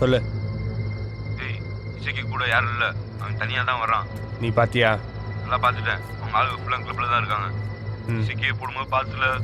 சொல்லு. டேய், இசைக்கு கூட யாரும் இல்லை, அவன் தனியாக தான் வர்றான். நீ பாத்தியா? நல்லா பார்த்துட்டேன். அவங்க ஆளு ஃபுல்லாக கிளப்பில் தான் இருக்காங்க. இசைக்கே போடும்போது பார்த்துல.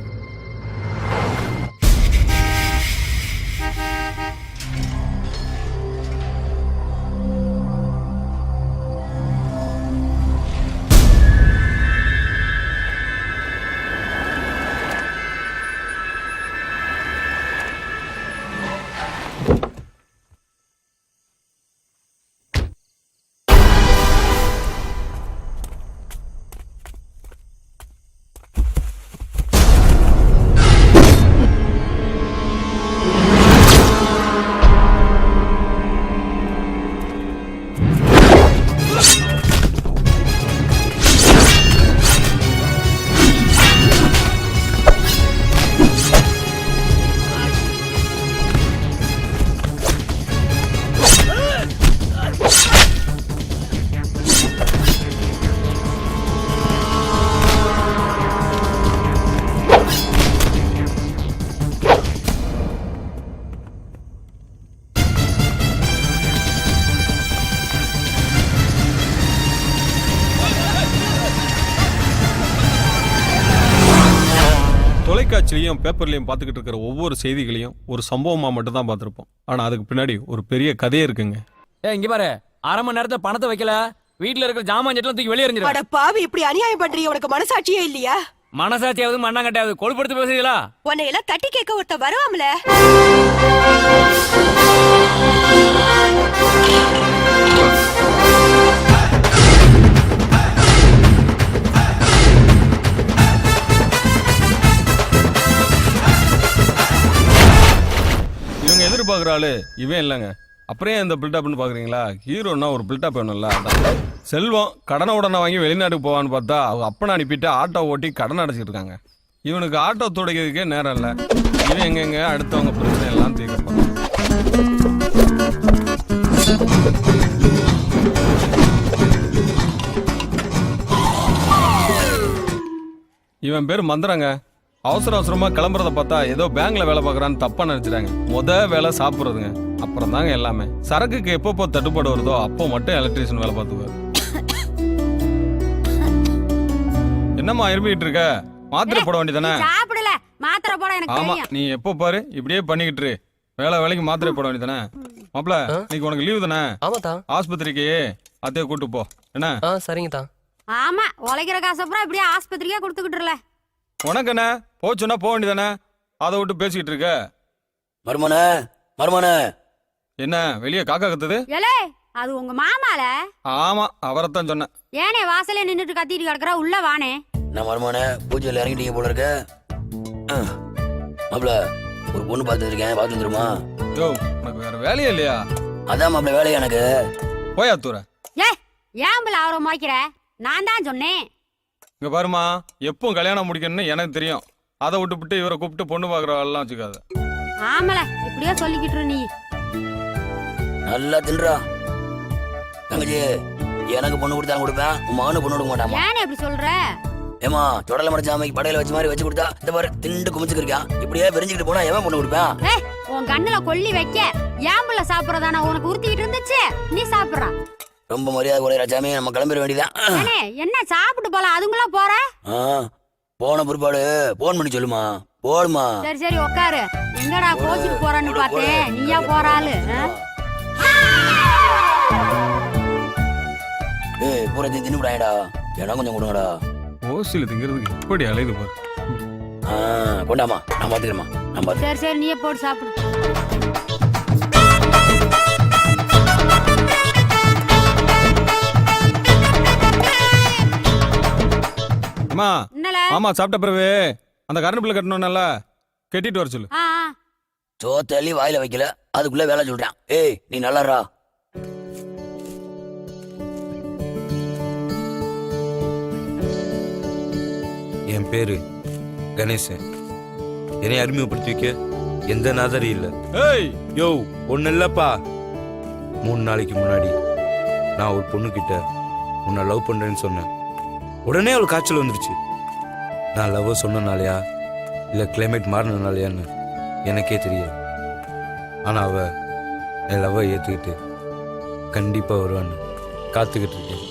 தொலைக்காட்சிலையும் பேப்பர்லையும் பார்த்துக்கிட்டு இருக்கிற ஒவ்வொரு செய்திகளையும் ஒரு சம்பவமாக மட்டும் தான் பார்த்துருப்போம். ஆனால் அதுக்கு பின்னாடி ஒரு பெரிய கதையே இருக்குங்க. இங்க பாரு, அரை மணி நேரத்தை பணத்தை வைக்கல, வீட்டுல இருக்கிற ஜாமான் செட்டெல்லாம் தூக்கி வெளியே எறிஞ்சிரு. அட பாவி, இப்படி அநியாயம் பண்றீங்க. உனக்கு மனசாட்சியே இல்லையா? மனசாட்சியாவது மண்ணாங்கட்டாவது கொழுப்படுத்து பேசுறீங்களா? உன்னை எல்லாம் தட்டி கேட்க ஒருத்த வருவாம்ல. இவங்க எதிர்பார்க்குற ஆளு இவன் இல்லைங்க. அப்புறம் ஏன் இந்த பில்டப்னு பார்க்குறீங்களா? ஹீரோன்னா ஒரு பில்டப் வேணும்ல. செல்வம் கடனை உடனே வாங்கி வெளிநாட்டுக்கு போவான்னு பார்த்தா அவங்க அப்பனை அனுப்பிட்டு ஆட்டோ ஓட்டி கடன் அடைச்சிட்டு இருக்காங்க. இவனுக்கு ஆட்டோ துடைக்கிறதுக்கே நேரம் இல்லை. இவன் எங்கெங்க அடுத்தவங்க பிரச்சனை எல்லாம் தீர்க்க போறான். இவன் பேர் மந்திரங்க. அவசர அவசரமா கிளம்புறத பார்த்தா ஏதோ பேங்க்ல வேலை பார்க்கறான்னு தப்பா நினைச்சிட்டாங்க. வேலை சாப்பிட்றதுங்க, அப்புறம் தாங்க எல்லாமே. சரக்குக்கு எப்பப்போ தட்டுப்பாடு வருதோ அப்போ மட்டும் எலக்ட்ரீஷியன் வேலை பார்த்துக்குவாரு. என்னம்மா இருமிட்டு இருக்க? மாத்திரை போட வேண்டியதானே? சாப்பிடல, மாத்திரை போட எனக்கு ஆமா, தெரியும். நீ எப்போ பாரு இப்படியே பண்ணிக்கிட்டு இரு. வேலைக்கு மாத்திரை போட வேண்டியதானே? மாப்ள, இன்னைக்கு உனக்கு லீவு தானே? ஆமாதா. ஆஸ்பத்திரிக்கு அத்தைய கூட்டு போ. என்ன? சரிங்கதா. ஆமா, உழைக்கிற காசு அப்புறம் இப்படியே ஆஸ்பத்திரிக்கே கொடுத்துக்கிட்டுல. உனக்கு என்ன போச்சுன்னா போக வேண்டியதானே? அதை விட்டு பேசிக்கிட்டு இருக்க. மருமனே என்ன வெளியே காக்கா கத்துது? ஏலே, அது உங்க மாமால? ஆமா, அவரைத்தான் சொன்னேன். ஏனே வாசல்ல நின்னுட்டு கத்திட்டு கிடக்குற? உள்ள வானே. நான் மருமனே பூஜையில் இறங்கிட்டீங்க போல இருக்க. மாப்பிள, ஒரு பொண்ணு பார்த்து இருக்கேன், பார்த்து வந்துருமா? யோ, உனக்கு வேற வேலையே இல்லையா? அதான் மாப்பிள வேலையா எனக்கு. போயா தூர. ஏம்பல அவரை மாய்க்கிற? நான் தான் சொன்னேன். இங்க பாருமா, எப்பவும் கல்யாணம் முடிக்கணும்னு எனக்கு தெரியும். அதை விட்டுவிட்டு இவரை கூப்பிட்டு பொண்ணு பாக்குறவெல்லாம் வச்சுக்காத. ஆமல, இப்படியே சொல்லிக்கிட்டு நீ. நல்லா தின்றா தங்கச்சி. எனக்கு பொண்ணு கொடுத்தாலும் கொடுப்பேன், உன் மகனு பொண்ணு கொடுக்க மாட்டாமா. ஏனே இப்படி சொல்ற? ஏமா, தொடல மடைச்சாமைக்கு படையில வச்ச மாதிரி வச்சு கொடுத்தா இந்த பாரு திண்டு குமிச்சுக்கிறியா? இப்படியே விரிஞ்சுக்கிட்டு போனா எவன் பொண்ணு கொடுப்பேன்? உன் கண்ணுல கொல்லி வைக்க ஏம்புல சாப்பிடறதானா உனக்கு உறுத்திக்கிட்டு இருந்துச்சு? நீ சாப்பிடுறா. ரொம்ப மரியாதை கூட ராஜாமே, நம்ம கிளம்பிட வேண்டியதான். என்ன சாப்பிட்டு போலாம், அதுங்களா போற? போன பிற்பாடு போன் பண்ணி சொல்லுமா. போடுமா. சரி உட்காரு. எங்கடா கோச்சிட்டு போறான்னு பார்த்தேன், நீயா போறாளு? பூரா தின்னு விடாயடா, இடம் கொஞ்சம் கொடுங்கடா. ஓசில திங்கிறதுக்கு எப்படி அலையுது பாரு. கொண்டாமா, நான் பாத்துக்கிறேமா. நான் பாத்து. சரி நீயே போட்டு சாப்பிடு. ஆமா, சாப்பிட்ட பிறகு அந்த கரண்ட் பில் கட்டணும்ல, கட்டிட்டு வர சொல்லு. சோத்தள்ளி வாயில வைக்கல, அதுக்குள்ள வேலை சொல்றான். ஏய், நீ நல்லாரா? என் பேரு கணேசன். என்னை அறிமுகப்படுத்தி வைக்க எந்த நாதரி இல்ல. யோ, ஒண்ணு இல்லப்பா. 3 நாளைக்கு முன்னாடி நான் ஒரு பொண்ணு கிட்ட உன்னை லவ் பண்றேன்னு சொன்னேன். உடனே அவளுக்கு காய்ச்சல் வந்துருச்சு. நான் லவ் சொன்னனாலயா இல்ல கிளைமேட் மாறினாலயான்னு எனக்கே தெரியல. ஆனா அவ என் லவ்வை ஏற்றுக்கிட்டு கண்டிப்பாக வருவான்னு காத்துக்கிட்டு இருக்கேன்.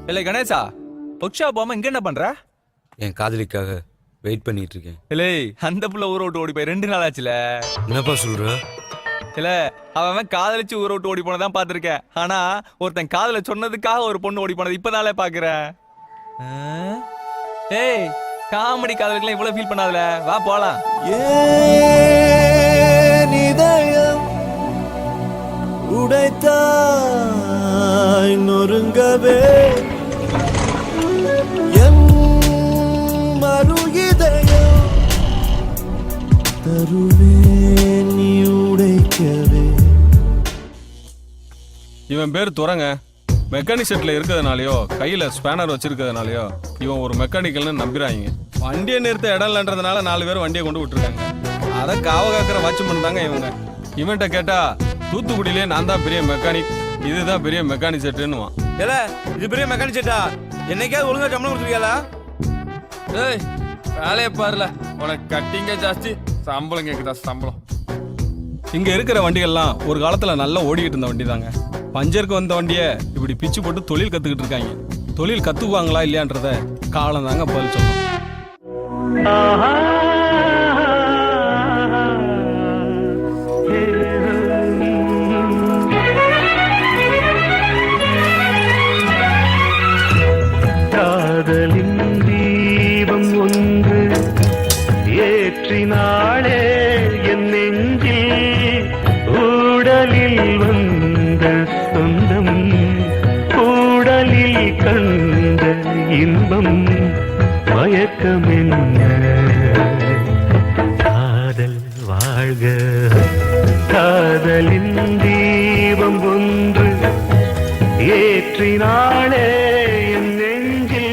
இல்லை கணேசா, ஒர்க் ஷாப் போகாம இங்க என்ன பண்ற? என் காதலிக்காக வெயிட் பண்ணிட்டு இருக்கேன். இல்லை, அந்த புள்ள ஊரை விட்டு ஓடி போய் 2 நாள் ஆச்சுல. என்னப்பா சொல்ற? இல்ல, அவன் காதலிச்சு ஊரை விட்டு ஓடி போனதான் பாத்திருக்கேன். ஆனா ஒருத்தன் காதல சொன்னதுக்காக ஒரு பொண்ணு ஓடி போனது இப்பதானே பாக்குறேன். ஏய், காமெடி காதலுக்குலாம் இவ்வளவு ஃபீல் பண்ணாதல, வா போலாம். இதயம் உடைத்தாய் நொறுங்கவே என் மறு இதயம் தருவே நீ உடைக்கவே. இவன் பேர் துறங்க. மெக்கானிக் செட்ல இருக்கிறதுனாலயோ கையில ஸ்பேனர் வச்சிருக்கிறதுனாலயோ இவன் ஒரு மெக்கானிக்கல்னு நம்புறாங்க. வண்டியை நிறுத்த இடம் இல்லைன்றதுனால 4 பேர் வண்டியை கொண்டு விட்டுருக்காங்க. அதை காவ காக்கிற வாட்ச்மேன் தாங்க இவங்க. இவன்கிட்ட கேட்டா தூத்துக்குடியிலே நான் தான் பெரிய மெக்கானிக், இதுதான் பெரிய மெக்கானிக் செட்டுன்னுவான். ஏல, இது பெரிய மெக்கானிக் செட்டா? என்னைக்காவது ஒழுங்கா சம்பளம் கொடுத்துருக்கியாலா? ஏய், வேலையை பாருல, உனக்கு கட்டிங்க ஜாஸ்தி, சம்பளம் கேக்குதா சம்பளம். இங்க இருக்கிற வண்டிகள்லாம் ஒரு காலத்துல நல்லா ஓடிக்கிட்டு இருந்த வண்டி தாங்க. பஞ்சருக்கு வந்த வண்டியை இப்படி பிச்சு போட்டு தொழில் கத்துக்கிட்டு இருக்காங்க. தொழில் கத்துக்குவாங்களா இல்லையான்றத காலம் தாங்க பதில் சொல்லணும். காதலின் தீபம் ஒன்று ஏற்றினாளே என் நெஞ்சில், ஊடலில் வந்த சொந்தம், ஊடலில் கண்ட இன்பம், மயக்கம் என்ன காதல் வாழ்க. காதலின் தீபம் ஒன்று ஏற்றினாளே என் நெஞ்சில்.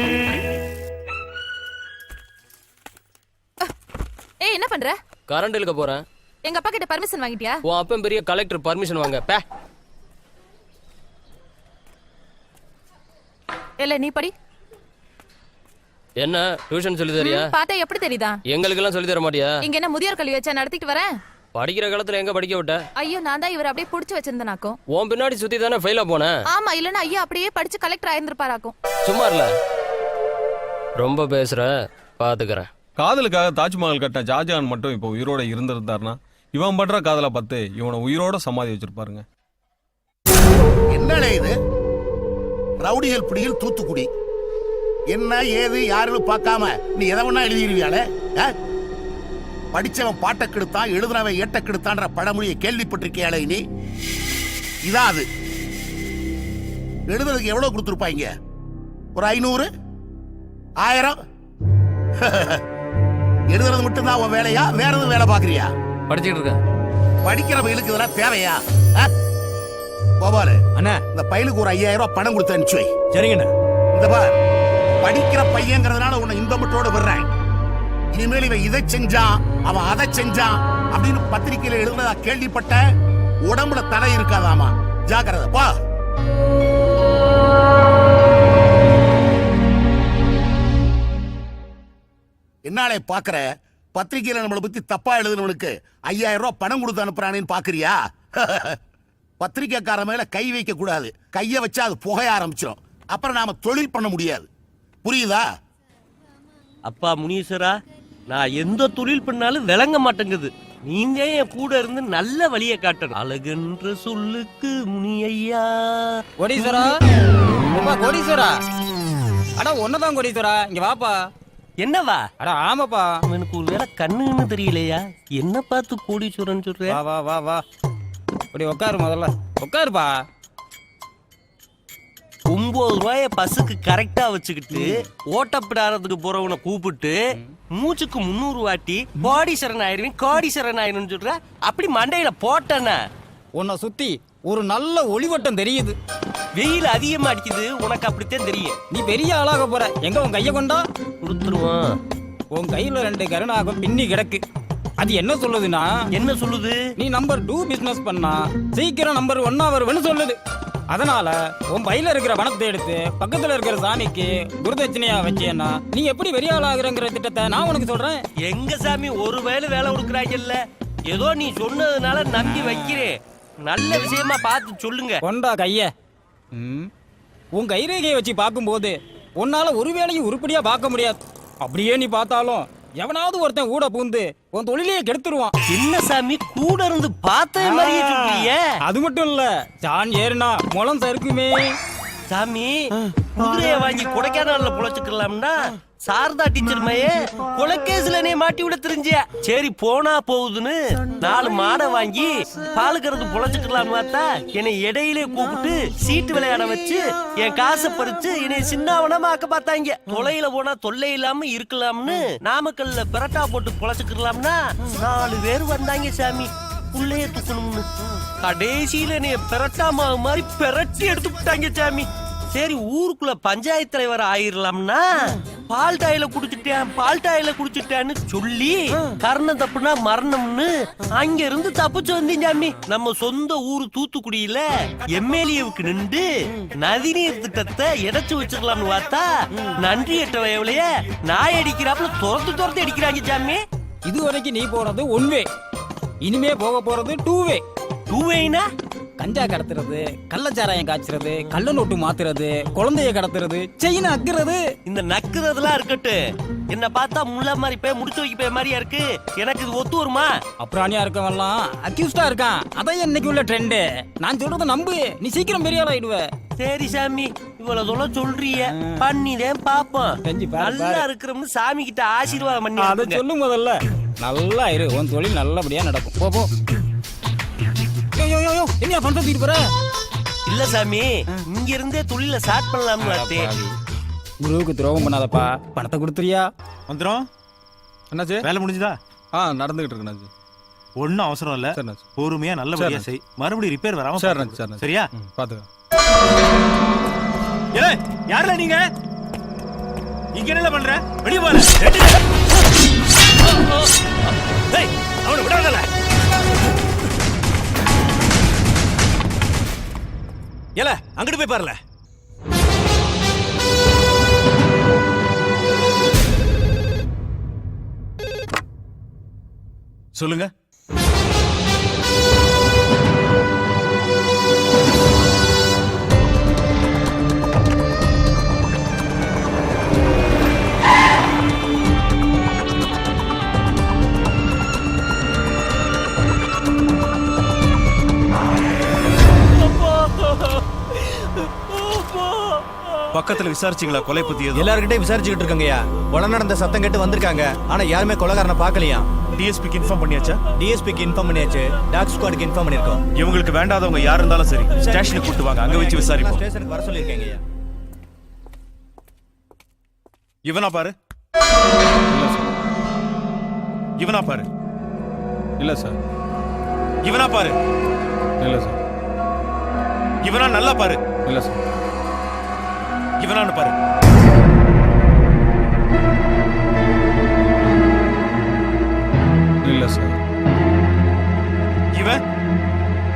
ஏய், என்ன பண்ற? கரண்ட் இழுக்க போறேன். எங்க அப்பா கிட்ட பர்மிஷன் வாங்கிட்டியா? உன் அப்பன் பெரிய கலெக்டர், பர்மிஷன் வாங்க. பே. இல்ல, நீ படி. என்ன டியூஷன் சொல்லி தரியா? பார்த்தா எப்படி தெரியுதா? எங்களுக்கு எல்லாம் சொல்லி தர மாட்டியா? இங்க என்ன முதியோர் கல்வி வச்சா நடத்திட்டு வரேன்? படிக்கிற காலத்துல எங்க படிக்க விட்ட? ஐயோ, நான் தான் இவர் அப்படியே புடிச்சு வச்சிருந்தனாக்கும். உன் பின்னாடி சுத்தி தானே ஃபெயிலா போனேன். ஆமா, இல்லன்னா ஐயா அப்படியே படிச்சு கலெக்டர் ஆயிருந்திருப்பாராக்கும். சும்மா இல்ல, ரொம்ப பேசுற, பாத்துக்கிறேன். காதலுக்காக தாஜ்மஹால் கட்ட ஷாஜகான் மட்டும் இப்போ உயிரோட இருந்திருந்தாருன்னா இவன் பண்ற காதலை பார்த்து இவனை உயிரோட சமாதி வச்சிருப்பாருங்க. என்னடா இது? ரவுடிகள் பிடியில் தூத்துக்குடி. என்ன ஏது யாருன்னு பார்க்காம நீ எதை வேணா எழுதிடுவியால? படிச்சவன் பாட்டை கெடுத்தான், எழுதுனவன் ஏட்ட கெடுத்தான்ற பழமொழியை கேள்விப்பட்டிருக்கியால? இனி இதான் அது. எழுதுறதுக்கு எவ்வளவு கொடுத்துருப்பாங்க? ஒரு 500, 1000? எழுதுறது மட்டும்தான் உன் வேலையா? வேற எதுவும் வேலை பாக்குறியா? படிச்சுட்டு இருக்கேன். படிக்கிற பயிலுக்கு இதெல்லாம் தேவையா? கோபாலு அண்ணா, இந்த பயிலுக்கு ஒரு 5000 ரூபாய் பணம் கொடுத்து அனுப்பிச்சு வை. சரிங்கண்ணா. இந்த பார், படிக்கிற பையங்கிறதுனால உன்னை இன்பமட்டோடு விடுறேன். இனிமேல் இவன் இதை செஞ்சான், அவன் அதை செஞ்சான் அப்படின்னு பத்திரிகையில எழுதுனதா கேள்விப்பட்ட, உடம்புல தலை இருக்காதாமா. ஜாக்கிரதை பா. என்னாலே பாக்குற? பத்திரிகையில நம்மளை பத்தி தப்பா எழுதுனவனுக்கு 5000 ரூபாய் பணம் கொடுத்து அனுப்புறானேன்னு பாக்குறியா? பத்திரிக்கைக்கார மேல கை வைக்க கூடாது. கைய வச்சா அது புகைய ஆரம்பிச்சிடும். அப்புறம் நாம தொழில் பண்ண முடியாது. புரியுதா? அப்பா முனீஸ்வரா, நான் எந்த தொழில் பண்ணாலும் விளங்க மாட்டேங்குது. நீங்க என் கூட இருந்து நல்ல வழியை காட்டணும். அழகுன்ற சொல்லுக்கு முனியையா. கோடீஸ்வரா, கோடீஸ்வரா, அட ஒன்னதான் கோடீஸ்வரா, இங்க வாப்பா. என்னவா? அட ஆமாப்பா. எனக்கு ஒரு வேளை கண்ணுன்னு தெரியலையா? என்ன பார்த்து கோடீஸ்வரன் சொல்ற? வா வா வா வா, அப்படி உட்காரு, முதல்ல உட்காருப்பா. 9 ரூபாய பஸ்ஸுக்கு கரெக்டா வச்சுக்கிட்டு ஓட்டப்பிடாரத்துக்கு போறவனை கூப்பிட்டு மூச்சுக்கு 300 வாட்டி கோடீஸ்வரன் ஆயிருவேன், கோடீஸ்வரன் ஆயிரும் சொல்ற. அப்படி மண்டையில போட்டன. உன்னை சுத்தி ஒரு நல்ல ஒளிவட்டம் தெரியுது. வெயில் அதிகமா அடிக்குது, உனக்கு அப்படித்தான் தெரியும். நீ பெரிய ஆளாக போற. எங்க உன் கைய கொண்டா? கொடுத்துருவான். உன் கையில 2 கருணாகம் பின்னி கிடக்கு. அது என்ன சொல்லுதுன்னா, என்ன சொல்லுது? நீ நம்பர் 2 பிசினஸ் பண்ணா சீக்கிரம் நம்பர் 1 வருவேன்னு சொல்லுது. அதனால உன் பையில இருக்கிற பணத்தை எடுத்து பக்கத்துல இருக்கிற சாமிக்கு குருதட்சணையா வச்சேன்னா நீ எப்படி பெரிய ஆள் ஆகுறங்கிற திட்டத்தை நான் உனக்கு சொல்றேன். எங்க சாமி ஒரு வேலை கொடுக்குறாங்கல்ல, ஏதோ நீ சொன்னதுனால நம்பி வைக்கிறேன். நல்ல விஷயமா பார்த்து சொல்லுங்க. கொண்டா கைய. உன் கைரேகையை வச்சு பார்க்கும்போது உன்னால ஒரு வேலையும் உருப்படியா பார்க்க முடியாது. அப்படியே நீ பார்த்தாலும் எவனாவது ஒருத்தன் ஊட பூந்து உன் தொழிலையே கெடுத்துருவான். என்ன சாமி கூட இருந்து பார்த்த மாதிரியே சொல்றீங்க? அது மட்டும் இல்ல, சான் ஏறுனா முளம் சறுக்குமே. சாமி குதிரைய வாங்கி கொடைக்கானல்ல பொழைச்சுக்கலாம்னா சாரதா டீச்சர் மையே கொலைக்கேஸ்ல நீ மாட்டி விட தெரிஞ்சிய. சரி போனா போகுதுன்னு 4 மாடை வாங்கி பாலுக்கிறது பொழைச்சுக்கலாம் பார்த்தா என்னை இடையிலே கூப்பிட்டு சீட்டு விளையாட வச்சு என் காசை பறிச்சு என்னை சின்னவனமா ஆக்க பார்த்தாங்க. தொலையில போனா தொல்லை இல்லாம இருக்கலாம்னு நாமக்கல்ல பெரட்டா போட்டு பொழைச்சுக்கலாம்னா 4 பேர் வந்தாங்க சாமி உள்ளே தூக்கணும்னு. கடைசியில நீ பெரட்டா மாவு மாதிரி பெரட்டி எடுத்து விட்டாங்க சாமி. சரி ஊருக்குள்ள பஞ்சாயத்து தலைவர் ஆயிரலாம்னா பால் டாயில குடிச்சிட்டேன்னு சொல்லி கர்ணம் தப்புனா மரணம்னு அங்க இருந்து தப்பிச்சு வந்தீங்க சாமி. நம்ம சொந்த ஊரு தூத்துக்குடியில எம்எல்ஏவுக்கு நின்று நதிநீர் திட்டத்தை எடைச்சு வச்சிடலாம்னு பார்த்தா நன்றி எட்டவைய நாய் அடிக்கிறாப்புல துரத்து அடிக்கிறாங்க சாமி. இது வரைக்கும் நீ போறது 1 வே, இனிமே போக போறது 2 வே. 2 வேனா கஞ்சா கடத்துறது, கள்ளச்சாராயம் காய்ச்சறது, கள்ள நோட்டு மாத்துறது, குழந்தைய கடத்துறது, செயின அக்குறது. இந்த நக்குறதுலாம் இருக்கட்டும், என்ன பார்த்தா முள்ள மாதிரி போய் முடிச்சு வைக்க மாதிரியா இருக்கு. எனக்கு இது ஒத்து வருமா? அப்புறாணியா இருக்கவன்லாம் அக்யூஸ்டா இருக்கான். அதான் இன்னைக்கு உள்ள ட்ரெண்ட். நான் சொல்றத நம்பு, நீ சீக்கிரம் பெரிய ஆள் ஆயிடுவ. சரி சாமி, இவ்வளவு சொல்ல சொல்றீங்க, பண்ணிதேன் பாப்போம். நல்லா இருக்கிறோம்னு சாமி கிட்ட ஆசீர்வாதம் பண்ணி அதை சொல்லு முதல்ல. நல்லா இரு, உன் தொழில் நல்லபடியா நடக்கும். போ போ. என்ன பண்ற தூக்கிட்டு போற? இல்ல சாமி, இங்க இருந்தே தொழில ஸ்டார்ட் பண்ணலாம்னு பார்த்தேன். குருவுக்கு துரோகம் பண்ணாதப்பா, பணத்தை கொடுத்துறியா? வந்துடும். என்னாச்சு? வேலை முடிஞ்சுதா? நடந்துகிட்டு இருக்கு. ஒன்னும் அவசரம் இல்ல, பொறுமையா நல்லபடியா செய். மறுபடியும் ரிப்பேர் வராம சரியா? பாத்துக்க. யாருல நீங்க இங்க என்ன பண்ற? வெளிய போற. அவனை விடாதல. ஏல அங்கிட்டு போய் பாருல. சொல்லுங்க. பக்கத்துல விசாரிச்சீங்களா கொலை பத்தி? எல்லார்கிட்டயும் விசாரிச்சுக்கிட்டு இருக்காங்கயா. கொலை நடந்த சத்தம் கேட்டு வந்திருக்காங்க. ஆனா யாருமே கொலைகாரனை பார்க்கலையா. டிஎஸ்பிக்கு இன்ஃபார்ம் பண்ணியாச்சா? டிஎஸ்பிக்கு இன்ஃபார்ம் பண்ணியாச்சு. டாக் ஸ்குவாடுக்கு இன்ஃபார்ம் பண்ணிருக்கோம். இவங்களுக்கு வேண்டாதவங்க யார் இருந்தாலும் சரி ஸ்டேஷனுக்கு கூட்டு வாங்க, அங்க வச்சு விசாரிப்போம். ஸ்டேஷனுக்கு வர சொல்லிருக்கீங்கயா. இவனா பாரு. இவனா பாரு. இல்ல சார். இவனா பாரு. இல்ல சார். இவனா நல்லா பாரு. இல்ல சார். இவனான்னு பாரு. இல்ல சார். இவன்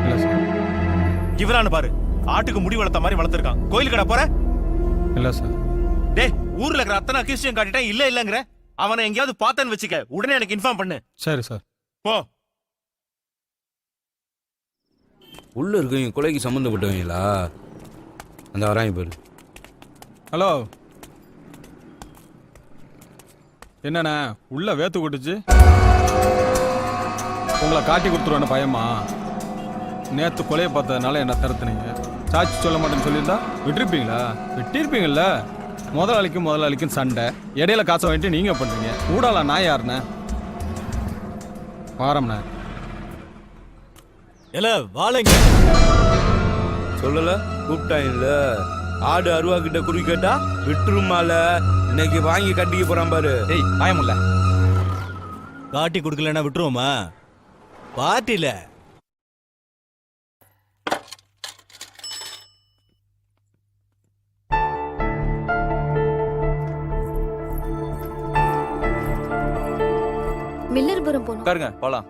இல்ல சார். இவனான்னு பாரு. ஆட்டுக்கு முடி வளர்த்த மாதிரி வளர்த்திருக்கான். கோயில் கடை போற? இல்ல சார். டேய், ஊர்ல இருக்கிற அத்தனை அக்யூஸ்டையும் காட்டிட்டேன், இல்ல இல்லங்கற. அவனை எங்கயாவது பார்த்தேன்னு வச்சுக்க, உடனே எனக்கு இன்ஃபார்ம் பண்ணு. சரி சார். போ. உள்ள இருக்கவங்க கொலைக்கு சம்மந்தப்பட்டவங்களா? அந்த வராங்க பாரு. ஹலோ, என்னண்ணே உள்ள வேத்து கொட்டுச்சு? உங்களை காட்டி கொடுத்துருவேன் பயமா? நேத்து கொலையை பார்த்ததுனால என்ன தடுத்துனீங்க? சாட்சி சொல்ல மாட்டேன்னு சொல்லியிருந்தா விட்டுருப்பீங்களா? வெட்டியிருப்பீங்கல்ல. முதலாளிக்கும் சண்டை, இடையில காசை வாங்கிட்டு நீங்க பண்றீங்க. ஊடால நான் யாருண்ணே? வாரம்ண்ணே. இல்ல வாழைங்க சொல்லல கூப்பிட்டாங்கல்ல. ஆடு அருவா கிட்ட குறி கேட்டா விட்டுருமால. இன்னைக்கு வாங்கி கட்டிக்க போறான் பாரு. ஏய் பயமுல்ல. காட்டி கொடுக்கலன்னா விட்டுருவோமா? பார்ட்டில மில்லர்புரம் போனோம். உட்காருங்க போலாம்.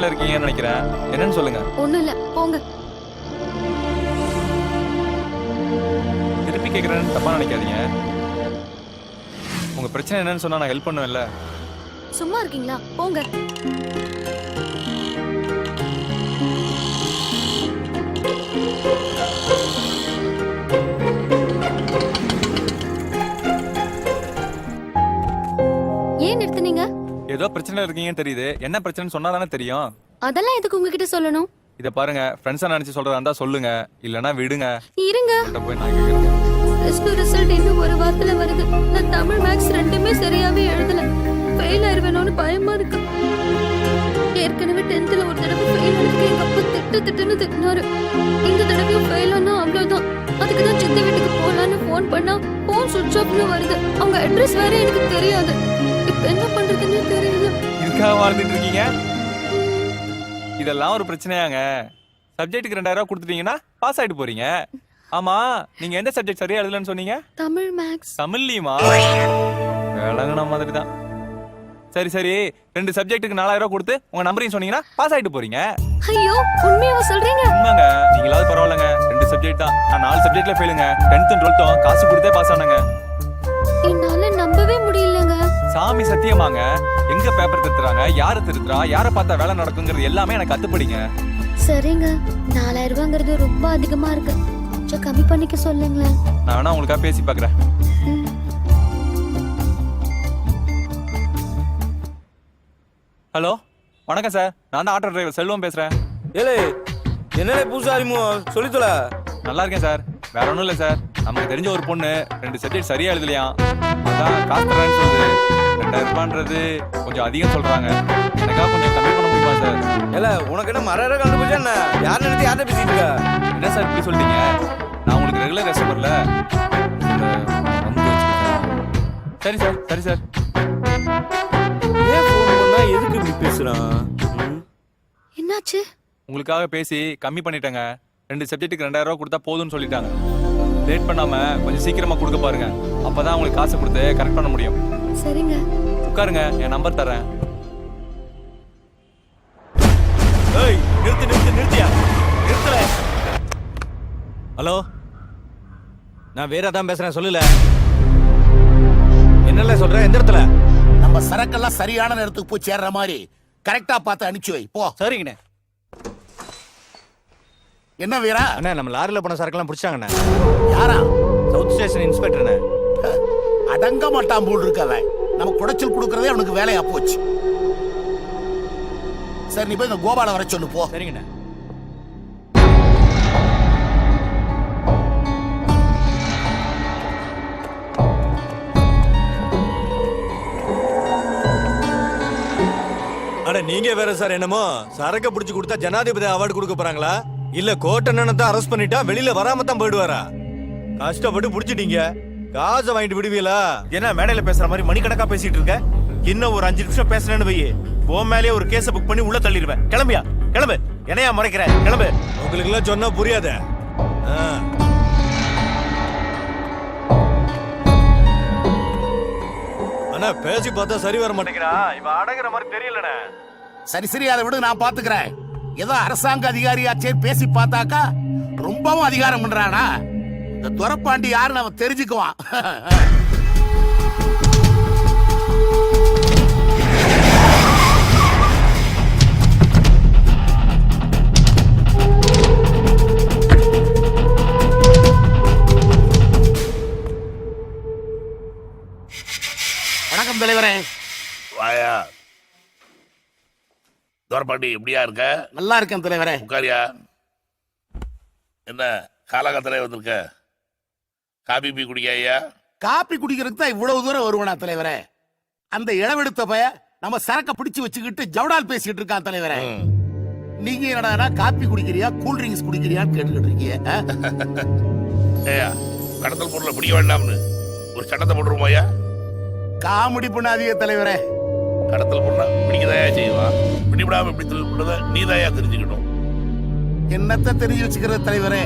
பிரச்சனையில இருக்கீங்கன்னு நினைக்கிறேன். என்னன்னு சொல்லுங்க. ஒண்ணும் இல்ல போங்க. திருப்பி கேட்கறேன்னு தப்பா நினைக்காதீங்க. உங்க பிரச்சனை என்னன்னு சொன்னா நான் ஹெல்ப் பண்ணுவேன்ல. சும்மா இருக்கீங்களா? போங்க. ஏன் நிறுத்துனீங்க? ஏதோ பிரச்சனையில இருக்கீங்கன்னு தெரியுது. என்ன பிரச்சனைன்னு சொன்னா தானே தெரியும். அதெல்லாம் எதுக்கு உங்ககிட்ட சொல்லணும்? இத பாருங்க, ஃப்ரெண்ட்ஸா நினைச்சு சொல்றதா இருந்தா சொல்லுங்க, இல்லனா விடுங்க. இருங்க. போய் நான் கேக்குறேன். ரிசல்ட் இன்னும் ஒரு வாரத்துல வருது. நான் தமிழ் மேக்ஸ் ரெண்டுமே சரியாவே எழுதல. ஃபெயில் ஆயிருவேனோன்னு பயமா இருக்கு. ஏற்கனவே 10th ஒரு தடவை ஃபெயில் ஆனதுக்கு எங்க அப்பா திட்டுன்னு திட்டினாரு. இந்த தடவையும் ஃபெயில் ஆனா அவ்வளவுதான். அதுக்கு தான் சித்தி வீட்டுக்கு போலான்னு ஃபோன் பண்ணா ஃபோன் சுவிட்ச் ஆஃப்னு வருது. அவங்க அட்ரஸ் வேற எனக்கு தெரியாது. இப்ப என்ன பண்றதுன்னு தெரியல. இதுக்காக வாழ்ந்துட்டு இருக்கீங்க? இதெல்லாம் ஒரு பிரச்சனையாங்க. சப்ஜெக்ட்டுக்கு 2000 கொடுத்துட்டீங்கன்னா பாஸ் ஆயிட்டு போறீங்க. ஆமா, நீங்க எந்த சப்ஜெக்ட் சரியா எழுதலன்னு சொன்னீங்க? தமிழ் மேக்ஸ். தமிழ்லயுமா? விளங்குன மாதிரி தான். சரி சரி, 2 சப்ஜெக்ட்டுக்கு 4000 கொடுத்து உங்க நம்பரையும் சொன்னீங்கன்னா பாஸ் ஆயிட்டு போறீங்க. ஐயோ, உண்மையாவா சொல்றீங்க? உண்மைங்க. நீங்களாவது பரவாயில்லைங்க, 2 சப்ஜெக்ட் தான். நான் 4 சப்ஜெக்ட்ல ஃபெயிலுங்க. 10th 12th காசு கொடுத்தே பாஸ் ஆனங்க. என்னால நம்பவே முடியலங்க. சாமி சத்தியமாங்க. எங்க பேப்பர் திருத்துறாங்க, யாரை திருத்துறா, யாரை பார்த்தா வேலை நடக்குங்கிறது எல்லாமே எனக்கு கத்துப்படிங்க. சரிங்க, 4000 ரூபாங்கிறது ரொம்ப அதிகமா இருக்கு. கொஞ்சம் கம்மி பண்ணிக்க சொல்லுங்களேன். நான் வேணா உங்களுக்காக பேசி பார்க்கறேன். ஹலோ, வணக்கம் சார். நான் தான் ஆட்டோ டிரைவர் செல்வம் பேசுறேன். ஏலே என்னலே புதுசா அறிமுகம் சொல்லித்தல. நல்லா இருக்கேன் சார். வேற ஒன்றும் இல்லை சார். நமக்கு தெரிஞ்ச ஒரு பொண்ணு 2 சப்ஜெக்ட் சரியா எழுதலையாம். அதான் காசு தரேன்னு சொல்லுது. 2000 ரூபான்றது கொஞ்சம் அதிகம் சொல்றாங்க. எனக்காக கொஞ்சம் கம்மி பண்ண முடியுமா சார்? ஏல உனக்கு என்ன மரம் கண்டுபிடிச்சா என்ன? யார் நினைச்சு யார்கிட்ட பேசிட்டு இருக்க? என்ன சார் இப்படி சொல்லிட்டீங்க? நான் உங்களுக்கு ரெகுலர் கஸ்டமர்ல. சரி சார், சரி சார். ஏன் ஃபோன் பண்ணா எதுக்கு இப்படி பேசுறான்? என்னாச்சு? உங்களுக்காக பேசி கம்மி பண்ணிட்டேங்க. 2 சப்ஜெக்ட்டுக்கு 2000 ரூபாய் கொடுத்தா போதும்னு சொல்லிட்டாங்க. லேட் பண்ணாம கொஞ்சம் சீக்கிரமா கொடுக்க பாருங்க. அப்பதான் உங்களுக்கு காசு கொடுத்து கரெக்ட் பண்ண முடியும். சரிங்க. உட்காருங்க, என் நம்பர் தரேன். ஏய் நிறுத்தியா நிறுத்தல. ஹலோ, நான் வேற தான் பேசுறேன். சொல்லல என்னல சொல்ற? எந்த இடத்துல? நம்ம சரக்கெல்லாம் சரியான நேரத்துக்கு போய் சேர்ற மாதிரி கரெக்டா பார்த்து அனுப்பிச்சு வை. போ. சரிங்கண்ணே. என்ன வீரா? அண்ணா, நம்ம லாரில போன சரக்கெல்லாம் பிடிச்சாங்கண்ணே. யாரா? சவுத் ஸ்டேஷன் இன்ஸ்பெக்டர்ண்ணே. அடங்க மாட்டான் போல் இருக்கவன். நம்ம குடைச்சல் கொடுக்கறதே அவனுக்கு வேலையா போச்சு. சரி, நீ போய் இந்த கோபால வர சொல்லு. போ. சரிங்கண்ணே. அட நீங்க வேற சார், என்னமோ சரக்க பிடிச்சு கொடுத்தா ஜனாதிபதி அவார்டு கொடுக்க போறாங்களா? இல்ல கோட்டை தான் அரெஸ்ட் பண்ணிட்டா வெளியில வராம தான் போயிடுவாரா? கஷ்டப்பட்டு புடிச்சிட்டீங்க, காசை வாங்கிட்டு விடுவீங்களா? என்ன மேடையில பேசுற மாதிரி மணிக்கணக்கா பேசிட்டு இருக்க? இன்னும் ஒரு 5 நிமிஷம் பேசுறேன்னு வையே, உன் மேலேயே ஒரு கேஸ புக் பண்ணி உள்ள தள்ளிடுவேன். கிளம்பியா? கிளம்பு. என்னையா மறைக்கிற? கிளம்பு. உங்களுக்கு எல்லாம் சொன்னா புரியாத. அண்ணா, பேசி பார்த்தா சரி வர மாட்டேங்கிறான். இவன் அடங்குற மாதிரி தெரியலண்ணே. சரி சரி, அதை விடு, நான் பாத்துக்கிறேன். ஏதோ அரசாங்க அதிகாரியாச்சே பேசி பார்த்தாக்கா ரொம்பவும் அதிகாரம் பண்றானா? இந்த துரப்பாண்டி யாருன்னு அவன் தெரிஞ்சுக்குவான். வணக்கம் தலைவரே. வாயா துரப்பாண்டி, எப்படியா இருக்க? நல்லா இருக்கேன் தலைவரே. உட்காரியா. என்ன காலகாலத்துல வந்திருக்க? காபி பீ குடிக்காயா? காப்பி குடிக்கிறதுக்கு தான் இவ்வளவு தூரம் வருவனா தலைவரே? அந்த இளவெடுத்த பைய நம்ம சரக்க பிடிச்சு வச்சுக்கிட்டு ஜவுடால் பேசிட்டு இருக்கான் தலைவரே. நீங்க என்னடா காப்பி குடிக்கிறியா கூல் ட்ரிங்க்ஸ் குடிக்கிறியான்னு கேட்டுக்கிட்டு இருக்கீங்க. ஏயா, கடத்தல் பொருளை பிடிக்க வேண்டாம்னு ஒரு சட்டத்தை போட்டுருவோயா? காமெடி பண்ணாதீங்க தலைவரே. கடத்தல் பொருளை பிடிக்கதாயா செய்வான். பிடிபடாம எப்படி தொழில் பண்ணத நீதாயா தெரிஞ்சுக்கணும். என்னத்தை தெரிஞ்சு வச்சுக்கிறது தலைவரே?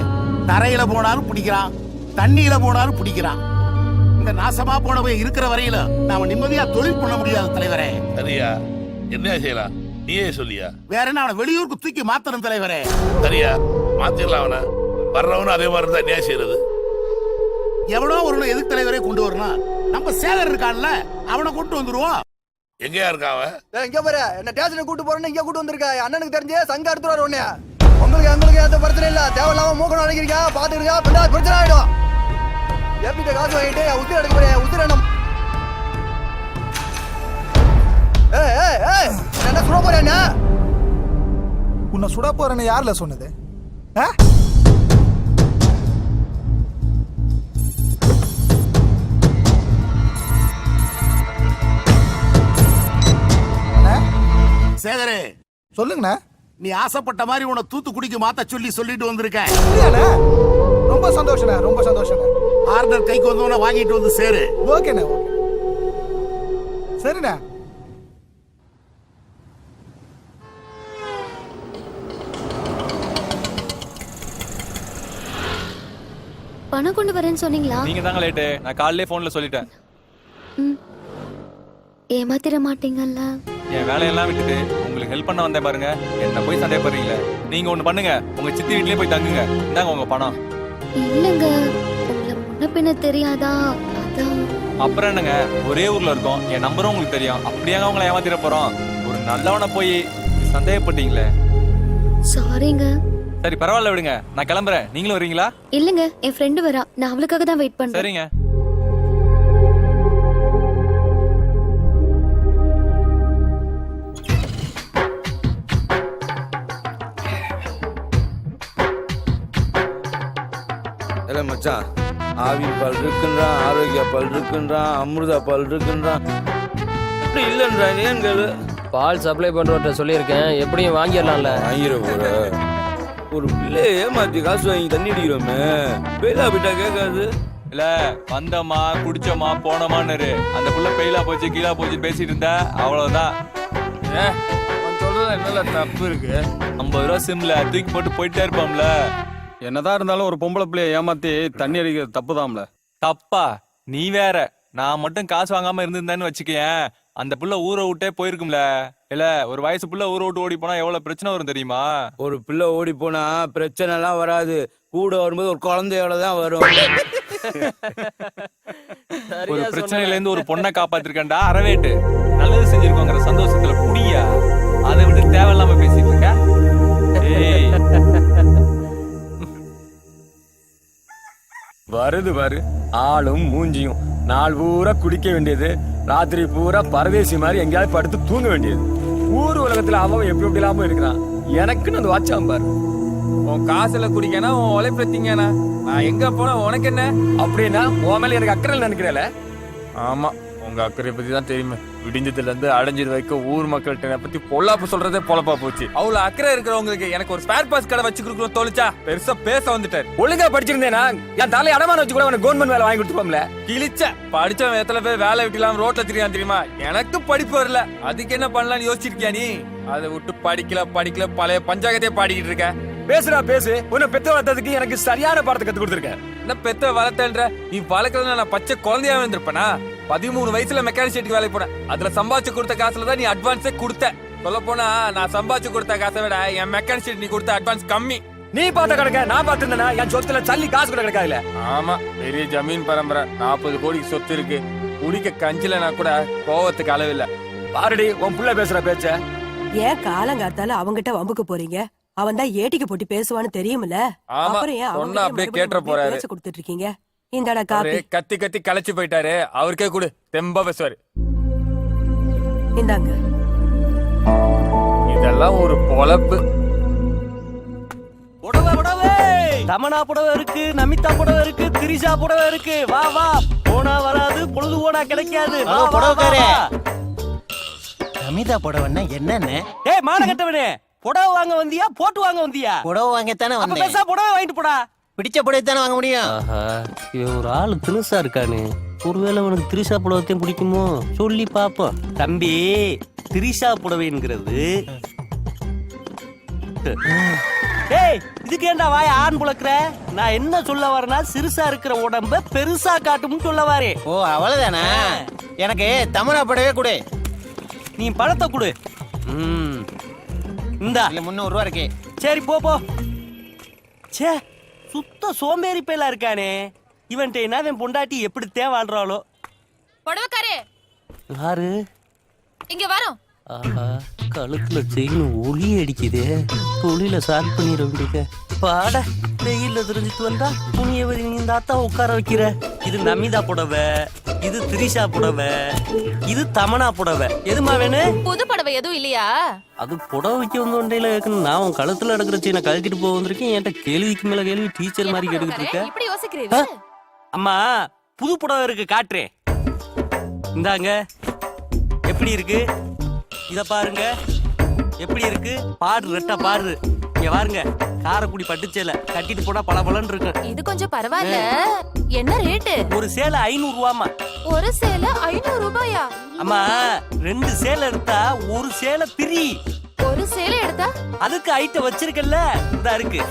தரையில போனாலும் பிடிக்கிறான், தண்ணியில போனாலும் பிடிக்கிறான். இந்த நாசமா போனவன் இருக்கிற வரையில நாம நிம்மதியா தொழில் பண்ண முடியாது தலைவரே. சரியா, என்ன செய்யலாம்? நீயே சொல்லியா? வேற என்ன, அவனை வெளியூருக்கு தூக்கி மாத்தணும் தலைவரே. சரியா, மாத்திரலாம் அவனை. வர்றவனும் அதே மாதிரி தான் என்ன செய்யறது? எவனோ ஒரு எதுக்கு தலைவரே கொண்டு வரணும். நம்ம சேகர் இருக்கான்ல, அவனை கொண்டு வந்துருவோம். எங்கயா இருக்கான் அவன்? இங்க பாரு, என்ன ஸ்டேஷனுக்கு கூட்டு போறேன்னு இங்க கூட்டு வந்திருக்க. அண்ணனுக்கு தெரிஞ்சே சங்க எடுத்துறாரு உன்னைய. உங்களுக்கு எந்த பிரச்சனை இல்ல. தேவையில்லாம மூக்கணும் அடிக்கிறீங்க, பாத்துக்கிறீங்க, பின்னாடி பிரச்சனை ஆயிடும். எப்படிட்ட காசு வாங்கிட்டு உத்திர எடுக்க போறேன். உத்திரணும். என்ன சுட போறேன்? என்ன உன்னை சுட போறேன்னு யார்ல சொன்னது? சேகரே சொல்லுங்கண்ணா. நீ ஆசைப்பட்ட மாதிரி உன்னை தூத்துக்குடிக்கு மாத்த சொல்லிட்டு வந்திருக்கேன். ரொம்ப சந்தோஷம், ரொம்ப சந்தோஷம். ஆர்டர் கைக்கு வந்தவன வாங்கிட்டு வந்து சேரு. ஓகேண்ணா, சரிண்ணா. பணம் கொண்டு வரேன்னு சொன்னீங்களா? நீங்க தாங்க லேட்டு. நான் காலையிலே போன்ல சொல்லிட்டேன். ஏமாத்திர மாட்டீங்கல்ல? என் வேலையெல்லாம் விட்டுட்டு உங்களுக்கு ஹெல்ப் பண்ண வந்தேன் பாருங்க. என்ன போய் சந்தேகப்படுறீங்களே? நீங்க ஒண்ணு பண்ணுங்க, உங்க சித்தி வீட்லயே போய் தங்குங்க. இந்தாங்க உங்க பணம். இல்லங்க, உங்களை முன்ன பின்ன தெரியாதா, அதான். அப்புறம் என்னங்க, ஒரே ஊர்ல இருக்கோம். என் நம்பரும் உங்களுக்கு தெரியும். அப்படியாங்க உங்களை ஏமாத்திர போறோம்? ஒரு நல்லவனை போய் சந்தேகப்பட்டீங்களே. சாரிங்க. சரி பரவாயில்ல, விடுங்க. நான் கிளம்புறேன். நீங்களும் வரீங்களா? இல்லங்க, என் ஃப்ரெண்டு வரா. நான் அவளுக்காக தான் வெயிட் பண்றேன். சரிங்க. இல்ல மச்சான், ஆவி பால் இருக்குன்றான், ஆரோக்கிய பால் இருக்குன்றான், அமிர்தா பால் இருக்குன்றான். அப்படி இல்லைன்றான். ஏன் கேளு. பால் சப்ளை பண்றவர்கிட்ட சொல்லியிருக்கேன், எப்படியும் வாங்கிடலாம்ல. வாங்கிட போற ஒரு பிள்ளைய ஏமாத்தி காசு வாங்கி தண்ணி அடிக்கிறோமே, பெயிலா போயிட்டா கேட்காது. இல்ல வந்தோமா குடிச்சோமா போனோமான்னு அந்த புள்ள பெயிலா போச்சு கீழா போச்சு பேசிட்டு இருந்தா அவ்வளவுதான். சொல்றது என்னல தப்பு இருக்கு? 50 ரூபா சிம்ல தூக்கி போட்டு போயிட்டே இருப்போம்ல. என்னதான் இருந்தாலும் ஒரு பொம்பளை பிள்ளைய ஏமாத்தி தண்ணி அடிக்கிறது தப்புதான்ல. தப்பா? நீ வேற. நான் மட்டும் காசு வாங்காம இருந்திருந்தேன்னு வச்சுக்கேன், அந்த புள்ள ஊரை விட்டே போயிருக்கும்ல. இல்ல ஒரு வயசு புள்ள ஊரை விட்டு ஓடி போனா எவ்வளவு பிரச்சனை வரும் தெரியுமா? ஒரு பிள்ளை ஓடி போனா பிரச்சனை எல்லாம் வராது, கூட வரும்போது ஒரு குழந்தையோட தான் வரும். ஒரு பிரச்சனையில இருந்து ஒரு பொண்ணை காப்பாத்திருக்கேன்டா அறவேட்டு. நல்லது செஞ்சிருக்கோங்கிற சந்தோஷத்துல குடியா, அதை விட்டு தேவையில்லாம பேசிட்டு இருக்க. ஏய் வருது பாரு, ஆளும் மூஞ்சியும். நாள் பூரா குடிக்க வேண்டியது, ராத்திரி பூரா பரதேசி மாதிரி எங்கேயாவது படுத்து தூங்க வேண்டியது. ஊர் உலகத்துல அவன் எப்படி எப்படி இல்லாம இருக்கிறான். எனக்குன்னு அந்த வாட்சாம் பாரு. உன் காசுல குடிக்கனா, உன் உழைப்பத்தீங்கண்ணா. நான் எங்க போனா உனக்கு என்ன? அப்படின்னா உன் மேல எனக்கு அக்கறை நினைக்கிறேல? ஆமா, உங்க அக்கறை பத்தி தான் தெரியுமே. விடிஞ்சதுல இருந்து அடைஞ்சது வரைக்கும் ஊர் மக்கள்கிட்ட பத்தி பொல்லாப்பு சொல்றதே பொழப்பா போச்சு. அவ்வளவு அக்கறை இருக்கிறவங்களுக்கு எனக்கு ஒரு ஸ்பேர் பாஸ் கடை வச்சு கொடுக்கணும் தோணுச்சா? பெருசா பேச வந்துட்டாரு. ஒழுங்கா படிச்சிருந்தேனா என் தலையை அடமான வச்சு கூட கவர்மெண்ட் வேலை வாங்கி கொடுத்துப்போம்ல. கிழிச்ச படிச்சவன் எத்தனை பேர் வேலை விட்டுலாம் ரோட்ல தெரியாம தெரியுமா? எனக்கு படிப்பு வரல, அதுக்கு என்ன பண்ணலாம்னு யோசிச்சிருக்கியா நீ? அதை விட்டு படிக்கல பழைய பஞ்சாயத்தே பாடிக்கிட்டு இருக்க. பேசுறா பேசு. உன்னை பெத்த வளர்த்ததுக்கு எனக்கு சரியான பாடத்தை கத்து கொடுத்துருக்கேன். என்ன பெத்த வளர்த்தன்ற? நீ வளர்க்கறதுனா நான் பச்சை குழந்தையா இருந்திருப்பேனா? 13 வயசுல மெக்கானிக் ஷெட்டுக்கு வேலைக்கு போனேன். அதுல சம்பாதிச்சு கொடுத்த காசுல தான் நீ அட்வான்ஸே கொடுத்த. சொல்ல போனா நான் சம்பாதிச்சு கொடுத்த காசை விட என் மெக்கானிக் ஷெட் நீ கொடுத்த அட்வான்ஸ் கம்மி. நீ பார்த்த கிடக்க, நான் பார்த்திருந்தேனா என் சொத்துல சல்லி காசு கூட கிடக்காதுல. ஆமா, பெரிய ஜமீன் பரம்பரை, 40 கோடிக்கு சொத்து இருக்கு. குடிக்க கஞ்சிலனா கூட கோவத்துக்கு அளவில்ல. பாருடி உன் புள்ள பேசுற பேச்ச. ஏன் காலங்காத்தால அவங்கிட்ட வம்புக்கு போறீங்க? அவன் தான் ஏட்டிக்கு போட்டு பேசுவான்னு தெரியுமில்ல. ஆமா, அப்புறம் ஏன் சொன்னா அப்படியே கேட்ட போறாரு. பேச கொடுத்துட்டு இருக்கீங்க? இந்தாடா காப்பி. கத்தி களைச்சு போயிட்டாரு. அவருக்கே கொடு, தெம்பா பேசுவாரு. இந்தாங்க. இதெல்லாம் ஒரு பொழப்பு. புடவை தமனா புடவை இருக்கு, நமிதா புடவை இருக்கு, திரிஷா புடவை இருக்கு. வா வா, போனா வராது, பொழுது போனா கிடைக்காது. நமிதா புடவைன்னா என்னன்னு? ஏய் மான கட்டவனே, புடவை வாங்க வந்தியா போட்டு வாங்க வந்தியா? புடவை வாங்கத்தானே அப்ப பேசா புடவை வாங்கிட்டு போடா. பிடிச்ச புடவை தானே வாங்க முடியும். ஆஹா, இவன் ஒரு ஆளு திரிசா இருக்கானு. ஒருவேளை உனக்கு திரிசா புடவைத்தையும் பிடிக்குமோ? சொல்லி பாப்போம். தம்பி, திரிசா புடவைங்கிறது ஏய், இதுக்கு ஏன்டா வாய் ஆண் புழக்கிற? நான் என்ன சொல்ல வரேன்னா, சிறுசா இருக்கிற உடம்ப பெருசா காட்டும்னு சொல்ல வாரே. ஓ அவ்வளவுதானா? எனக்கு தமிழா புடவே கொடு. நீ பழத்தை கொடு. இந்தா இல்ல 300 ரூபா இருக்கு. சரி போ போ. ச்சே சுத்த சோம்பேறி பேலா இருக்கானே இவன்ட்ட என்ன அவன் பொண்டாட்டி எப்படி வாழ்றாளோ. புடவைக்காரே யாரு இங்க வரோம். ஆஹா கழுத்துல செயின் ஒளி அடிக்குதே. தொழில ஸ்டார்ட் பண்ணிட வேண்டியது. பாட வெயில்ல தெரிஞ்சிட்டு வந்தா துணியை இந்த அத்தா உட்கார வைக்கிற. இது நமிதா புடவை, இது திரிஷா புடவை, இது தமனா புடவை. எதுமா வேணும்? புது புடவை எதுவும் இல்லையா? அது புடவை வைக்க வந்த ஒன்றையில நான் உன் கழுத்துல நடக்கிற செயினை கழட்டிட்டு போக வந்திருக்கேன். என்கிட்ட கேள்விக்கு மேல கேள்வி டீச்சர் மாதிரி கேட்டுக்கிட்டு இருக்க. இப்படி யோசிக்கிறீங்க? அம்மா புது புடவை இருக்கு காட்டுறேன். இந்தாங்க எப்படி இருக்கு இத பாருங்க. எப்படி இருக்கு பாரு ரெட்டா பாரு. இங்க பாருங்க காரக்குடி பட்டுச்சேலை கட்டிட்டு போனா பளபளன்னு இருக்கு. இது கொஞ்சம் பரவாயில்ல. என்ன ரேட்டு? ஒரு சேலை 500 ரூபாமா. ஒரு சேலை 500 ரூபாயா? அம்மா 2 சேலை எடுத்தா ஒரு சேலை பிரி. ஒரு சேலை எடுத்தா அதுக்கு ஐட்டம் வச்சிருக்கல இதா இருக்கு.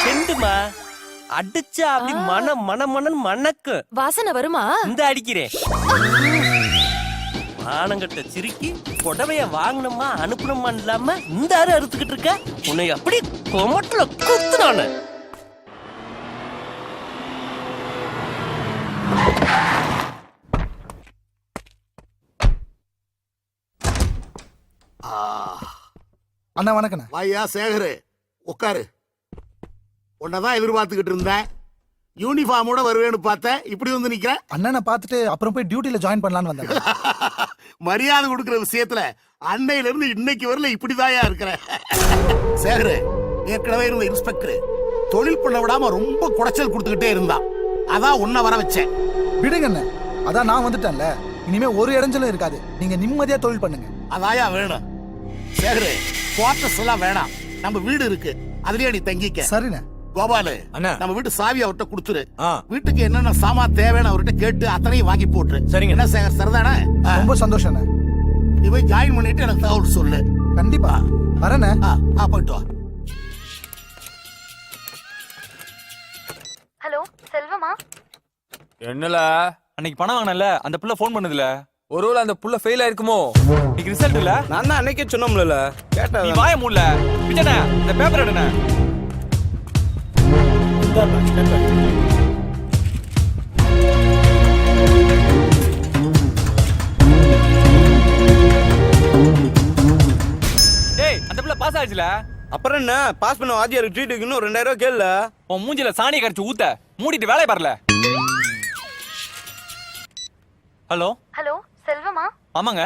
செண்டுமா அடிச்சா அப்படி மன மணக்கு வாசனை வருமா? இந்த அடிக்கிறேன். ஆனங்கட்ட சிரிக்கி புடவைய வாங்கணுமா அனுப்பணுமா இல்லாம இந்த அரை அறுத்துக்கிட்டு இருக்க. உன்னை அப்படி கொமட்டில குத்துனானு. அண்ணா வணக்கண்ணா. வாயா சேகரு உட்காரு. உன்னதான் எதிர்பார்த்துக்கிட்டு இருந்தேன். யூனிஃபார்மோட வருவேன்னு பார்த்தேன். இப்படி வந்து நிக்கிறேன். அண்ணனை பார்த்துட்டு அப்புறம் போய் டியூட்டில ஜாயின் பண்ணலான்னு வந்தேன். மரியாதை கொடுக்கிற விஷயத்துல அன்னையில இருந்து இன்னைக்கு வரல இப்படிதாயா இருக்கிறேன். சேகரு ஏற்கனவே இருந்த இன்ஸ்பெக்டர் தொழில் பண்ண விடாம ரொம்ப குடைச்சல் கொடுத்துக்கிட்டே இருந்தான். அதான் உன்னை வர வச்சேன். விடுங்க அண்ணன், அதான் நான் வந்துட்டேன்ல. இனிமே ஒரு இடைஞ்சலும் இருக்காது. நீங்க நிம்மதியா தொழில் பண்ணுங்க. அதாயா வேணும். சேகரு குவார்டர்ஸ் எல்லாம் வேணாம். நம்ம வீடு இருக்கு, அதுலயே நீ தங்கிக்க. சரிண்ணே. கோபாலு நம்ம வீட்டு சாவி அவர்கிட்ட கொடுத்துரு. வீட்டுக்கு என்னென்ன சாமான் தேவைன்னு அவர்கிட்ட கேட்டு அத்தனையும் வாங்கி போட்டுரு. சரிங்க. என்ன சேகர் சரிதானே? ரொம்ப சந்தோஷம். நீ போய் ஜாயின் பண்ணிட்டு எனக்கு தகவல் சொல்லு. கண்டிப்பா வரேண்ணே. போயிட்டு வா. ஹலோ செல்வமா? என்னல அன்னைக்கு பணம் வாங்கினல அந்த புள்ள ஃபோன் பண்ணுதுல. ஒருவேளை அந்த புள்ள ஃபெயில் ஆயிருக்குமோ? இன்னைக்கு ரிசல்ட் இல்ல. நான் தான் அன்னைக்கே சொன்னோம்ல. கேட்டா நீ வாய மூடல. விஜயண்ணே இந்த பேப்பர் எடுண்ணே. டேய் அந்த புள்ள பாஸ் ஆயிடுச்சுல. அப்புறம் என்ன பாஸ் பண்ண வாத்தியாருக்கு ட்ரீட்டுக்கு இன்னும் 2000 ரூபாய் கேள்ல. உன் மூஞ்சில சாணியை கரைச்சு ஊத்த மூடிட்டு வேலைய பாருல. Hello hello செல்வமா? ஆமாங்க.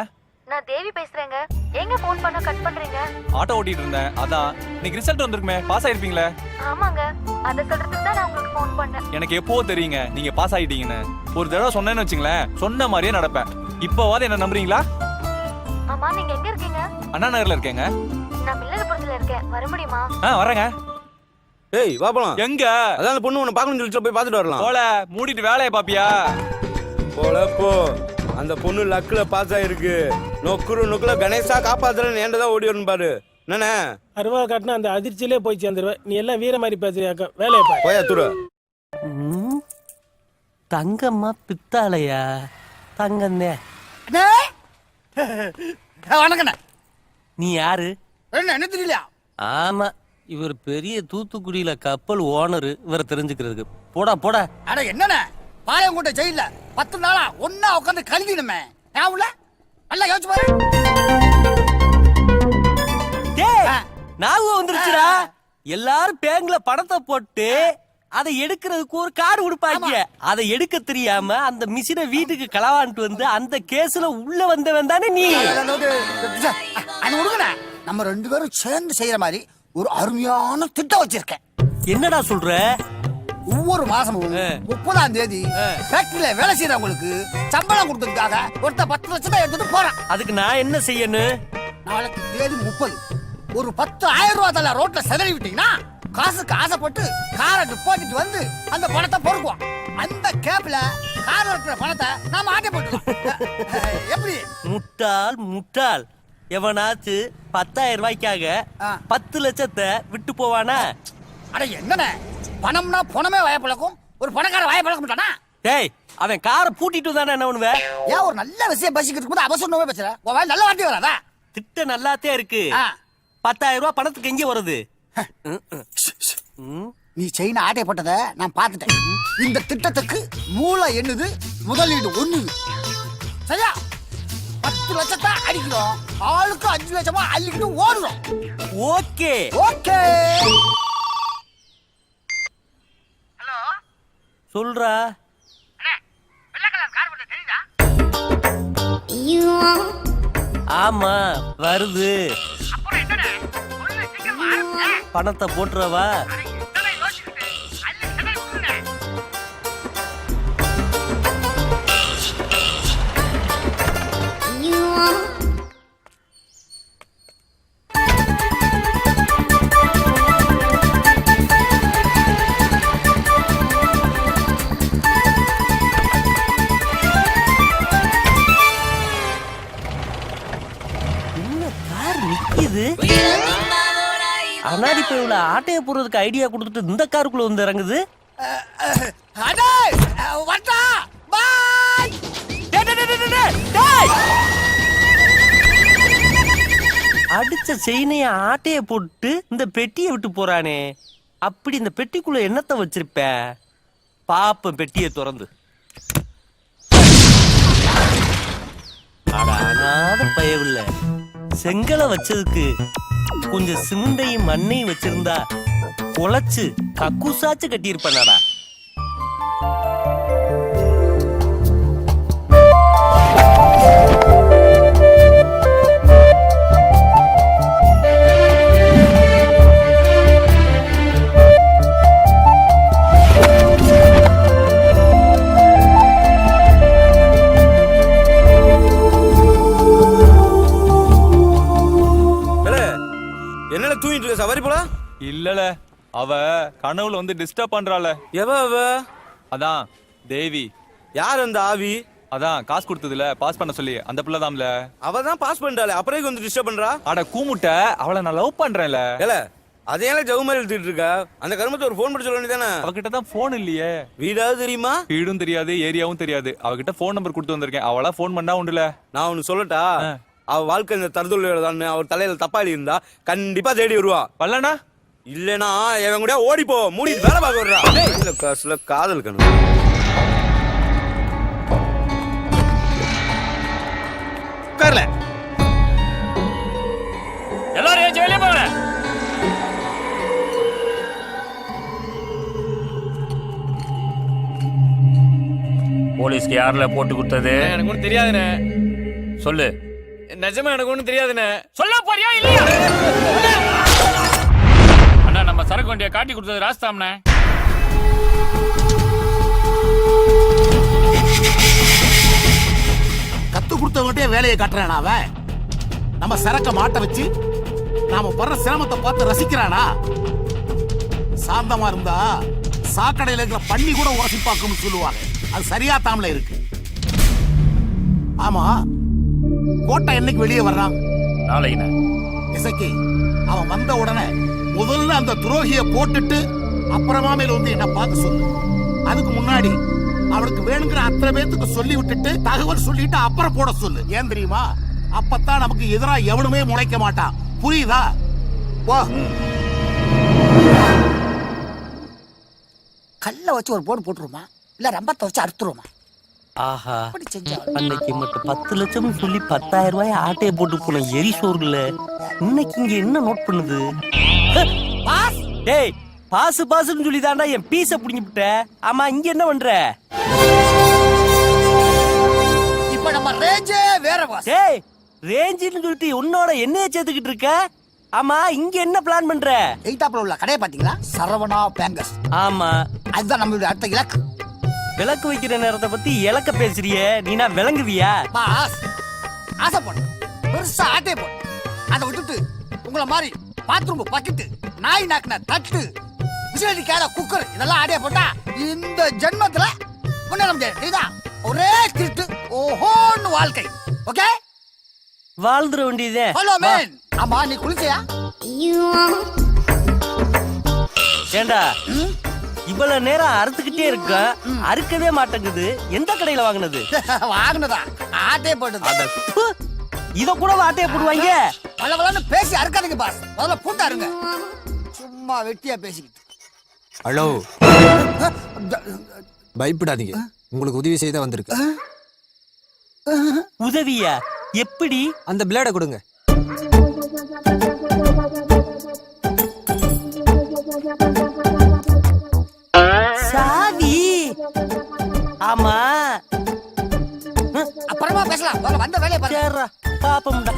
நான் தேவி பேசுறேங்க. எங்க போன் பண்ண கட் பண்றீங்க? ஆட்டோ ஓட்டிட்டு இருந்தேன். அதான் இன்னைக்கு ரிசல்ட் வந்திருக்குமே, பாஸ் ஆயிருப்பீங்களே. ஆமாங்க, அத சொல்றதுக்கு தான் நான் உங்களுக்கு போன் பண்ணேன். எனக்கு எப்போ தெரியுங்க நீங்க பாஸ் ஆயிட்டீங்கன்னு. ஒரு தடவை சொன்னேன்னு வச்சுங்களேன், சொன்ன மாதிரியே நடப்பேன். இப்போவாது என்ன நம்புறீங்களா? ஆமா நீங்க எங்க இருக்கீங்க? அண்ணா நகர்ல இருக்கேங்க. நான் மில்லர்புரத்துல இருக்கேன். வர முடியுமா? வரேங்க. ஏய் வா போலாம். எங்க? அதான் அந்த பொண்ணு உன்னை பார்க்கணும்னு சொல்லிட்டு போய் பார்த்துட்டு வரலாம். போல மூடிட்டு வேலைய பாப்பியா? போல போ. அந்த பொண்ணு லக்ல பாஸ் ஆயிருக்கு. நொக்குல கணேசா காப்பாத்துறேன்னு ஏண்டதான் ஓடி வரணும் பாரு. என்னண்ணே அருவா காட்டினா அந்த அதிர்ச்சியிலே போய் சேர்ந்துருவேன். நீ எல்லாம் வீர மாதிரி பேசுறியாக்க. வேலையை பாரு. போயா துரு. தங்கம்மா பித்தாளையா? தங்கந்தே. வணக்கண்ணே. நீ யாரு? என்ன தெரியல. ஆமா இவர் பெரிய தூத்துக்குடியில கப்பல் ஓனரு. இவரை தெரிஞ்சுக்கிறதுக்கு போடா போடா. அட என்னண்ணே பாளையங்கோட்டை ஜெயில 10 நாளா ஒன்னா உட்காந்து கழுவினுமே. நல்லா யோசிச்சு பாரு. ஞாபகம் வந்துருச்சுடா. எல்லாரும் பேங்க்ல பணத்தை போட்டு அதை எடுக்கிறதுக்கு ஒரு கார்டு கொடுப்பாங்க. அதை எடுக்க தெரியாம அந்த மிஷினை வீட்டுக்கு களவான்ட்டு வந்து அந்த கேஸ்ல உள்ள வந்தவன் தானே நீ. நம்ம 2 பேரும் சேர்ந்து செய்யற மாதிரி ஒரு அருமையான திட்டம் வச்சிருக்கேன். என்னடா சொல்ற? ஒவ்வொரு மாசமும் 30ஆம் தேதி ஃபேக்டரியில வேலை செய்யறவங்களுக்கு சம்பளம் கொடுத்ததுக்காக ஒருத்த 10 லட்சம் எடுத்துட்டு போறான். அதுக்கு நான் என்ன செய்யணும்? நாளைக்கு தேதி 30. ஒரு 10,000 ரூபாய் தலை ரோட்ல செதறி விட்டீங்கன்னா காசுக்கு ஆசைப்பட்டு காரை டிபாசிட் வந்து அந்த பணத்தை பொறுக்குவோம். அந்த கேப்ல கார் இருக்கிற பணத்தை நாம ஆட்டை போட்டுருவோம். எப்படி? முட்டாள் முட்டாள். எவனாச்சு 10,000 ரூபாய்க்காக 10 லட்சத்தை விட்டு போவானா? அட என்னண்ணே பணம்னா பணமே வாய பழக்கும். ஒரு பணக்கார வாய பழக்க மாட்டானா? டேய் அவன் காரை பூட்டிட்டு தானே என்ன பண்ணுவ? ஏன் ஒரு நல்ல விஷயம் பேசிக்கிட்டு இருக்கும்போது அவசரமே பேசுற? உன் வாய் நல்ல வார்த்தை வராதா? திட்ட நல்லாத்தே இருக்கு. 10,000 ரூபாய் பணத்துக்கு எங்க வருது? நீ செயின ஆட்டை போட்டதை நான் பார்த்துட்டேன். இந்த திட்டத்துக்கு மூளை என்னது, முதலீடு ஒண்ணு. சரியா? 10 லட்சத்தை அடிக்கிறோம், ஆளுக்கு 5 லட்சமா அள்ளிக்கிட்டு ஓடுறோம். Okay okay. சொல்றா. ஆமா வருது. பணத்தை போட்டுறவா? அனாதி பேவுல ஆட்டைய போறதுக்கு ஐடியா கொடுத்துட்டு இந்த காருக்குள்ள வந்து இறங்குது. அடிச்ச செயினைய ஆட்டைய போட்டு இந்த பெட்டியை விட்டு போறானே. அப்படி இந்த பெட்டிக்குள்ள என்னத்த வச்சிருப்ப? பாப்ப பெட்டியை திறந்து. அனாத பயவில்ல, செங்கலை வச்சதுக்கு கொஞ்சம் சிமெண்டையும் மண்ணையும் வச்சிருந்தா பொழைச்சு கக்கூசாச்சு கட்டியிருப்பனாடா. என்னல தூங்கிட்டு இருக்க சவாரி போல? இல்லல, அவ கனவுல வந்து டிஸ்டர்ப் பண்றாள. எவ அவ? அதான் தேவி. யார் அந்த ஆவி? அதான் காசு கொடுத்ததுல பாஸ் பண்ண சொல்லி அந்த பிள்ளை தான்ல. அவ தான் பாஸ் பண்ணிட்டாளே, அப்புறம் வந்து டிஸ்டர்ப் பண்றா? அட கூமுட்ட, அவளை நான் லவ் பண்றேன்ல. ஏல அதே ஜவு மாதிரி எழுதிட்டு இருக்கா? அந்த கருமத்தை ஒரு போன் பண்ணி சொல்ல வேண்டியதானே? அவகிட்ட தான் போன் இல்லையே. வீடாவது தெரியுமா? வீடும் தெரியாது, ஏரியாவும் தெரியாது. அவகிட்ட போன் நம்பர் கொடுத்து வந்திருக்கேன். அவளா போன் பண்ணா உண்டுல. நான் ஒன்னு சொல்லட்டா? அவ வாழ்க்கை இந்த தருதல் அவர் தலையில தப்பாளி இருந்தா கண்டிப்பா தேடி வருவா. வரலனா இல்லனா இவன் கூட ஓடிப்போ, மூடி வேலை பார்க்க வர்றா. இல்ல காசுல காதல் கணு. உட்கார்ல எல்லாரும் ஏன் வெளியே போங்க. போலீஸ்க்கு யாரில் போட்டு கொடுத்தது? எனக்கு ஒன்றும் தெரியாதுண்ணே. சொல்லு. நிஜமா எனக்கு ஒன்றும் தெரியாதுண்ணே. சொல்ல போறியா இல்லையா? அண்ணா நம்ம சரக்கு வண்டியை காட்டி கொடுத்தது ராஸ்தாம்ண்ணே. கத்து கொடுத்தவங்கிட்டே வேலையை காட்டுறானா அவன்? நம்ம சரக்க மாட்ட வச்சு நாம படுற சிரமத்தை பார்த்து ரசிக்கிறானா? சாந்தமா இருந்தா சாக்கடையில இருக்கிற பண்ணி கூட உரசி பார்க்கும்னு சொல்லுவாங்க. அது சரியா தாமல இருக்கு. ஆமா, கோட்டை என்னைக்கு வெளியே வர்றான்? நாளைக்கு. இசக்கி அவன் வந்த உடனே முதல்ல அந்த துரோகிய போட்டுட்டு அப்புறமா மேல வந்து என்ன பார்க்க சொல்லு. அதுக்கு முன்னாடி அவனுக்கு வேணுங்கிற அத்தனை பேத்துக்கு சொல்லி விட்டுட்டு தகவல் சொல்லிட்டு அப்புறம் போட சொல்லு. ஏன் தெரியுமா? அப்பத்தான் நமக்கு எதிரா எவனுமே முளைக்க மாட்டான். புரியுதா? வா. கல்ல வச்சு ஒரு போர்டு போட்டுருமா, இல்ல ரம்பத்தை வச்சு அறுத்துருமா? ஆஹா, அன்னைக்கு மட்டும் 10 லட்சம் சொல்லி 10,000 ரூபாய் ஆட்டையை போட்டு போன எரி சோறுல இன்னைக்கு இங்க என்ன நோட் பண்ணுது? டேய், பாசு பாசுன்னு சொல்லி தாண்டா என் பீஸ புடிங்கிட்ட. ஆமா, இங்க என்ன பண்ற? இப்ப நம்ம ரேஞ்சே வேற பாஸ். டேய், ரேஞ்சுன்னு சொல்லிட்டு உன்னோட என்னைய சேர்த்துக்கிட்டு இருக்க? ஆமா, இங்க என்ன பிளான் பண்ற? எய்தாப்புல உள்ள கடையை பாத்தீங்களா? சரவணா பேங்கர்ஸ். ஆமா, அதுதான் நம்மளுடைய அடுத்த இலக்கு. விளக்கு வைக்கிற நேரத்தை பத்தி இலக்க பேசுறியே, நீனா விளங்குவியா? பாஸ், ஆசைப்படு பெருசா ஆட்டே போடு. அதை விட்டுட்டு உங்களை மாதிரி பாத்ரூம் பக்கெட்டு, நாய் நாக்குன தட்டு, விசிலடி கேட குக்கர் இதெல்லாம் ஆடே போட்டா இந்த ஜென்மத்துல முன்னேற முடியாது. இதுதான் ஒரே திருட்டு ஓஹோன்னு வாழ்க்கை. ஓகே, வாழ்ந்துட வேண்டியதே. Hello man. ஆமா, நீ குளிச்சியா? ஏண்டா இவ்வளவு நேரம் அறுத்துக்கிட்டே இருக்க அறுக்கவே மாட்டேங்குது. எந்த கடையில வாங்குனது? வாங்கினதா ஆட்டே போட்டது. அட, ப்பு. இத கூட ஆட்டையை போடுவாங்க. பலவளன்னு பேசி அறுக்காதீங்க பாஸ். முதல்ல பூட்டாருங்க. சும்மா வெட்டியா பேசிக்கிட்டு. ஹலோ, பயப்படாதீங்க, உங்களுக்கு உதவி செய்ய தான் வந்திருக்கு. உதவியா? எப்படி? அந்த பிளேட கொடுங்க. சாவி? ஆமா, அப்புறமா பேசலாம். முதல்ல வந்த வேலையை பாருங்க. சரிடா, பாப்போம்டா.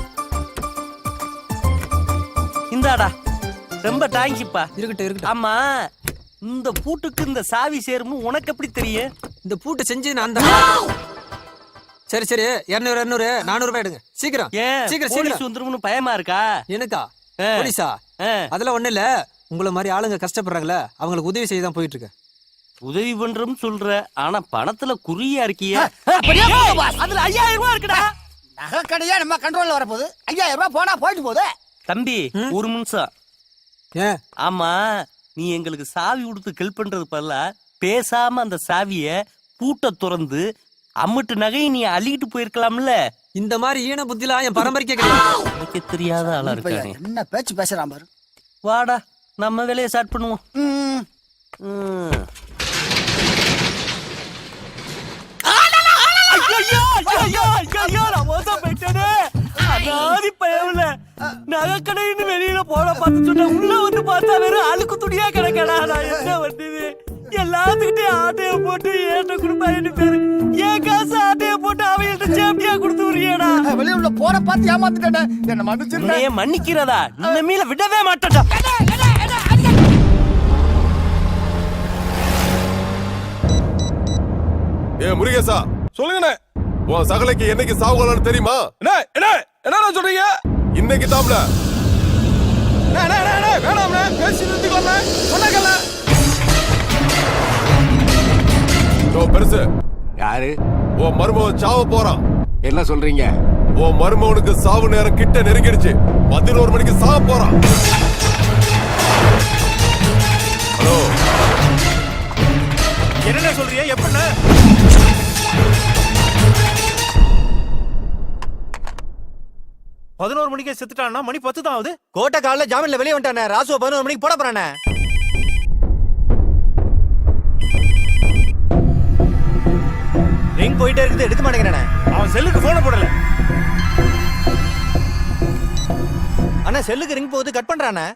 இந்தாடா, ரொம்ப தேங்க்ஸ்ப்பா. இருக்கட்டும் இருக்கட்டும். ஆமா, இந்த பூட்டுக்கு இந்த சாவி சேருமு உனக்கு எப்படி தெரியும்? இந்த பூட்டை செஞ்சு நான் தான். சரி சரி, 200 200 400 ரூபாய் எடுங்க சீக்கிரம். ஏன் சீக்கிரம் போலீஸ் சீக்கிரம். வந்துரும்னு பயமா இருக்கா? எனக்கா? போலீஸா? அதெல்லாம் ஒண்ணு இல்ல, உங்களை மாதிரி ஆளுங்க கஷ்டப்படுறாங்களே, அவங்களுக்கு உதவி செய்ய தான் போயிட்டு இருக்கேன். உதவி பண்றோம்னு சொல்ற, ஆனா பணத்துல குறியா இருக்கிய. அதுல 5000 ரூபாய் இருக்குடா. நகை கடையா நம்ம கண்ட்ரோல்ல வரப்போகுது. 5000 ரூபாய் போனா போயிட்டு போகுது. தம்பி ஒரு நிமிஷம். ஏன்? ஆமா, நீ எங்களுக்கு சாவி கொடுத்து ஹெல்ப் பண்றது பதிலா பேசாம அந்த சாவிய பூட்டை திறந்து அம்மிட்டு நகையை நீ அள்ளிக்கிட்டு போயிருக்கலாம்ல. இந்த மாதிரி ஈன புத்திலாம் என் பரம்பரைக்கே கிடையாது. எனக்கு தெரியாத ஆளா இருக்கானே. என்ன பேச்சு பேசுறான் பாரு. வாடா, நம்ம வேலையை ஸ்டார்ட் பண்ணுவோம். நகைக்கடைன்னு வெளியில போன பார்த்து சொன்ன, உள்ள வந்து பார்த்தா வெறும் அழுக்கு துணியா கிடக்கடா. நான் என்ன வந்தது? எல்லாத்துக்கிட்டே ஆட்டைய போட்டு ஏட்ட குடுப்பாயிட்டு பேரு. ஏன் காசு ஆட்டைய போட்டு அவையிட்ட சேப்டியா கொடுத்து விடுறியடா. வெளிய உள்ள போற பார்த்து ஏமாத்திட்டேன். என்ன மன்னிச்சிருந்தே. மன்னிக்கிறதா? இந்த மீள விடவே மாட்டேன்டா. ஏ முருகேசா, சொல்லுங்கண்ணே. உன் சகலைக்கு என்னைக்கு சாவுகளான்னு தெரியுமா? என்ன சொல்றீங்க? இன்னைக்கு தாம்ல. வேணாம்ண்ணே, பேசி நிறுத்திக்கோண்ணே. சொன்னக்கல்ல. பெருசு யாரு? உன் மருமகன் சாவ போறான். என்ன சொல்றீங்க? உன் மருமகனுக்கு சாவு நேரம் கிட்ட நெருங்கிடுச்சு. 11 மணிக்கு சாவ போறான். ஹலோ, என்ன சொல்றியா? எப்படின்னு? பதினோரு மணிக்கே செத்துட்டான்னா மணி 10 தான் ஆகுது. கோட்டை காலைல ஜாமீன்ல வெளியே வந்துட்டானே. ராசுவ 11 மணிக்கு போட போறானே. ரிங் போயிட்டே இருக்குது, எடுக்க மாட்டேங்கிறானே. அவன் செல்லுக்கு போன போடல. அண்ணா செல்லுக்கு ரிங் போகுது, கட் பண்றானே.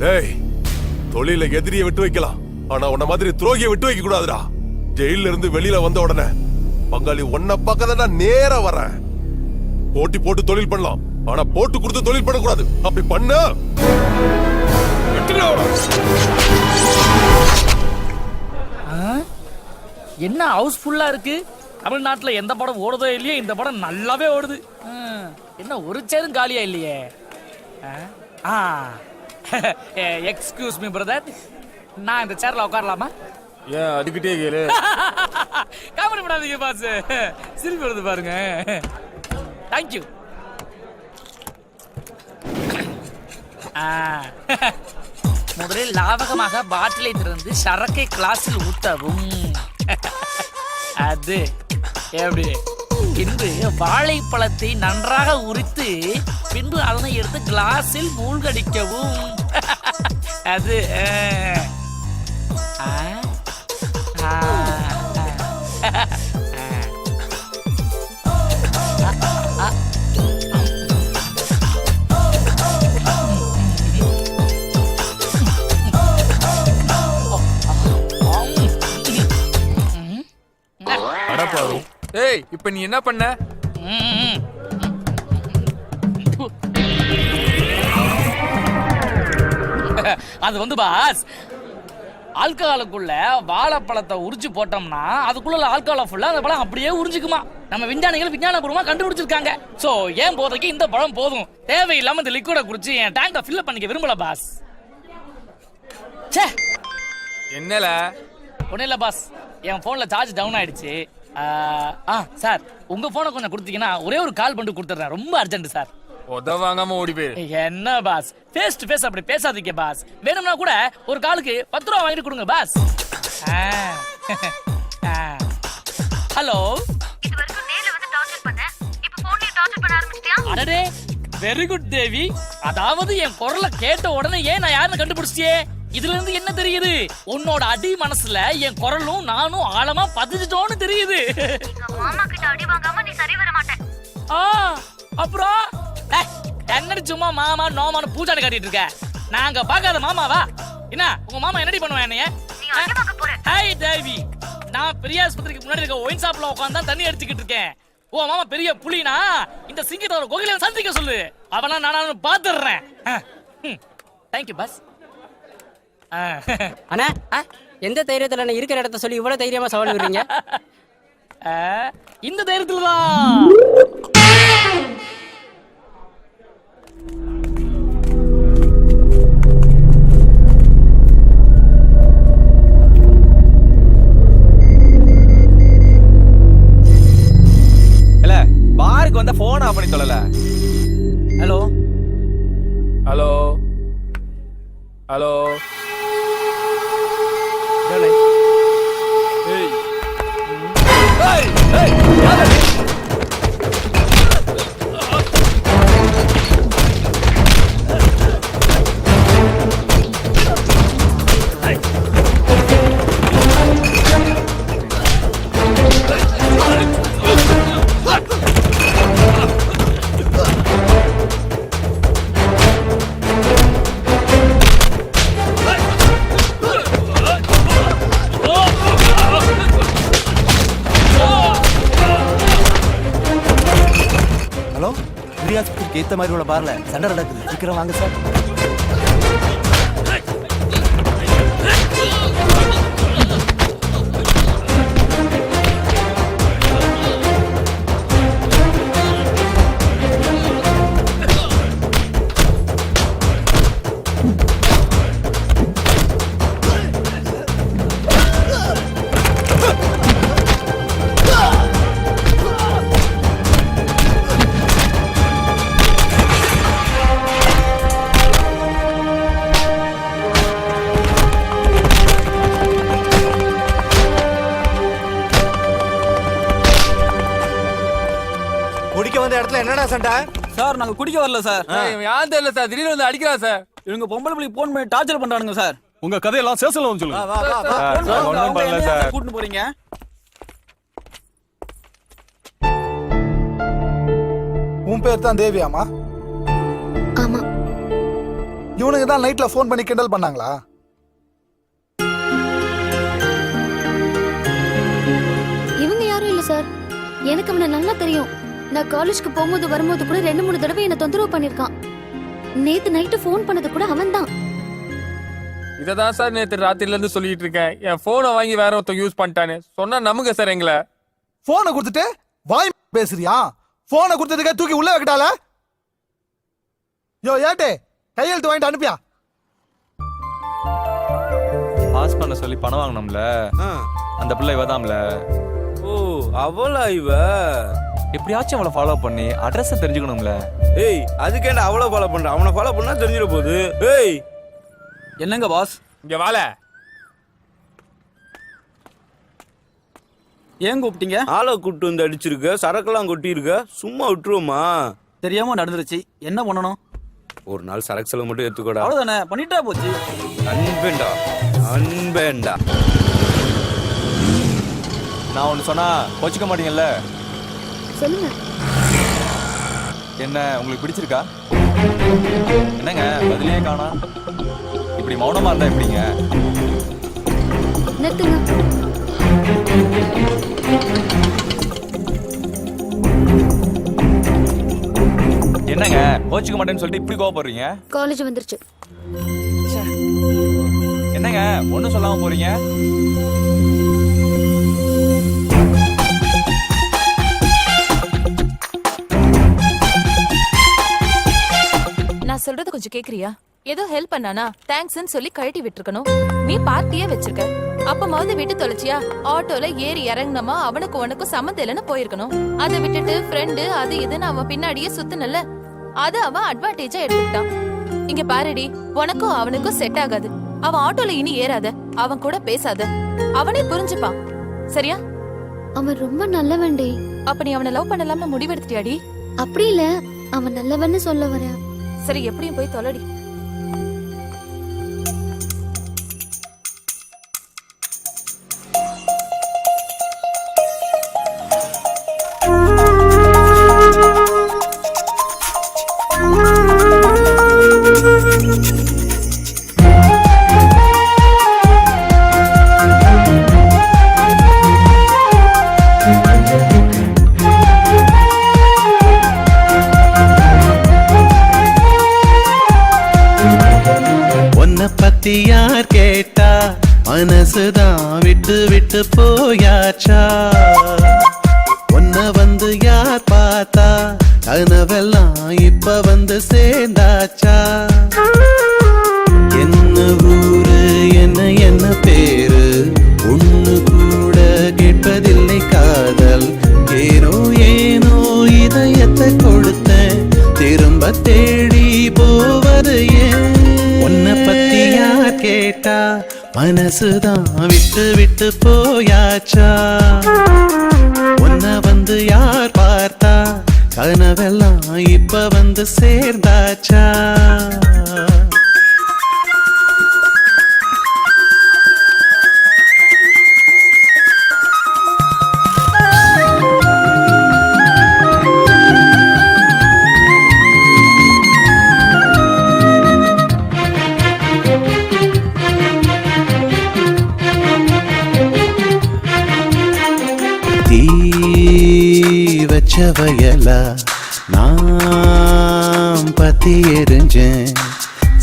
டேய், தொழில எதிரியை விட்டு வைக்கலாம், ஆனா உன்ன மாதிரி துரோகியை விட்டு வைக்க கூடாதுடா. ஜெயில இருந்து வெளியில வந்த உடனே பங்காளி உன்னை பார்க்கதான் நேரா வரேன். போட்டி போட்டு தொழில் பண்ணலாம், ஆனா போட்டு கொடுத்து தொழில் பண்ணக்கூடாது. அப்படி பண்ண என்ன ஹவுஸ்ஃபுல்லா இருக்கு. தமிழ்நாட்டுல எந்த படம் ஓடுதோ இல்லையே, இந்த படம் நல்லாவே ஓடுது. என்ன ஒரு சேரும் காலியா இல்லையே. எக்ஸ்கியூஸ் மீ பிரதர், நான் இந்த சேர்ல உட்காரலாமா? ஏன் அதுக்கிட்டே கேளு. காமெடி பண்ணாதீங்க பாஸ், சிரிப்பு வருது பாருங்க. தேங்க்யூ. முதலில் லாவகமாக பாட்டிலை திறந்து சரக்கை கிளாஸில் ஊத்தவும். அது எப்படி? பின்பு வாழைப்பழத்தை நன்றாக உரித்து பின்பு அதனை எடுத்து கிளாஸில் மூழ்கடிக்கவும். அது ஏய், இப்ப நீ என்ன பண்ண? அது வந்து பாஸ், ஆல்கஹாலுக்குள்ள வாழைப்பழத்தை உரிச்சு போட்டோம்னா அதுக்குள்ள ஆல்கஹால ஃபுல்லா அந்த பழம் அப்படியே உறிஞ்சிக்குமா. நம்ம விஞ்ஞானிகள் விஞ்ஞானபூர்வமா கண்டுபிடிச்சிருக்காங்க. சோ ஏன் போதைக்கு இந்த பழம் போதும். தேவையில்லாம இந்த லிக்விட குடிச்சு என் டேங்கை ஃபில் பண்ணிக்க விரும்பல பாஸ். ச்சே என்னல ஒன்றும் இல்லை பாஸ், என் ஃபோனில் சார்ஜ் டவுன் ஆயிடுச்சு. சார் உங்கள் ஃபோனை கொஞ்சம் கொடுத்தீங்கன்னா ஒரே ஒரு கால் பண்ணிட்டு கொடுத்துட்றேன். ரொம்ப அர்ஜென்ட் சார். உதவாங்காம ஓடி போயிரு. என்ன பாஸ், ஃபேஸ் டு ஃபேஸ் அப்படி பேசாதீங்க பாஸ். வேணும்னா கூட ஒரு காலுக்கு 10 ரூபா வாங்கிட்டு கொடுங்க பாஸ். ஹலோ, அடடே வெரி குட் தேவி. அதாவது என் குரலை கேட்ட உடனே ஏன் நான் யாருன்னு கண்டுபிடிச்சியே. இதுல இருந்து என்ன தெரியுது? உன்னோட அடி மனசுல என் குரலும் நானும் ஆழமா பதிஞ்சிட்டோன்னு தெரியுது. அப்புறம் என்னடி சும்மா மாமா நோமானு பூஜான்னு காட்டிட்டு இருக்க? நாங்க பாக்காத மாமாவா? என்ன உங்க மாமா என்னடி பண்ணுவேன் என்னைய? ஹாய் தேவி, நான் பெரிய ஆஸ்பத்திரிக்கு முன்னாடி இருக்க ஒயின் ஷாப்ல உட்கார்ந்து தான் தண்ணி அடிச்சுக்கிட்டு இருக்கேன். ஓ மாமா பெரிய புலினா இந்த சிங்கத்தோட கோகில சந்திக்க சொல்லு. அவனா நானும் பாத்துறேன். Thank you boss. அண்ணா எந்த தைரியத்துல இருக்கிற இடத்த சொல்லி இவ்வளவு தைரியமா சவால் விடுறீங்க? இந்த தைரியத்துல தான். இல்ல பாருக்கு வந்தா போன் ஆஃப் பண்ணி சொல்லல. ஹலோ ஹலோ ஹலோ ஹலோ, பிரியாஸ்பத்திரிக்கு ஏத்த மாதிரி உள்ள பார்ல சண்டை நடக்குது. சீக்கிரம் வாங்க சார். குடிக்க வந்த இடத்துல என்னடா சண்டை? சார் நாங்க குடிக்க வரல சார். யாரும் தெரியல சார், திடீர்னு வந்து அடிக்கிறா சார். இவங்க பொம்பளை பிள்ளை போன் பண்ணி டார்ச்சர் பண்றானுங்க சார். உங்க கதையெல்லாம் சேசல வந்து சொல்லுங்க. ஒண்ணும் பண்ணல சார். கூட்டிட்டு போறீங்க? உன் பேர் தான் தேவியாமா? ஆமா. இவனுக்கு தான் நைட்ல ஃபோன் பண்ணி கிண்டல் பண்ணாங்களா? இவங்க யாரும் இல்ல சார். எனக்கு அவனை நல்லா தெரியும். நான் காலேஜ்க்கு போகும்போது வரும்போது கூட 2-3 தடவை என்ன தொந்தரவு பண்ணிருக்கான். நேத்து நைட்டு ஃபோன் பண்ணது கூட அவன் தான். இததான் சார் நேத்து ராத்திரில இருந்து சொல்லிட்டு இருக்கேன். என் போனை வாங்கி வேற ஒருத்தன் யூஸ் பண்ணிட்டானே. சொன்னா நம்புங்க சார் எங்களை. போனை கொடுத்துட்டு வாய் பேசுறியா? போனை கொடுத்ததுக்கே தூக்கி உள்ள வைக்கட்டால? யோ ஏட்டே, கையெழுத்து வாங்கிட்டு அனுப்பியா? பாஸ் பண்ண சொல்லி பணம் வாங்கினோம்ல, அந்த பிள்ளை இவதாம்ல. ஓ அவளா இவ? எப்படியாச்சும் அவளை ஃபாலோ பண்ணி அட்ரஸ் தெரிஞ்சுக்கணும்ல. ஏய் அதுக்கேண்டா அவளை ஃபாலோ பண்ற? அவனை ஃபாலோ பண்ணா தெரிஞ்சிட போகுது. ஏய் என்னங்க பாஸ்? இங்க வாழ. ஏன் கூப்பிட்டீங்க? ஆளை கூப்பிட்டு வந்து அடிச்சிருக்க, சரக்கெல்லாம் கொட்டியிருக்க, சும்மா விட்டுருவோமா? தெரியாம நடந்துருச்சு, என்ன பண்ணணும்? ஒரு நாள் சரக்கு செலவு மட்டும் எடுத்துக்கோடா. அவ்வளவுதானே, பண்ணிட்டா போச்சு. அன்பேண்டா அன்பேண்டா. நான் ஒன்று சொன்னா கோச்சிக்க மாட்டீங்கல்ல? சொல்லுங்க. என்ன உங்களுக்கு பிடிச்சிருக்கா? என்னங்க பதிலே காணா? இப்படி மௌனமா இருந்தா எப்படிங்க? நிறுத்துங்க. என்னங்க கோச்சிக்க மாட்டேன்னு சொல்லிட்டு இப்படி கோவப்படுறீங்க? காலேஜ் வந்துருச்சு. என்னங்க ஒண்ணும் சொல்லாம போறீங்க? நான் சொல்றது கொஞ்சம் கேக்குறியா? ஏதோ ஹெல்ப் பண்ணானா தேங்க்ஸ்ன்னு சொல்லி கழட்டி விட்டுருக்கணும். நீ பார்ட்டியே வச்சிருக்க, அப்பமாவது விட்டு தொலைச்சியா? ஆட்டோல ஏறி இறங்கினமா அவனுக்கு உனக்கும் சம்மந்தம் இல்லைன்னு போயிருக்கணும். அதை விட்டுட்டு ஃப்ரெண்டு அது இதுன்னு அவன் பின்னாடியே சுத்தினல, அது அவன் அட்வான்டேஜா எடுத்துக்கிட்டான். இங்க பாருடி, உனக்கும் அவனுக்கும் செட் ஆகாது. அவன் ஆட்டோல இனி ஏறாத, அவன் கூட பேசாத, அவனே புரிஞ்சுப்பான். சரியா? அவன் ரொம்ப நல்லவன்டி. அப்ப நீ அவனை லவ் பண்ணலாம்னு முடிவெடுத்துட்டியாடி? அப்படி இல்ல, அவன் நல்லவன்னு சொல்ல வரேன். சரி, எப்படியும் போய் தொலைடி. யார் கேட்டா மனசுதான் விட்டு விட்டு போயாச்சா? உன்னை வந்து யார் பார்த்தா கனவெல்லாம் இப்ப வந்து சேர்ந்தாச்சா? என்ன ஊரு என்ன என்ன பேரு ஒண்ணு கூட கேட்பதில்லை காதல். ஏனோ ஏனோ இதயத்தை கொடுத்தேன், திரும்ப தேடி போவது ஏன்? உன்னை பத்தி யார் கேட்டா மனசுதான் விட்டு விட்டு போயாச்சா? உன்னை வந்து யார் பார்த்தா கனவெல்லாம் இப்ப வந்து சேர்ந்தாச்சா? வயலா நாம் பத்தி எரிஞ்சேன்,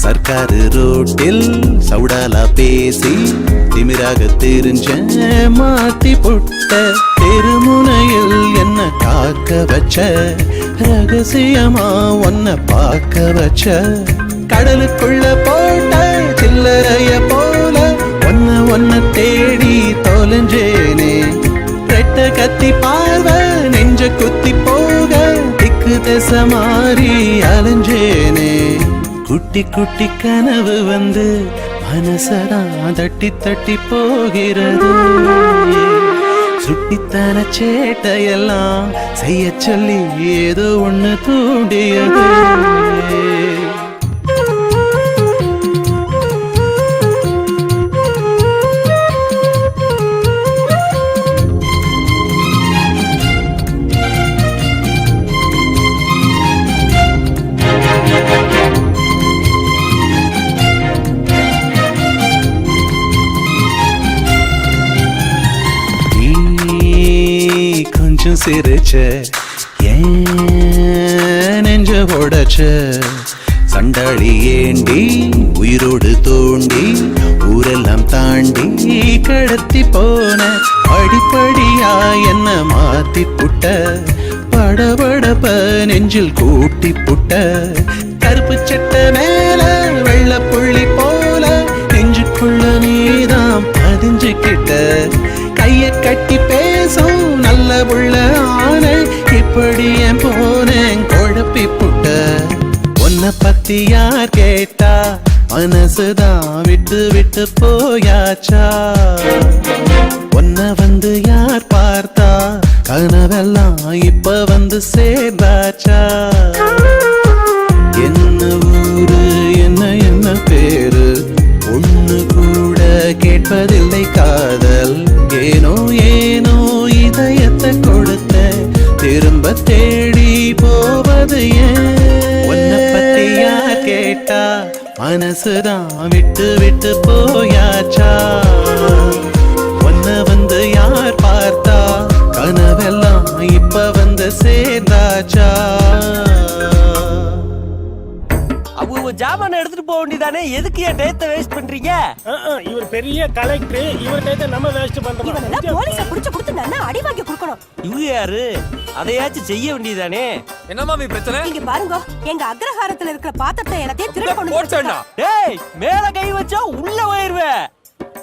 சர்க்காரு ரோட்டில் சவுடாலா பேசி திமிராக தெரிஞ்சேன். மாத்தி புட்ட தெருமுனையில் என்ன காக்க வச்ச, ரகசியமா ஒன்ன பார்க்க வச்ச. கடலுக்குள்ள போட்ட சில்லறைய போல ஒன்ன தேடி தொலைஞ்சேனே. ரெட்ட கத்தி பார்வை நெஞ்ச குத்தி போக திக்கு திச மாறி அலைஞ்சேனே. குட்டி குட்டி கனவு வந்து மனசதான் தட்டி தட்டி போகிறது. சுட்டித்தன சேட்டையெல்லாம் செய்ய சொல்லி ஏதோ ஒண்ணு தூண்டியது. கொஞ்சம் சிரிச்ச ஏன் நெஞ்ச உடைச்ச, சண்டாளி ஏண்டி உயிரோடு தோண்டி ஊரெல்லாம் தாண்டி கடத்தி போன. படிப்படியா என்ன மாத்தி புட்ட, படபடப்ப நெஞ்சில் கூட்டி புட்ட. கருப்பு சட்டை மேல வெள்ள புள்ளி போல நெஞ்சுக்குள்ள நீதான் பதிஞ்சுக்கிட்ட. கைய கட்டி பேசும் நல்ல புள்ள ஆன, இப்படி என் போனேன் குழப்பி புட்ட. உன்னை பத்தி யார் கேட்டா மனசுதான் விட்டு விட்டு போயாச்சா? உன்னை வந்து யார் பார்த்தா கனவெல்லாம் இப்ப வந்து சேர்ந்தாச்சா? என்ன ஊரு என்ன என்ன பேரு ஒண்ணு கூட கேட்பதில்லை காதல். ஏனோ ஏனோ இதயத்தை கொடுத்த, திரும்ப தேடி போவது ஏன்? உன்னை பத்தி யார் கேட்டா மனசுதான் விட்டு விட்டு போயாச்சா? உன்னை வந்து யார் பார்த்தா கனவெல்லாம் இப்ப வந்து சேர்ந்தாச்சா? அவு உங்க ஜாமான எடுத்துட்டு போக வேண்டியதானே, எதுக்கு என் டயத்தை வேஸ்ட் பண்றீங்க? இவர் பெரிய கலெக்டர், இவர் டயத்தை நம்ம வேஸ்ட் பண்றோம். இவனெல்லாம் போலீஸ புடிச்சு கொடுத்து நல்லா அடி வாங்கி கொடுக்கணும். இவங்க யாரு? அதையாச்சும் செய்ய வேண்டியதானே. என்ன மாமி பிரச்சனை? இங்க பாருங்க, எங்க அக்ரஹாரத்துல இருக்கிற பாத்திரத்தை எல்லாத்தையும் திருட கொண்டு போச்சேன்டா. டேய், மேல கை வச்சா உள்ள போயிருவேன்.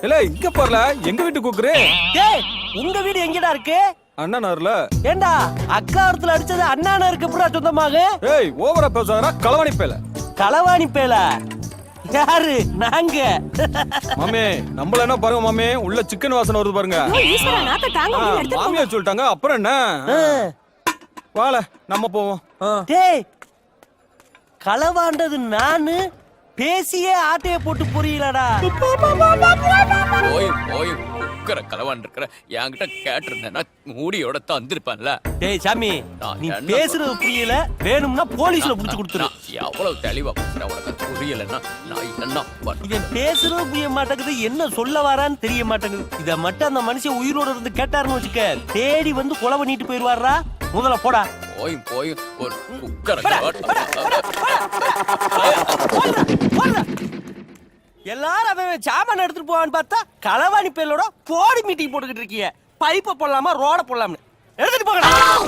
இல்ல இங்க பாருல, எங்க வீட்டு கூக்குறே. டேய், உங்க வீடு எங்கடா இருக்கு? அண்ணனார்ல. ஏண்டா அக்காரத்துல அடிச்சது அண்ணானருக்கு அப்புறம் சொந்தமாக? ஏய், ஓவரா பேசாதடா, களவாணி பேல. களவாணி பேல யாரு? நாங்க. மாமே, நம்மள என்ன பாருங்க மாமே, உள்ள சிக்கன் வாசனை வருது பாருங்க. ஈஸ்வரா நாக்க தாங்க முடியல, எடுத்து மாமியா சொல்லிட்டாங்க, அப்புறம் என்ன? வால, நம்ம போவோம். டேய், களவாண்டது நானு, பேசியே ஆட்டைய போட்டு புரியலடா. போய் குக்கரை களவான் இருக்கிற என்கிட்ட கேட்டிருந்தேன்னா மூடியோட தந்திருப்பேன்ல. டேய் சாமி, நீ பேசுறது புரியல, வேணும்னா போலீஸ்ல புடிச்சு கொடுத்துரு. எவ்வளவு தெளிவா பேசுறேன், உனக்கு புரியலன்னா நான் என்ன இவன் பேசுறது புரிய மாட்டேங்குது, என்ன சொல்ல வரான்னு தெரிய மாட்டேங்குது. இத மட்டும் அந்த மனுஷன் உயிரோட இருந்து கேட்டாருன்னு வச்சுக்க, தேடி வந்து கொலை பண்ணிட்டு போயிருவாரா. முதல்ல போடா. போய் ஒரு குக்கரை எல்லாரும் அவன் சாமான எடுத்துட்டு போவான்னு பார்த்தா களவாணி பேலோட போடி மீட்டிங் போட்டுக்கிட்டு இருக்கீங்க. பைப்பை போடலாமா ரோட போடலாம்னு எடுத்துட்டு போகலாம்.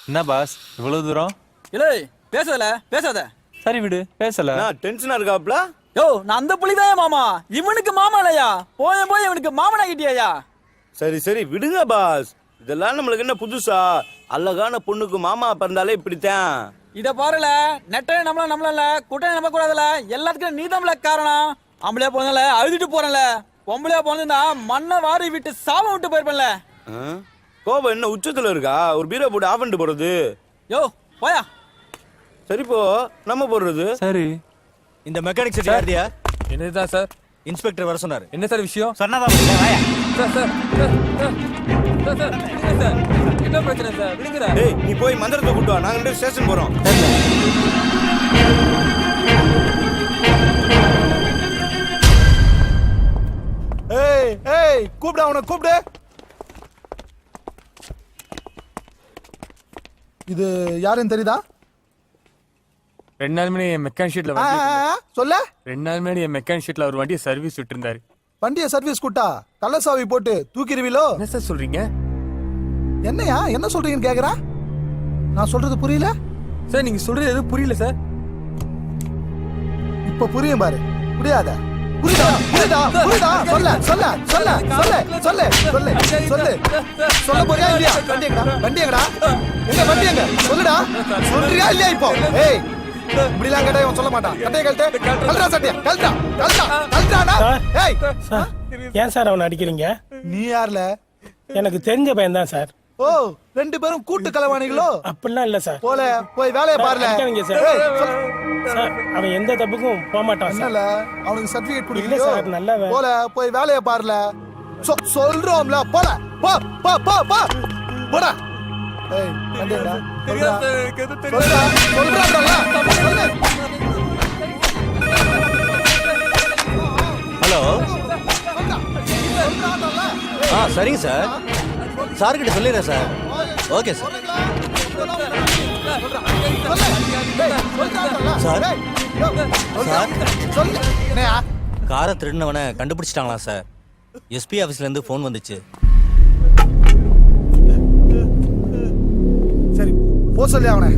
என்ன பாஸ் இவ்வளவு தூரம்? இல்ல பேசாத. சரி விடு, பேசல. டென்ஷனா இருக்காப்ல. யோ, நான் அந்த புலிதான் மாமா, இவனுக்கு மாமா இல்லையா? போய் இவனுக்கு மாமனா கிட்டியா? சரி விடுங்க பாஸ், இதெல்லாம் நம்மளுக்கு என்ன புதுசா? அழகான பொண்ணுக்கு மாமா பிறந்தாலே இப்படித்தான். இத பாருல, நெட்டையை நம்மள குட்டையை நம்ப கூடாதுல, எல்லாத்துக்கும் நீதான்ல காரணம். ஆம்பளையா போனல அழுதுட்டு போறேன்ல, பொம்பளையா போனா மண்ணை வாரி விட்டு சாப விட்டு போயிருப்பேன்ல. கோபம் என்ன உச்சத்துல இருக்கா? ஒரு பீரோ போட்டு ஆஃப் பண்ணிட்டு போறது. யோ போயா. சரி போ, நம்ம போடுறது. சரி, இந்த மெக்கானிக் செட் யார்டியா? என்னதான் சார்? இன்ஸ்பெக்டர் வர சொன்னாரு. என்ன சார் விஷயம்? சொன்னதான் வாயா. சார் என்ன பிரச்சனை சார்? விடுங்கடா. டேய், நீ போய் மந்திரத்தை கூட்டு வா, நாங்க ஸ்டேஷன் போறோம். ஏய் கூப்பிடு, அவனை கூப்பிடு. இது யாருன்னு தெரியுதா? 2 நாள் முன்னாடி என் மெக்கானிக் ஷீட்ல சொல்ல. 2 நாள் முன்னாடி என் மெக்கானிக் ஷீட்ல ஒரு வண்டியை சர்வீஸ் விட்டு இருந்தாரு. வண்டியை சர்வீஸ் கூட்டா கள்ளசாவி போட்டு தூக்கிடுவீலோ? என்ன சார் சொல்றீங்க? என்னையா என்ன சொல்றீங்கன்னு கேக்குறா. நான் சொல்றது புரியல சார்? நீங்க சொல்றது எதுவும் புரியல சார். இப்ப புரியும் பாரு. புரியாத? புரியுதா? சொல்ல போறியா இல்லையா? வண்டி எங்கடா? எங்க சொல்லுடா. சொல்றியா இல்லையா? இப்போ ஏய், இப்படிலாம் கேட்டா இவன் சொல்ல மாட்டான். கட்டைய கழட்டா, சட்டையா கழட்டாடா. ஏய், ஏன் சார் அவனை அடிக்கிறீங்க? நீ யார்ல? எனக்கு தெரிஞ்ச பையன் தான் சார். ஓ, 2 பேரும் கூட்டு கலவாணிகளோ? அப்படிலாம் இல்ல சார். போய் வேலையை பாருல. சார், அவன் எந்த தப்புக்கும் போக மாட்டான் சார். அவனுக்கு சர்டிபிகேட் இல்ல சார், நல்ல போய் வேலையை பாருல. சொல்றோம்ல, போல போடா. ஏய், வண்டியடா. ஹலோ. சரிங்க சார், சார்கிட்ட சொல்லிடுறேன் சார். Okay sir. காரை திருடினவனை கண்டுபிடிச்சிட்டாங்களா சார்? எஸ்பி ஆபீஸ்ல இருந்து போன் வந்துச்சு. சரி, போ சொல்லி அவனை.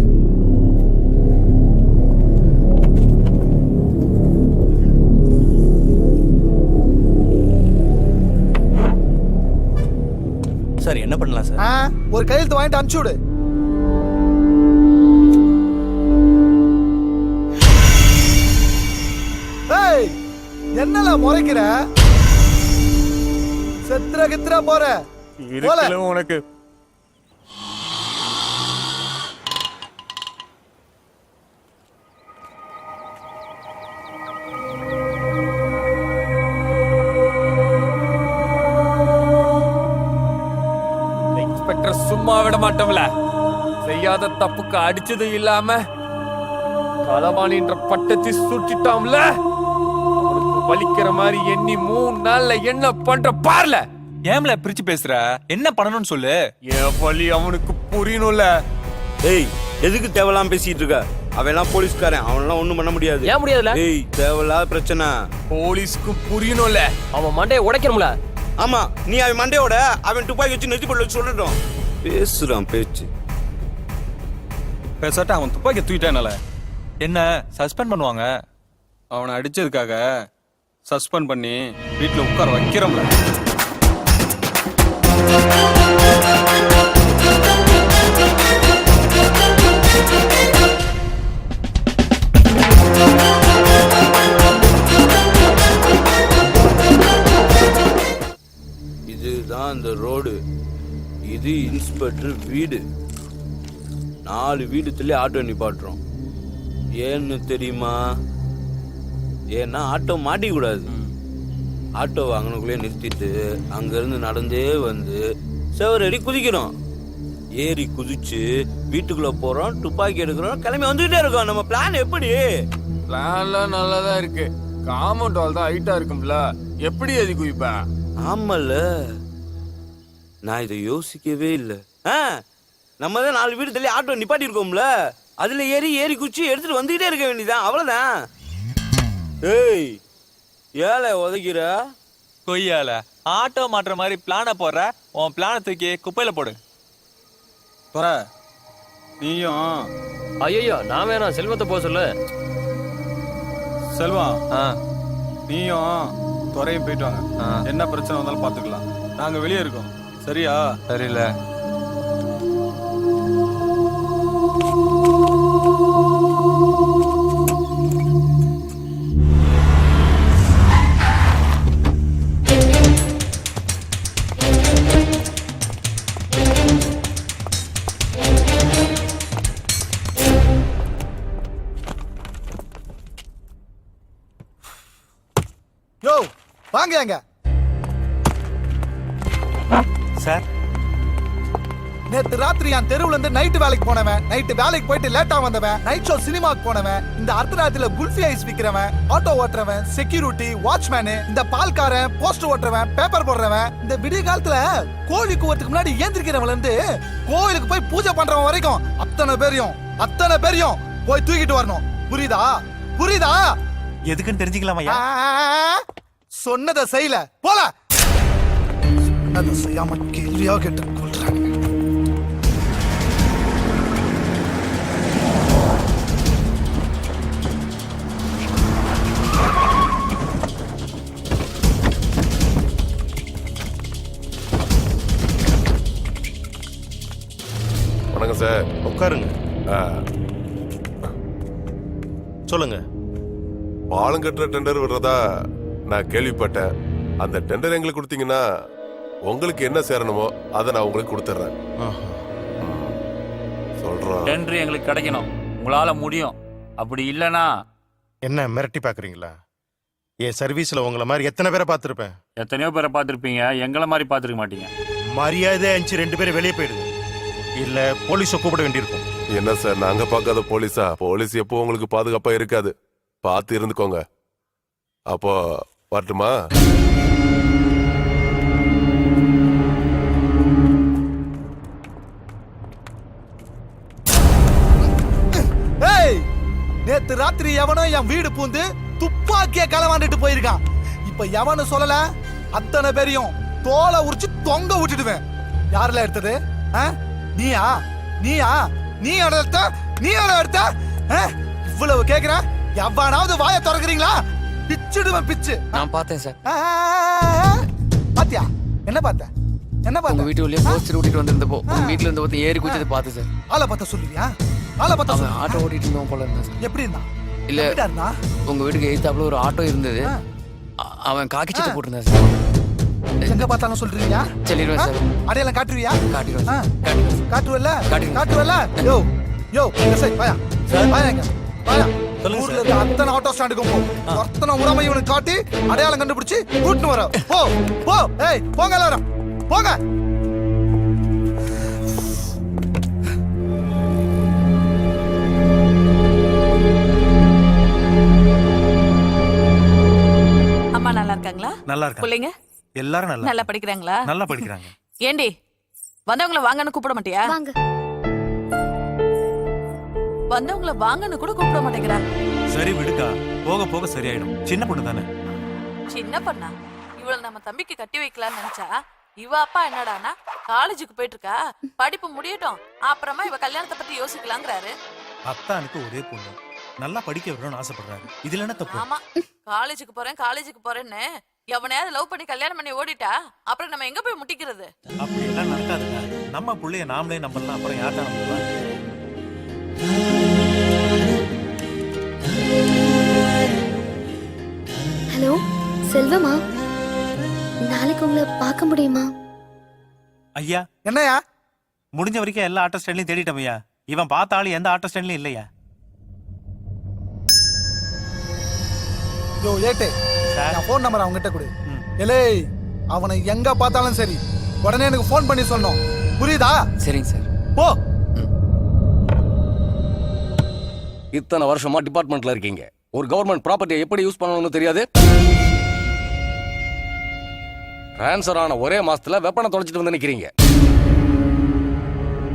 சார் என்ன பண்ணலாம் சார்? ஒரு கையெழுத்து வாங்கிட்டு அனுப்பிச்சு விடு. ஏய், என்னல முறைக்கிற? செத்ர போற உனக்கு. இன்ஸ்பெக்டர் சும்மா விட மாட்டோம்ல. செய்யாத தப்புக்கு அடிச்சது இல்லாம களவாணின்ற பட்டத்தை சுட்டிட்டோம்ல. வலிக்கிற மாதிரி எண்ணி 3 நாள்ல என்ன பண்ற பாருல. ஏம்ல பிரிச்சு பேசுற? என்ன பண்ணணும்னு சொல்லு. என் வலி அவனுக்கு புரியணும்ல. ஏய் எதுக்கு தேவையில்லாம பேசிட்டு இருக்க? அவன் எல்லாம் போலீஸ்காரன், அவனெல்லாம் ஒண்ணும் பண்ண முடியாது. ஏன் முடியாதுல? ஏய் தேவையில்லாத பிரச்சனை. போலீஸ்க்கு புரியணும்ல. அவன் மண்டையை உடைக்கணும்ல. ஆமா, நீ அவன் மண்டையோட அவன் துப்பாக்கி வச்சு நெத்தி போட்டு வச்சு சொல்லட்டும். பேசுறான் பேச்சு. பேசாட்ட அவன் துப்பாக்கி தூக்கிட்டானால என்ன சஸ்பெண்ட் பண்ணுவாங்க? அவனை அடிச்சதுக்காக சஸ்பெண்ட் பண்ணி வீட்டில் உட்கார வைக்கிறோம்ல. இதுதான் அந்த ரோடு. இது இன்ஸ்பெக்டர் வீடு. 4 வீடு தள்ளி ஆட்டோ நிப்பாட்டுறோம். ஏன்னு தெரியுமா? ஏன்னா ஆட்டோ மாட்டிக்கூடாது. ஆட்டோ வாங்கினக்குள்ளே நிறுத்திட்டு அங்கேருந்து நடந்தே வந்து செவரடி குதிக்கிறோம். ஏறி குதிச்சு வீட்டுக்குள்ளே போகிறோம், துப்பாக்கி எடுக்கிறோம், கிளம்பி வந்துகிட்டே இருக்கோம். நம்ம பிளான் எப்படி? பிளான்லாம் நல்லா தான் இருக்கு. காம்பவுண்ட் வால் தான் ஹைட்டா இருக்கும்ல, எப்படி ஏறி குதிப்பேன்? ஆமல்ல, நான் இதை யோசிக்கவே இல்லை. நம்ம தான் 4 வீடு தள்ளி ஆட்டோ நிப்பாட்டி இருக்கோம்ல, அதுல ஏறி குச்சி எடுத்துட்டு வந்துகிட்டே இருக்க வேண்டியதான். அவ்வளவுதான். ஏய் ஏழை உதைக்கிற கொய்யால ஆட்டோ மாட்டுற மாதிரி பிளான போடுற. உன் பிளான தூக்கி குப்பையில போடு. நீயும் ஐயோ நான் வேணாம், செல்வத்தை போக சொல்லு. செல்வம், நீயும் துறையும் போயிட்டு வாங்க. என்ன பிரச்சனை வந்தாலும் பாத்துக்கலாம். நாங்க வெளியே இருக்கோம். சரியா? சரியில்ல. யோ வாங்க அங்க. சார், நேத்து ராத்திரி என் தெருவுல இருந்து நைட்டு வேலைக்கு போனவன், நைட்டு வேலைக்கு போயிட்டு லேட்டா வந்தவன், நைட் ஷோ சினிமாக்கு போனவன், இந்த அர்த்தராத்திரில குல்ஃபி ஐஸ் விக்கிறவன், ஆட்டோ ஓட்டுறவன், செக்யூரிட்டி, வாட்ச்மேனு, இந்த பால்காரன், போஸ்டர் ஓட்டுறவன், பேப்பர் போடுறவன், இந்த விடிய காலத்துல கோழி கூவத்துக்கு முன்னாடி ஏந்திரிக்கிறவன்ல இருந்து கோயிலுக்கு போய் பூஜை பண்றவன் வரைக்கும் அத்தனை பேரையும் போய் தூக்கிட்டு வரணும். புரியுதா? புரியுதா? எதுக்குன்னு தெரிஞ்சுக்கலாமா? சொன்னதை செய்யல போல. சொன்னதை செய்யாம கேள்வியா கேட்டு கொள்றாங்க. வணக்கம் சார். உட்காருங்க. சொல்லுங்க. பாலம் கட்டுற டெண்டர் விடுறதா நான் கேள்விப்பட்டேன். அந்த டெண்டர் எங்களுக்கு கொடுத்தீங்கன்னா உங்களுக்கு என்ன சேரணுமோ அதை நான் உங்களுக்கு கொடுத்துட்றேன். சொல்றேன். டெண்டர் எங்களுக்கு கிடைக்கணும். உங்களால முடியும். அப்படி இல்லனா என்ன மிரட்டி பாக்குறீங்களா? என் சர்வீஸ்ல உங்களை மாதிரி எத்தனை பேரை பார்த்துருப்பேன். எத்தனையோ பேரை பார்த்துருப்பீங்க, எங்களை மாதிரி பார்த்துருக்க மாட்டீங்க. மரியாதை அஞ்சு 2 பேரும் வெளியே போயிடுங்க, இல்ல போலீஸை கூப்பிட வேண்டியிருக்கும். என்ன சார், நாங்க பார்க்காத போலீஸா? போலீஸ் எப்போ உங்களுக்கு பாதுகாப்பா இருக்காது. பார்த்து இருந்துக்கோங்க. அப்போ வரட்டுமா? நேத்து ராத்திரி எவனோ என் வீடு பூந்து துப்பாக்கிய களவாண்டுட்டு போயிருக்கான். இப்ப எவனு சொல்லல, அத்தனை பேரையும் தோலை உரிச்சு தொங்க விட்டுடுவேன். யாருல எடுத்தது? நீயா? நீயா? நீ எடுத்த? நீ எடுத்த? இவ்வளவு கேக்குற, எவனாவது வாய திறக்கிறீங்களா? பிச்சுடுவேன் பிச்சு. நான் பார்த்தேன் சார். பாத்தியா? என்ன பார்த்த? என்ன பார்த்த? உங்க வீட்டு உள்ளே போஸ்டர் ஓட்டிட்டு வந்திருந்தப்போ உங்க வீட்ல இருந்து ஒருத்தன் ஏறி குதிச்சது பார்த்தேன் சார். ஆளை பார்த்தா சொல்லுவியா? ஆளை பார்த்தா அவன் ஆட்டோ ஓட்டிட்டு இருந்தவன் போல இருந்தான் சார். எப்படி இருந்தான்? இல்ல உங்க வீட்டுக்கு எதிர்த்தாப்புல ஒரு ஆட்டோ இருந்தது. அவன் காக்கி சட்டை போட்டிருந்தான் சார். எங்க பார்த்தாலும் சொல்றீங்க? சொல்லிடுவேன் சார். அடையாளம் காட்டுறியா? காட்டிடுவேன். காட்டுவல்ல? காட்டுவல்ல? யோ யோ சரி வாயா. வாயாங்க வாயா. ஊர்ல இருக்க அத்தனை ஆட்டோ ஸ்டாண்டுக்கும் போ. அத்தனை உடமை இவனுக்கு காட்டி அடையாளம் கண்டுபிடிச்சு கூட்டிட்டு வர. போ போ. ஏய் போங்க எல்லாரும் போங்க. அம்மா நல்லா இருக்காங்களா? நல்லா இருக்காங்க. பிள்ளைங்க எல்லாரும் நல்லா படிக்கிறாங்களா? நல்லா படிக்கிறாங்க. ஏண்டி வந்தவங்கள வாங்கன்னு கூப்பிட மாட்டியா? வாங்க. வந்தவங்கள வாங்கன்னு கூட கூப்பிட மாட்டேங்கிறா. சரி விடுக்கா, போக போக சரியாயிடும். சின்ன பொண்ணு தானே. சின்ன பண்ணா இவள நம்ம தம்பிக்கு கட்டி வைக்கலாம்னு நினைச்சா இவ அப்பா என்னடானா காலேஜுக்கு போயிட்டு இருக்கா, படிப்பு முடியட்டும் அப்புறமா இவ கல்யாணத்தை பத்தி யோசிக்கலாங்கிறாரு. அத்தானுக்கு ஒரே பொண்ணு, நல்லா படிக்க விடணும்னு ஆசைப்படுறாரு. இதுல என்ன தப்பு? ஆமா, காலேஜுக்கு போறேன்னு எவனையாவது லவ் பண்ணி கல்யாணம் பண்ணி ஓடிட்டா அப்புறம் நம்ம எங்க போய் முட்டிக்கிறது? அப்படி எல்லாம் நடக்காதுங்க. நம்ம புள்ளைய நாமளே நம்பலாம், அப்புறம் யார்தான் நம்புவா? ஹலோ செல்வமா, நாளைக்கு உங்களை பார்க்க முடியுமா? ஐயா என்னையா? முடிஞ்ச வரைக்கும் எல்லா ஆட்டோ ஸ்டாண்ட்லயும் தேடிட்டோம் ஐயா. இவன் பார்த்த ஆளு எந்த ஆட்டோ ஸ்டாண்ட்லயும் இல்லையா. யோ ஏட்டு, நான் ஃபோன் நம்பர் அவங்ககிட்ட கொடு. எலே, அவனை எங்க பார்த்தாலும் சரி உடனே எனக்கு ஃபோன் பண்ணி சொன்னோம், புரியுதா? சரிங்க சார். போ. இத்தனை வருஷமா டிபார்ட்மெண்ட்ல இருக்கீங்க, ஒரு கவர்மெண்ட் ப்ராப்பர்ட்டியை எப்படி யூஸ் பண்ணணும்னு தெரியாது? ட்ரான்ஸ்ஃபர் ஆன ஒரே மாசத்துல வெப்பனை தொலைச்சிட்டு வந்து நிக்கிறீங்க.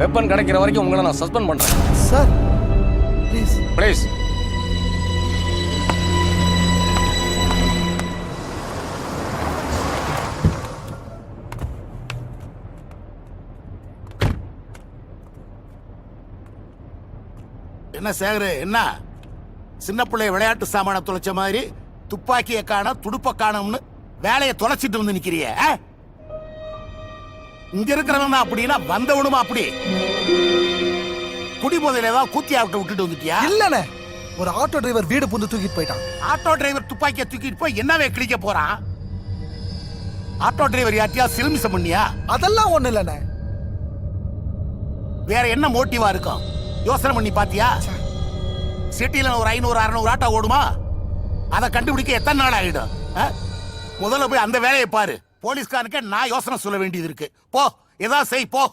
வெப்பன் கிடைக்கிற வரைக்கும் உங்களை நான் சஸ்பெண்ட் பண்றேன். Sir please please. என்ன சேகரு, என்ன சின்ன பிள்ளை விளையாட்டு சாமான தொலைச்ச மாதிரி துப்பாக்கியை காண துடுப்ப காணும்னு வேலையை தொலைச்சிட்டு வந்து நிக்கிறிய? இங்க இருக்கிறவன் அப்படின்னா வந்தவனுமா அப்படி குடிபோதையில ஏதாவது கூத்தியா விட்டுட்டு வந்துட்டியா? இல்லனே, ஒரு ஆட்டோ டிரைவர் வீடு புந்து தூக்கிட்டு போயிட்டான். ஆட்டோ டிரைவர் துப்பாக்கியை தூக்கிட்டு போய் என்னவே கிழிக்க போறான்? ஆட்டோ டிரைவர் யார்ட்டியா சிலுமிசம் பண்ணியா? அதெல்லாம் ஒண்ணு இல்லனே. வேற என்ன மோட்டிவா இருக்கும் யோசனை பண்ணி பாத்தியா? சிட்டில ஒரு 500-600 ஆட்டோ ஓடுமா? அதை கண்டுபிடிக்க எத்தனை நாள் ஆகிடும்? முதல்ல போய் அந்த வேலையை பாரு. போலீஸ்காரனுக்கு நான் யோசனை சொல்ல வேண்டியது இருக்கு. போ, ஏதாவது செய் போ.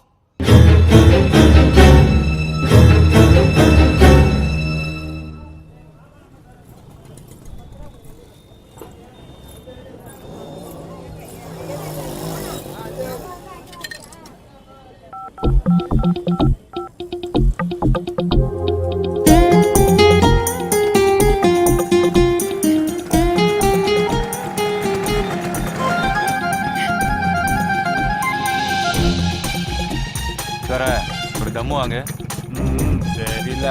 வேற ஒரு தம்மு வாங்க. சரியில்ல.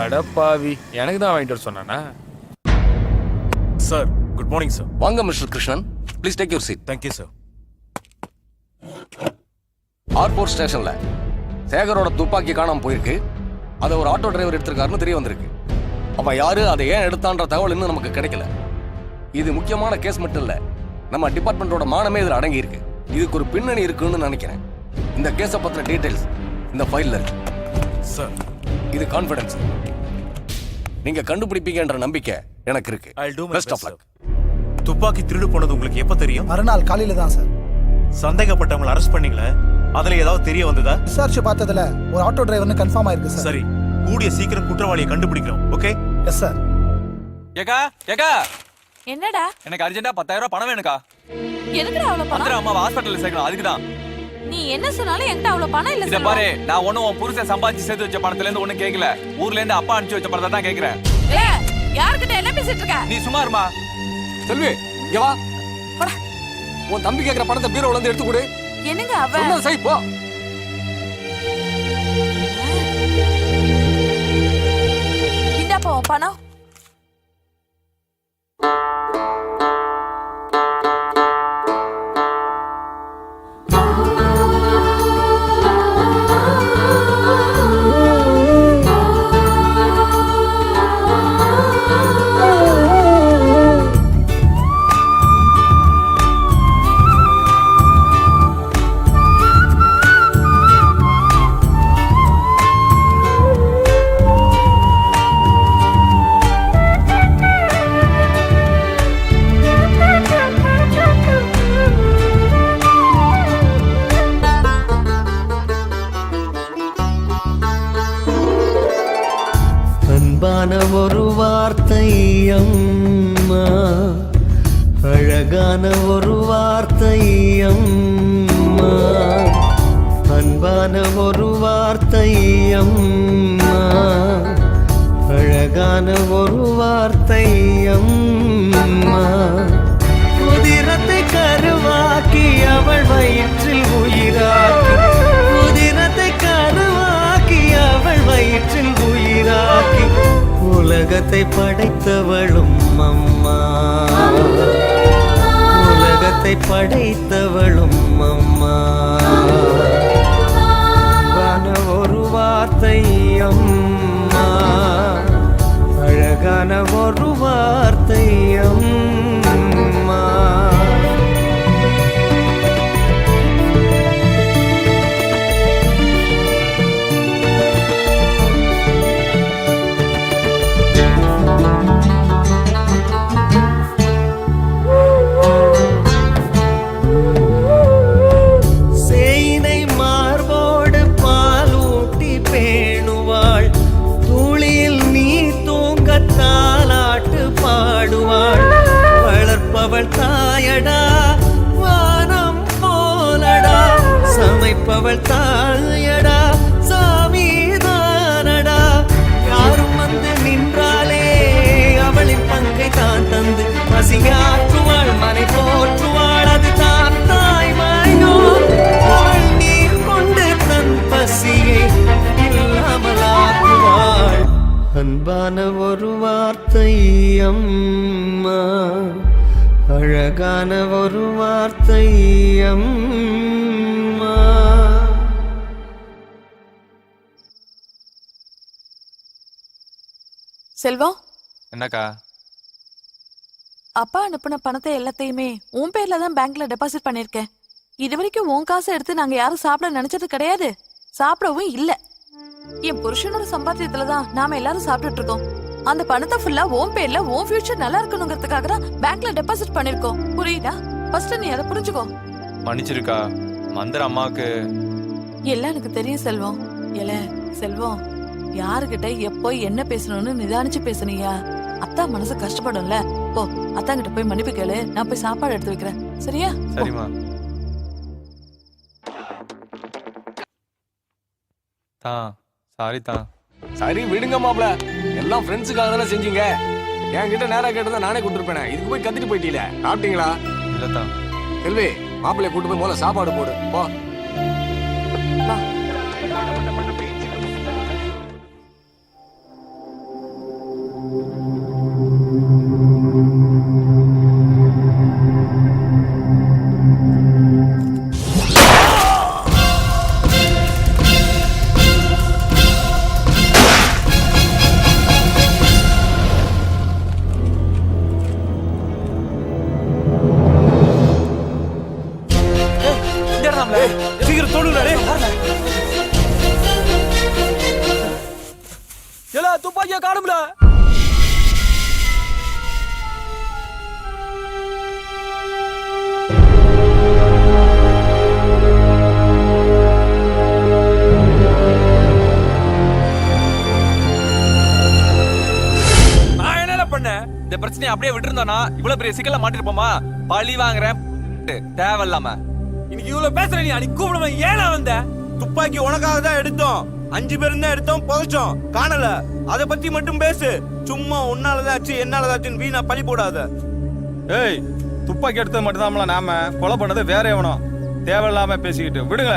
அடப்பாவி, எனக்கு தான் வாங்கிட்டு வர சொன்னானா? Sir good morning sir. வாங்க mister Krishnan, please take your seat. Thank you sir. Airport ஸ்டேஷன்ல சேகரோட துப்பாக்கி காணாம போயிருக்கு. அதை ஒரு ஆட்டோ டிரைவர் எடுத்திருக்காருன்னு தெரிய வந்திருக்கு. அவன் யாரு, அதை ஏன் எடுத்தான்ற தகவல் இன்னும் நமக்கு கிடைக்கல. இது முக்கியமான கேஸ் மட்டும் இல்ல, நம்ம டிபார்ட்மெண்டோட மானமே இதுல அடங்கி இருக்கு. இதுக்கு ஒரு பின்னணி இருக்குன்னு நினைக்கிறேன். இந்த கேஸை பத்தின டீடைல்ஸ் இந்த ஃபைல்ல இருக்கு சார். இது கான்ஃபிடன்ஸ். நீங்க கண்டுபிடிப்பீங்கன்ற நம்பிக்கை எனக்கு இருக்கு. I'll do my best of best, luck. துப்பாக்கி திருடு போனது உங்களுக்கு எப்ப தெரியும்? மறுநாள் காலையில தான் சார். சந்தேகப்பட்டவங்களை அரெஸ்ட் பண்ணீங்களே, அதுல ஏதாவது தெரிய வந்ததா? விசாரிச்சு பார்த்ததுல ஒரு ஆட்டோ டிரைவர்னு கன்ஃபார்ம் ஆயிருக்கு சார். சரி, கூடிய சீக்கிரம் குற்றவாளியை கண்டுபிடிக்கிறோம். ஓகே? Yes sir. ஏக்கா ஏக்கா, என்னடா? எனக்கு அர்ஜென்ட்டா 10,000 ரூபாய் பணம் வேணுக்கா. எதுக்குடா அவ்வளவு பணம்? வந்துரு, அம்மா ஹாஸ்பிட்டல்ல சேர்க்கணும், அதுக்கு தான். நீ என்ன சொன்னாலும் என்கிட்ட அவ்வளவு பணம் இல்ல இத செல்வம். பாரு, நான் ஒண்ணும் உன் புருஷன் சம்பாதிச்சு சேர்த்து வச்ச பணத்துல இருந்து ஒண்ணும் கேட்கல. ஊர்ல இருந்து அப்பா அனுப்பிச்சு வச்ச பணத்தை தான் கேக்குறேன். ஏய், யார்கிட்ட என்ன பேசிட்டு இருக்க? நீ சும்மா இருமா. செல்வி, இங்க வா. உன் தம்பி கேக்குற பணத்தை பீரோல இருந்து எடுத்து கொடு. என்னங்க அவ? சொன்னது செய், போ. இந்தாப்பா உன் பணம். அன்பான ஒரு வார்த்தை அம்மா, அழகான ஒரு வார்த்தை அம்மா, அன்பான ஒரு வார்த்தை அம்மா, அழகான ஒரு வார்த்தை அம்மா. உதிரத்தை கருவாக்கி அவள் வயிற்றில் உயிராக்கி, உதிரத்தை கருவாக்கி அவள் வயிற்றில் உயிராக்கி, உலகத்தை படைத்தவளும் அம்மா, உலகத்தை படைத்தவளும் அம்மா. அன்பான ஒரு வார்த்தை அம்மா, அழகான ஒரு வார்த்தை அம்மா. சேயினை மார்போடு பாலூட்டி பேணுவாள், தூளியில் நீ தூங்க தாலாட்டு பாடுவாள். வளர்ப்பவள் தாயடா வானம் போலடா, சமைப்பவள் தாயடா சாமிதானடா. யாரும் வந்து நின்றாலே அவளின் பங்கை தான் தந்து பசியாற்றுவாள், மனை போற்றுவாள், அது தான் தாய்மையோ. அவள் நீர் கொண்டு தன் பசியை இல்லாமலாக்குவாள். அன்பான ஒரு வார்த்தை அம்மா, அழகான ஒரு வார்த்தை அம்மா. செல்வம், என்னக்கா? அப்பா அனுப்புன பணத்தை எல்லாத்தையுமே உன் பேர்ல தான் பேங்க்ல டெபாசிட் பண்ணிருக்கேன். இது வரைக்கும் உன் காசை எடுத்து நாங்க யாரும் சாப்பிட நினைச்சது கிடையாது, சாப்பிடவும் இல்ல. என் புருஷனோட சம்பாத்தியத்துலதான் நாம எல்லாரும் சாப்பிட்டுட்டு இருக்கோம். அந்த பணத்தை ஃபுல்லா உன் பேர்ல உன் ஃபியூச்சர் நல்லா இருக்கணுங்கிறதுக்காக தான் பேங்க்ல டெபாசிட் பண்ணிருக்கோம். புரியுதா? ஃபர்ஸ்ட் நீ அதை புரிஞ்சுக்கோ. மன்னிச்சிருக்கா, மந்திர அம்மாவுக்கு எல்லாம் எனக்கு தெரியும் செல்வம். ஏல செல்வம், யாருகிட்ட எப்போ என்ன பேசணும்னு நிதானிச்சு பேசுனியா? அத்தா மனசு கஷ்டப்படும்ல. போ, அத்தா கிட்ட போய் மன்னிப்பு கேளு, நான் போய் சாப்பாடு எடுத்து வைக்கிறேன். சரியா? சரிம்மா. தான் சாரி தான். சரி விடுங்க மாப்ள, எல்லாம் ஃப்ரெண்ட்ஸுக்காக தானே செஞ்சீங்க. என்கிட்ட நேரா கேட்டதா நானே கூட்டிருப்பேனே. இதுக்கு போய் கத்திட்டு போயிட்டீல. சாப்பிட்டீங்களா? இல்ல தான். செல்வி, மாப்பிள்ளைய கூட்டு போய் முதல்ல சாப்பாடு போடு போ. சீக்கிரம் தொடுடா. ஏல துப்பாக்கியா காணும்ல. நான் என்னடா பண்ணேன்? இந்த பிரச்சனையை அப்படியே விட்டுருந்தானா இவ்வளவு பெரிய சிக்கல்ல மாட்டிருப்போமா? பழி வாங்குறேன் தேவையில்லாம. இன்னைக்கு இவ்வளவு பேசுற நீ அன்னைக்கு கூப்பிடாம ஏனா வந்த? துப்பாக்கி உனக்காக தான் எடுத்தோம். 5 பேரும் தான் எடுத்தோம், புதைச்சோம், காணல. அத பத்தி மட்டும் பேசு. சும்மா உன்னாலதான் ஆச்சு என்னாலதான் ஆச்சுன்னு வீணா பழி போடாத. ஏய், துப்பாக்கி எடுத்தது மட்டும்தான்ல, நாம கொலை பண்ணது வேற எவனோ. தேவையில்லாம பேசிக்கிட்டு விடுங்க.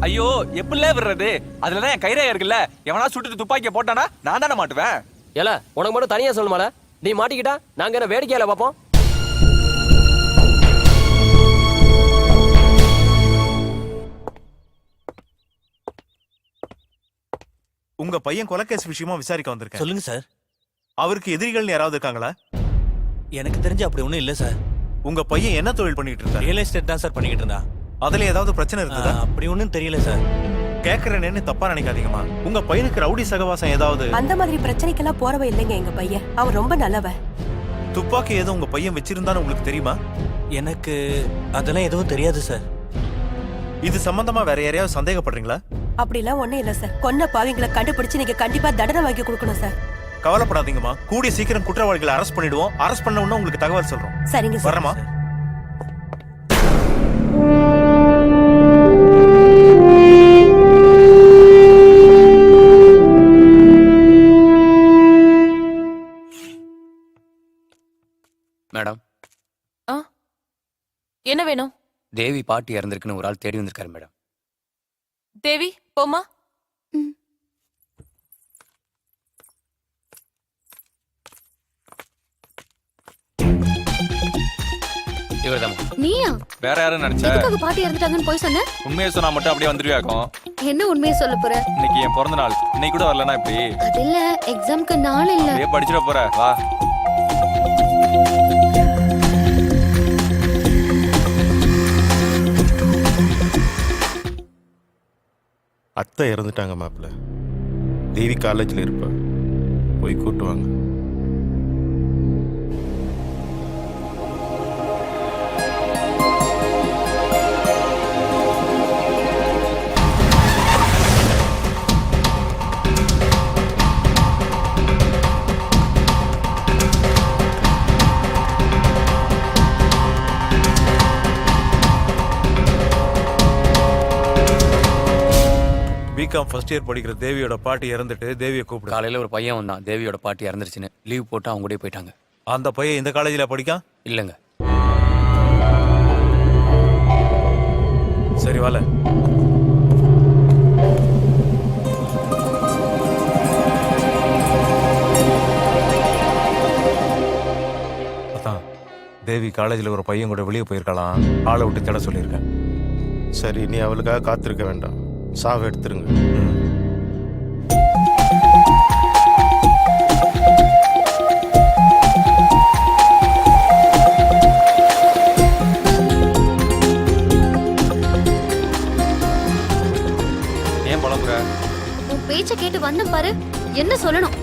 ஐயோ, எப்படிலே விடுறது? அதுலதான் என் கைரேகை இருக்குல்ல. எவனா சுட்டுட்டு துப்பாக்கியை போட்டானா நான் தானே மாட்டுவேன். ஏல உனக்கு மட்டும் தனியா சொல்லுமால, நீ மாட்டிக்கிட்டா நாங்க என்ன வேடிக்கையில பாப்போம்? உங்க பையன் கொலைகேஸ் விஷயமா விசாரிக்க வந்திருக்கேன். சொல்லுங்க சார். அவருக்கு எதிரிகள் யாராவது இருக்காங்களா? எனக்கு தெரிஞ்சு அப்படி ஒண்ணும் இல்ல சார். உங்க பையன் என்ன தொழில் பண்ணிட்டு இருந்தா? ரியல் எஸ்டேட் தான் சார் பண்ணிக்கிட்டு இருந்தா. அதுல ஏதாவது பிரச்சனை இருக்குதா? அப்படி ஒண்ணும் தெரியல சார். கேக்குறேன்னு தப்பா நினைக்காதீங்கம்மா. உங்க பையனுக்கு ரவுடி சகவாசம் ஏதாவது? அந்த மாதிரி பிரச்சனைக்கெல்லாம் போறவ இல்லைங்க எங்க பையன். அவன் ரொம்ப நல்லவன். துப்பாக்கி ஏதோ உங்க பையன் வச்சிருந்தான்னு உங்களுக்கு தெரியுமா? எனக்கு அதெல்லாம் எதுவும் தெரியாது சார். இது சம்பந்தமா வேற யாரையாவது சந்தேகப்படுறீங்களா? அப்படிலாம் ஒண்ணும் இல்ல சார். கொன்ன பாவிங்களை கண்டுபிடிச்சு நீங்க கண்டிப்பா தண்டனை வாங்கி கொடுக்கணும் சார். கவலைப்படாதீங்கம்மா, கூடிய சீக்கிரம் குற்றவாளிகளை அரெஸ்ட் பண்ணிடுவோம். அரெஸ்ட் பண்ண உடனே உங்களுக்கு தகவல் சொல்றோம். சரிங்க சார். வரமா? மேடம், என்ன வேணும்? தேவி பாட்டி இறந்திருக்குன்னு ஒரு ஆள் தேடி வந்திருக்காரு மேடம். தேவி போமா. இவர்தான். நீயா? வேற யாரும் நினைச்ச? எதுக்காக பாட்டி இறந்துட்டாங்கன்னு போய் சொன்ன? உண்மையை சொன்னா மட்டும் அப்படியே வந்துருவியாக்கும். என்ன உண்மையை சொல்ல போற? இன்னைக்கு என் பிறந்த நாள். இன்னைக்கு கூட வரலனா இப்படி? அது இல்ல, எக்ஸாம்க்கு நாள் இல்ல. அப்படியே படிச்சிட போற. வா. அத்தை இறந்துட்டாங்க மாப்பிள்ள. தேவி காலேஜில் இருப்பா, போய் கூட்டுவாங்க. பிகாம் ஃபர்ஸ்ட் இயர் படிக்கிற தேவியோட பாட்டி இறந்துட்டு தேவியை கூப்பிடு. காலையில ஒரு பையன் வந்தான், தேவியோட பாட்டி இறந்துருச்சுன்னு. லீவ் போட்டு அவங்க கூட போயிட்டாங்க. அந்த பையன் இந்த காலேஜில் படிக்கான்? இல்லைங்க. சரி வால. அதான் தேவி காலேஜில் ஒரு பையன் கூட வெளியே போயிருக்கலாம். ஆளை விட்டு தேட சொல்லியிருக்கேன். சரி, நீ அவளுக்காக காத்திருக்க வேண்டாம், சாவை எடுத்துருங்க. ஏன் புலம்புற? உன் பேச்ச கேட்டு வந்த பாரு. என்ன சொல்லணும்?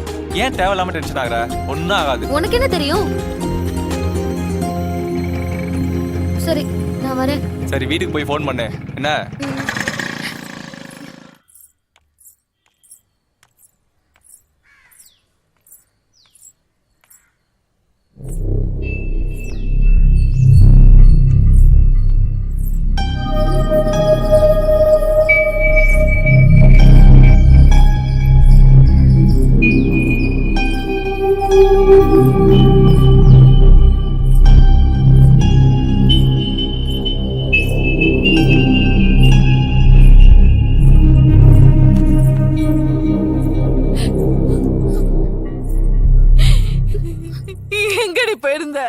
ஏன் தேவையில்லாம டென்ஷன் ஆகுற? ஒன்னும் ஆகாது. உனக்கு என்ன தெரியும்? சரி, நான் வரேன். சரி, வீட்டுக்கு போய் ஃபோன் பண்ணு. என்ன? எங்கடி போயிருந்த?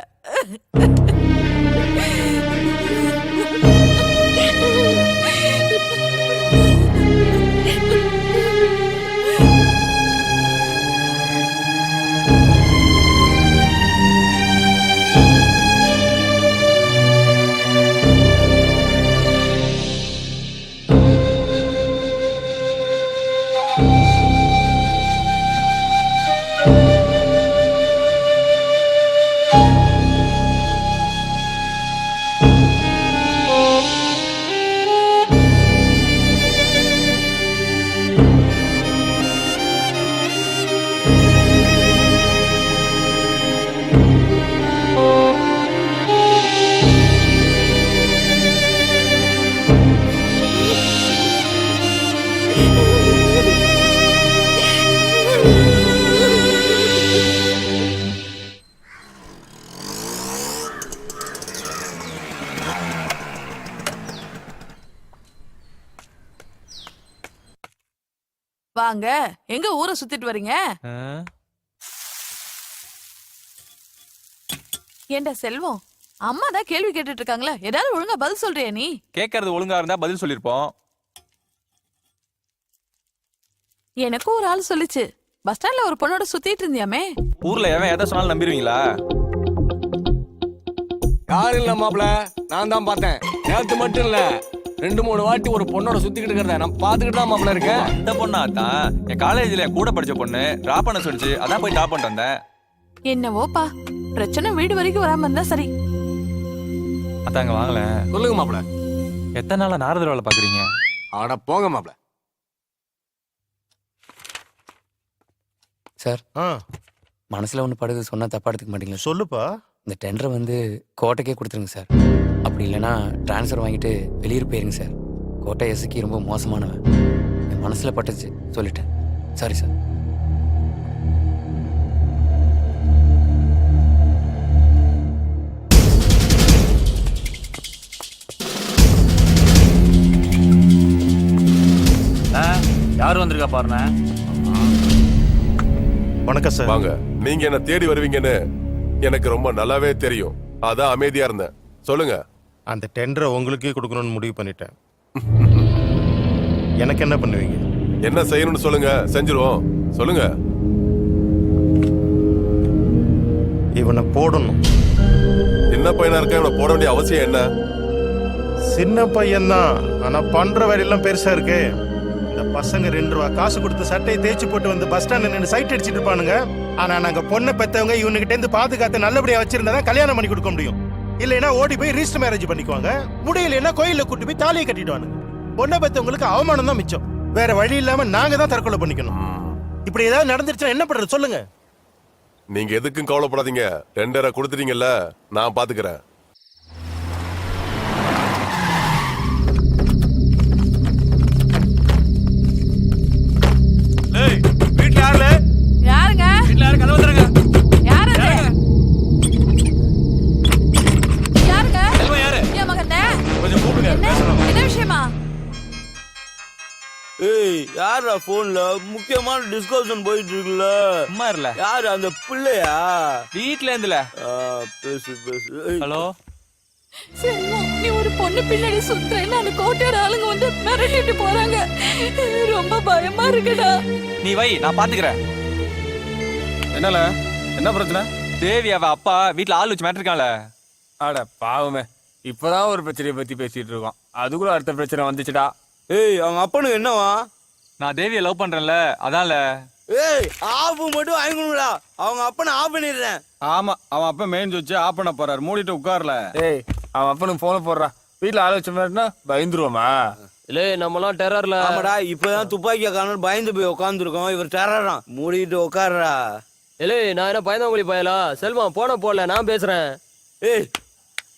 வாங்க, எங்க ஊரை சுத்திட்டு வரீங்க? ஏண்டா செல்வம், அம்மா தான் கேள்வி கேட்டுட்டு இருக்காங்களா, ஏதாவது ஒழுங்கா பதில் சொல்றியா நீ? கேட்கறது ஒழுங்கா இருந்தா பதில் சொல்லிருப்போம். எனக்கும் ஒரு ஆள் சொல்லிச்சு, பஸ் ஸ்டாண்ட்ல ஒரு பொண்ணோட சுத்திட்டு இருந்தியாமே. ஊர்ல எவன் எதை சொன்னாலும் நம்பிடுவீங்களா? யாரும் இல்ல மாப்பிள, நான் தான் பார்த்தேன். நேத்து மட்டும் இல்ல, 2-3 வாட்டி ஒரு பொண்ணோட சுத்திக்கிட்டு இருக்கிறத நான் பாத்துக்கிட்டு தான் மாப்பிள இருக்கேன். அந்த பொண்ணா தான் என் காலேஜ்ல என் கூட படிச்ச பொண்ணு டிராப் பண்ண சொல்லிச்சு, அதான் போய் டிராப் பண்ணிட்டு வந்தேன். என்னவோப்பா, பிரச்சனை வீடு வரைக்கும் வராம இருந்தா சரி. அதாங்க வாங்கல. சொல்லுங்க மாப்பிள. எத்தனை நாளா நாரதர் வேலை பாக்குறீங்க? ஆட போங்க மாப்பிள. சார் ஆ மனசுல ஒன்று படுது சொன்னா தப்பா எடுத்துக்க மாட்டீங்களா? சொல்லுப்பா. இந்த டெண்டரை வந்து கோட்டைக்கே கொடுத்துருங்க சார். அப்படி இல்லைன்னா ட்ரான்ஸ்ஃபர் வாங்கிட்டு வெளியூர் போயிருங்க சார். கோட்டை எஸ்க்கு ரொம்ப மோசமானவன். என் மனசுல பட்டுச்சு சொல்லிட்டேன். Sorry sir. யார் வந்திருக்கா பாருண்ணே. வணக்கம் சார். வாங்க. நீங்க என்ன தேடி வருவீங்கன்னு எனக்கு ரொம்ப நல்லாவே தெரியும். அதான் அமைதியா இருந்தேன். சொல்லுங்க. அந்த டெண்டரை உங்களுக்கே கொடுக்கணும்னு முடிவு பண்ணிட்டேன். எனக்கு என்ன பண்ணுவீங்க? என்ன செய்யணும்னு சொல்லுங்க, செஞ்சிருவோம். சொல்லுங்க. இவனை போடணும். சின்ன பையனா இருக்க இவனை போட வேண்டிய அவசியம் என்ன? சின்ன பையன்தான், ஆனா பண்ற வேலையெல்லாம் பெருசா இருக்கு. இந்த பசங்க 2 ரூபா காசு கொடுத்து சட்டையை தேய்ச்சி போட்டு வந்து பஸ் ஸ்டாண்ட் நின்று சைட் அடிச்சிட்டு இருப்பானுங்க. ஆனா நாங்க பொண்ணை பெத்தவங்க இவனுகிட்ட இருந்து பாதுகாத்து நல்லபடியா வச்சிருந்தா தான் கல்யாணம் பண்ணி கொடுக்க முடியும். இல்லைன்னா ஓடி போய் ரிஜிஸ்டர் மேரேஜ் பண்ணிக்குவாங்க. முடியலைன்னா கோயில்ல கூட்டு போய் தாலியை கட்டிடுவானுங்க. பொண்ணை பெத்தவங்களுக்கு அவமானம் தான் மிச்சம். வேற வழி இல்லாம நாங்க தான் தற்கொலை பண்ணிக்கணும். இப்படி ஏதாவது நடந்துருச்சுன்னா என்ன பண்றது சொல்லுங்க. நீங்க எதுக்கும் கவலைப்படாதீங்க. டெண்டரை கொடுத்துட்டீங்கல்ல, நான் பாத்துக்கிறேன். வீட்டுல யாருல? யாருங்க? வீட்டுல யாரு? கதவு திறங்க. யாரு அது? யாருங்க? செல்வம் யாரு? என் மகன்தே. கொஞ்சம் கூப்பிடுங்க, பேசணும். என்ன விஷயமா? ஏய், யாரா போன்ல முக்கியமான டிஸ்கஷன் போயிட்டு இருக்குல்ல? சும்மா இருல. யாரு அந்த பிள்ளையா? வீட்ல இருந்துல. பேசு பேசு. ஹலோ. செல்வம், நீ ஒரு பொண்ணு பின்னாடி சுத்துறேன்னு அந்த கோட்டையோட ஆளுங்க வந்து மிரட்டிட்டு போறாங்க. ரொம்ப பயமா இருக்குடா. நீ வை, நான் பாத்துக்கிறேன். என்னல என்ன பிரச்சனை? தேவி அவ அப்பா வீட்ல ஆள் வச்சு மாட்டிருக்கான்ல. அட பாவமே, இப்பதான் ஒரு பிரச்சனையை பத்தி பேசிட்டு இருக்கோம், அதுக்குள்ள அடுத்த பிரச்சனை வந்துச்சுடா. ஏய், அவங்க அப்பனுக்கு என்னவா? நான் தேவியை லவ் பண்றேன்ல, அதான்ல. ஏய், ஆஃப் மட்டும் வாங்கணும்டா. அவங்க அப்பனை ஆஃப் பண்ணிடுறேன். ஆமா, அவன் அப்ப மெயின் வச்சு ஆஃப் பண்ண போறாரு. மூடிட்டு உட்கார்ல. ஏய், அவன் அப்பனுக்கு போன போடுறான். வீட்டுல ஆள் வச்ச மாதிரினா பயந்துருவோமா? இல்ல நம்மலாம் டெரர்ல. ஆமாடா, இப்பதான் துப்பாக்கிய காணல் பயந்து போய் உட்காந்துருக்கோம். இவர் டெரரான். மூடிட்டு உட்காருடா. இல்ல நான் என்ன பயந்தாங்குழி பயலா? செல்வம் போன போடல, நான் பேசுறேன். ஏய்,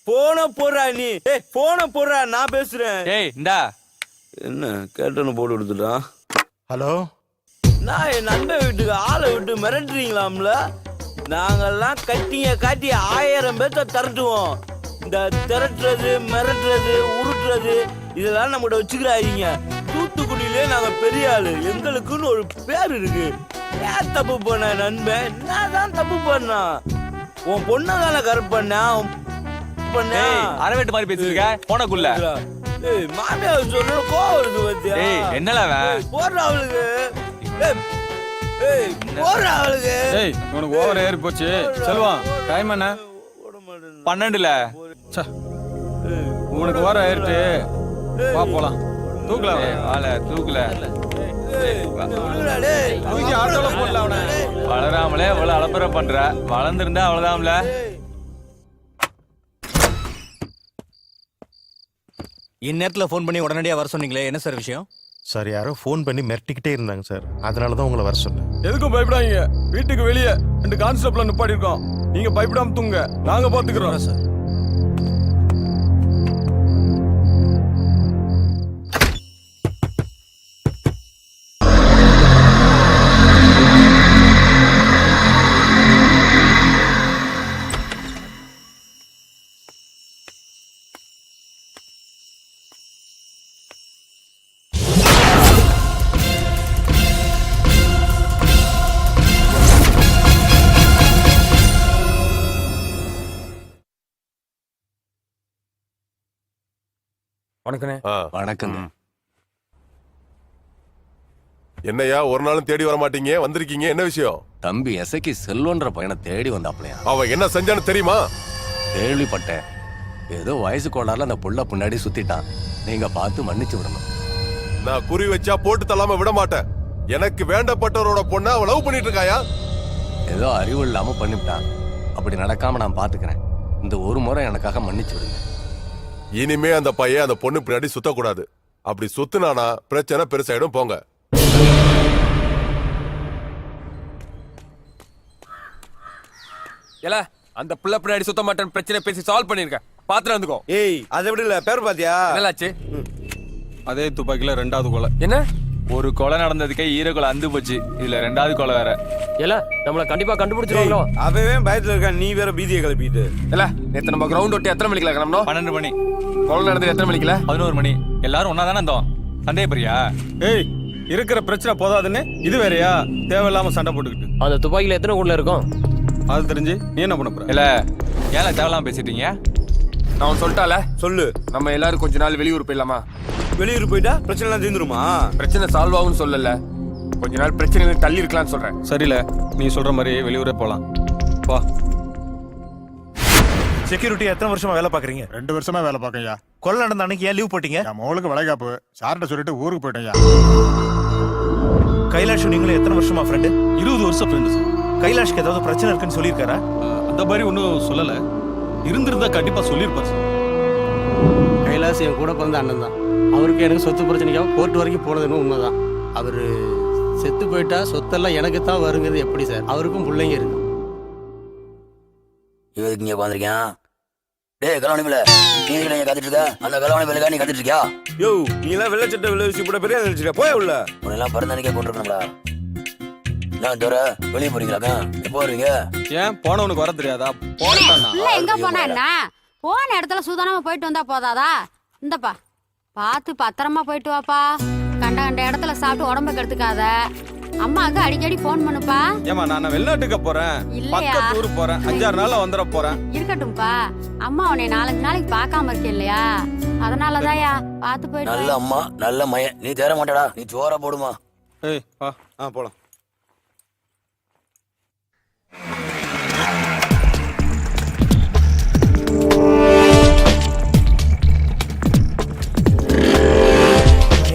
போன போடுறா நீ. ஏய், போன போடுறா, நான் பேசுறேன். ஏய், இந்தா. என்ன கேட்டனு போட்டு கொடுத்துட்டான். ஹலோ. நான் என் நண்பன் வீட்டுக்கு ஆளை விட்டு மிரட்டுறீங்களாம்ல? நாங்கெல்லாம் கட்டிங்க காட்டி 1000 பேர்த்த திரட்டுவோம். இந்த திரட்டுறது, மிரட்டுறது, உருட்டுறது இதெல்லாம் நம்மகிட்ட வச்சுக்கிறாங்க. தூத்துக்குடியிலே நாங்க பெரிய ஆளு. எங்களுக்குன்னு ஒரு பேர் இருக்கு. ஏன் தப்பு பண்ண நண்பன்? நான் தான் தப்பு பண்ணா. உன் பொண்ணை தானே கரெக்ட் பண்ண அரவேட்டு மாதிரி பேசிருக்க போனக்குள்ள. ஏய், மாமியார் சொல்ற கோவம் இருக்கு பத்தியா? ஏய், என்னல அவன்? போடுறா அவளுக்கு. ஏய், போடுறா அவளுக்கு. ஏய், உனக்கு ஓவர் ஏறி போச்சு. செல்வம், டைம் என்ன? 12ல. உனக்கு ஓவர் ஏறிட்டு வா போலாம். தூக்கல வால தூக்கல. தூக்கி ஆட்டோல போடல அவனை. வளராமலே இவ்வளவு அலப்பற பண்ற. வளர்ந்துருந்தா அவ்வளவுதான்ல. இந்நேரத்துல ஃபோன் பண்ணி உடனடியா வர சொன்னீங்களே, என்ன சார் விஷயம்? சார், யாரோ ஃபோன் பண்ணி மிரட்டிக்கிட்டே இருந்தாங்க சார். அதனால தான் உங்களை வர சொன்னேன். எதுக்கும் பயப்படாதீங்க. வீட்டுக்கு வெளியே 2 கான்ஸ்டபிள் நிப்பாடி இருக்கோம். நீங்க பயப்படாம தூங்க, நாங்க பாத்துக்கிறோம் சார். வணக்கண்ணே. வணக்கங்க. என்னையா ஒரு நாளும் தேடி வர மாட்டீங்க, வந்திருக்கீங்க, என்ன விஷயம்? தம்பி எசைக்கு செல்வன்ற பையனை தேடி வந்தாப்லையா? அவன் என்ன செஞ்சான்னு தெரியுமா? கேள்விப்பட்டேன். ஏதோ வயசு கோளாறுல அந்த புள்ள பின்னாடி சுத்திட்டான். நீங்க பார்த்து மன்னிச்சு விடணும். நான் குறி வச்சா போட்டு தள்ளாம விட மாட்டேன். எனக்கு வேண்டப்பட்டவரோட பொண்ணை அவன் லவ் பண்ணிட்டு இருக்காயா? ஏதோ அறிவு இல்லாம பண்ணிவிட்டான். அப்படி நடக்காம நான் பாத்துக்கிறேன். இந்த ஒரு முறை எனக்காக மன்னிச்சு விடுங்க. இனிமே அந்த பையன் அந்த பொண்ணு பின்னாடி சுத்தக்கூடாது. அப்படி சுத்துனானா பிரச்சனை பெருசாயிடும். போங்க. ஏல அந்த புள்ள பின்னாடி சுத்த மாட்டேன் பிரச்சனை பேசி சால்வ் பண்ணிருக்கேன். பாத்துட்டு வந்துக்கோ. ஏய் அதை விட இல்ல பேர் பாத்தியா? என்னாச்சு? அதே துப்பாக்கில 2வது கொலை. என்ன? ஒரு கொலை நடந்ததுக்கே ஈரக்கொலை அந்து போச்சு. இதுல 2வது கொலை வேற. ஏல நம்மள கண்டிப்பா கண்டுபிடிச்சிருவாங்களோ? அவன் பயத்துல இருக்கான், நீ வேற பீதியை கிளப்பிட்டு. ஏல நேத்து நம்ம கிரவுண்ட் ஒட்டி எத்தனை மணிக்கு கிளம்பணும்? 12 மணி. கொலை நடந்தது எத்தனை மணிக்குல? 11 மணி. எல்லாரும் ஒன்னா தானே இருந்தோம். சண்டே பிரியா? ஏய் இருக்கிற பிரச்சனை போதாதுன்னு இது வேறயா தேவையில்லாம சண்டை போட்டுக்கிட்டு. அந்த துப்பாக்கில எத்தனை குள்ள இருக்கும்? அது தெரிஞ்சு நீ என்ன பண்ண போற? இல்ல ஏல தேவையில்லாம பேசிட்டீங்க? நான் சொல்லிட்டால சொல்லு. நம்ம எல்லாரும் கொஞ்ச நாள் வெளியூர் போயிடலாமா? வெளியூர் போயிட்டா பிரச்சனை எல்லாம் தீர்ந்துருமா? பிரச்சனை சால்வ் ஆகும்னு சொல்லல, கொஞ்ச நாள் பிரச்சனை தள்ளி இருக்கலாம்னு சொல்றேன். சரியில்ல, நீ சொல்ற மாதிரி வெளியூரே போலாம். வா. செக்யூரிட்டி எத்தனை வருஷமா வேலை பாக்குறீங்க? 2 வருஷமா வேலை பார்க்கய்யா. கொலை நடந்த அன்னைக்கு ஏன் லீவ் போட்டீங்க? என் மோளுக்கு வளைகாப்பு சார்ட்ட சொல்லிட்டு ஊருக்கு போயிட்டேன்யா. கைலாஷ் நீங்களும் எத்தனை வருஷமா ஃப்ரெண்டு? 20 வருஷம் ஃப்ரெண்டு சார். கைலாஷ்க்கு ஏதாவது பிரச்சனை இருக்குன்னு சொல்லியிருக்காரா? அந்த மாதிரி ஒன்றும் சொல்லலை. இருந்திருந்தா கண்டிப்பா சொல்லியிருப்பார் சார். கைலாஸ் என் கூட பிறந்த அண்ணன் தான். அவருக்கு எனக்கு சொத்து பிரச்சனைக்காக கோர்ட் வரைக்கும் போனதுன்னு உண்மைதான். அவர் செத்து போயிட்டா சொத்தெல்லாம் எனக்கு தான் வருங்கிறது எப்படி சார்? அவருக்கும் பிள்ளைங்க இருக்கு. இவருக்கு இங்கே உட்காந்துருக்கேன். டேய் கல்யாணம் இல்லை, நீ கத்திட்டு இருக்க. அந்த கல்யாணம் வேலைக்கா நீ கத்திட்டு இருக்கியா? யோ நீ எல்லாம் வெள்ளச்சட்டை வெள்ள விஷயம் கூட பெரிய நினைச்சிருக்க. போய உள்ள உன்னெல்லாம் பிறந்தனைக்கே போட்டுருக்கணும்டா. நான் தவிர வெளியே போறீங்களாக்கா? எப்போ வருவீங்க? ஏன் போனவனுக்கு வர தெரியாதா? போனா எங்க போனா என்ன? போன இடத்துல சூதானமா போயிட்டு வந்தா போதாதா? இந்தப்பா பார்த்து பத்திரமா போயிட்டு வாப்பா. கண்ட கண்ட இடத்துல சாப்பிட்டு உடம்ப கெடுத்துக்காத. அம்மாவுக்கு அடிக்கடி போன் பண்ணுப்பா. ஏமா நான் வெளிநாட்டுக்கு போறேன், இல்லையா? பக்கத்து ஊர் போறேன், 5-6 நாள்ல வந்துட போறேன். இருக்கட்டும்பா, அம்மா உன்னை 4 நாளைக்கு பார்க்காம இருக்கே இல்லையா? அதனாலதாயா பார்த்து போயிட்டு நல்ல அம்மா நல்ல மையன். நீ தேர மாட்டடா, நீ சோற போடுமா. ஏய் வா. போலாம்.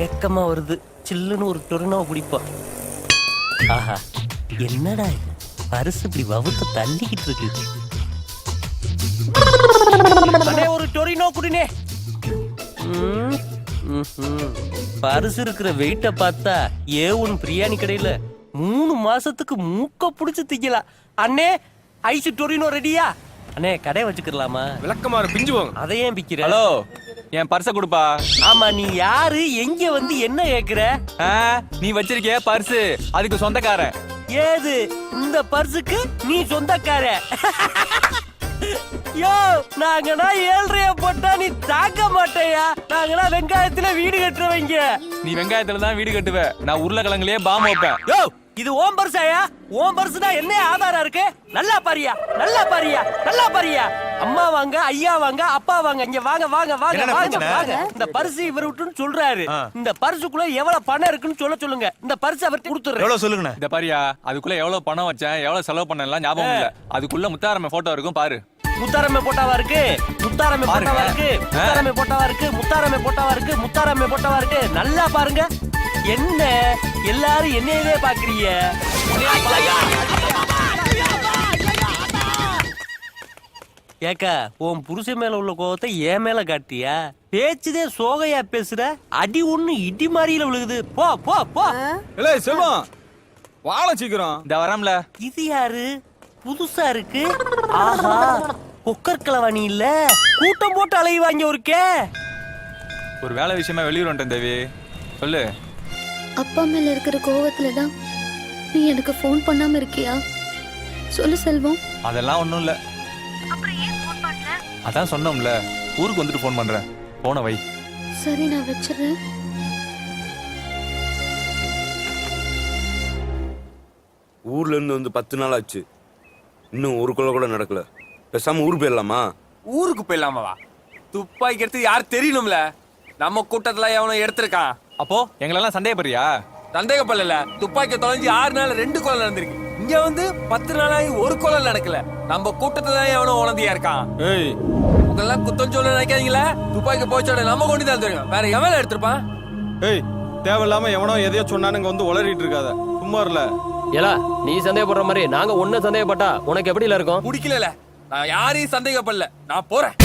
ஏக்கமா வருது. சில்லுன்னு ஒரு டொரினோ குடிப்போம். ஆஹா என்னடா இது? பரிசு இப்படி வவுத்த தள்ளிக்கிட்டு இருக்கு. அண்ணே ஒரு டொரினோ குடினே. பரிசு இருக்கிற வெயிட்ட பார்த்தா ஏ1 பிரியாணி கடையில 3 மாசத்துக்கு மூக்க புடிச்சு திங்கலாம். அண்ணே ஐஸ் டொரினோ ரெடியா? அண்ணே கடை வச்சுக்கலாமா? விளக்கமாறு பிஞ்சுவோம். அதை ஏன் பிக்கிற? ஹலோ, என் பர்ஸ கொடுப்பா. ஆமா நீ யாரு? எங்க வந்து என்ன கேக்குற? நீ வச்சிருக்கிய பர்ஸ் அதுக்கு சொந்தக்காரன். ஏது இந்த பர்ஸுக்கு நீ சொந்தக்கார? யோ நாங்கனா 7.5 போட்டா நீ தாக்க மாட்டேயா? நாங்கனா வெங்காயத்துல வீடு கட்டுறவங்க. நீ வெங்காயத்துல தான் வீடு கட்டுவ, நான் உருளைக்கிழங்குலயே பாம்பு வைப்பேன். யோ இது ஓம் பர்ஸாயா? ஓம் பர்ஸ் தான் என்ன ஆதாரம் இருக்கு? நல்லா பாரியா, நல்லா பாரியா, நல்லா பாரியா. அம்மா வாங்க, ஐயா வாங்க, அப்பா வாங்க, இங்க வாங்க வாங்க வாங்க வாங்க வாங்க. இந்த பர்ஸ் இவர் விட்டுன்னு சொல்றாரு. இந்த பர்ஸுக்குள்ள எவ்வளவு பணம் இருக்குன்னு சொல்லுங்க. இந்த பர்ஸ் அவர்கிட்ட கொடுத்துறேன். எவ்வளவு சொல்லுங்க. இந்த பாரியா, அதுக்குள்ள எவ்வளவு பணம் வச்சேன், எவ்வளவு செலவு பண்ணலாம் ஞாபகம் இல்ல. அதுக்குள்ள முத்தாரம்ம போட்டோ இருக்கும் பாரு. முத்தாரம்மை போட்டாவா இருக்கு? முத்தாரம்மை போட்டாவா இருக்கு? முத்தாரம்மை போட்டாவா இருக்கு? முத்தாரம்மை போட்டாவா இருக்கு? முத்தாரம்மை போட்டாவா இருக்கு? நல்லா பாருங்க. என்ன எல்லாரும் என்னையவே பாக்குறீங்க? ஏக்கா உன் புருஷன் மேல உள்ள கோவத்தை என் மேல காட்டியா? பேச்சுதே சோகையா பேசுற. அடி ஒண்ணு இடி மாதிரியில விழுகுது. போ போ போ. இல்ல செல்வம் வாழ சீக்கிரம். இந்த வரம்ல. இது யாரு? புதுசா இருக்கு. ஆஹா கொக்கர் கிளவாணி இல்ல, கூட்டம் போட்டு அலைவாங்க ஒருக்கே. ஒரு வேலை விஷயமா வெளியூர் வந்துட்டேன் தேவி. சொல்லு. அப்பா மேல இருக்கிற கோவத்துல தான் நீ எனக்கு ஃபோன் பண்ணாம இருக்கியா? சொல்லு செல்வம். அதெல்லாம் ஒண்ணும் இல்ல. அதான் சொன்னோம்ல, ஊருக்கு வந்துட்டு ஃபோன் பண்றேன். போன வை. சரி நான் வச்சிடுறேன். ஊர்ல இருந்து வந்து 10 நாள் ஆச்சு, இன்னும் ஒரு கொலை கூட நடக்கல. பேசாம ஊருக்கு போயிடலாமா? ஊருக்கு போயிடலாமாவா? துப்பாக்கி எடுத்து யார் தெரியணும்ல. நம்ம கூட்டத்துல எவனோ எடுத்திருக்கான். அப்போ எங்களெல்லாம் சந்தேகப்படுறியா? சந்தேகப்படல. துப்பாக்கி தொலைஞ்சு 6 நாள் 2 கொலை நடந்திருக்கு. இங்க வந்து 10 நாளாகி ஒரு கொலை நடக்கல. நம்ம கூட்டத்துல எவனோ உளந்தியா இருக்கான். ஏய் உங்களெல்லாம் குத்தம் சொல்ல நினைக்காதீங்களா? துப்பாக்கி போச்சோட நம்ம கொண்டு தான் தெரியும். வேற எவன் எடுத்திருப்பான்? ஏய் தேவையில்லாம எவனோ எதையோ சொன்னானுங்க வந்து உளறிட்டு இருக்காத. சும்மா இல்ல. ஏலா நீ சந்தேகப்படுற மாதிரி நாங்க ஒண்ணு சந்தேகப்பட்டா உனக்கு எப்படில இருக்கும்? பிடிக்கல. நான் யாரையும் சந்தேகப்படல. நான் போறேன்.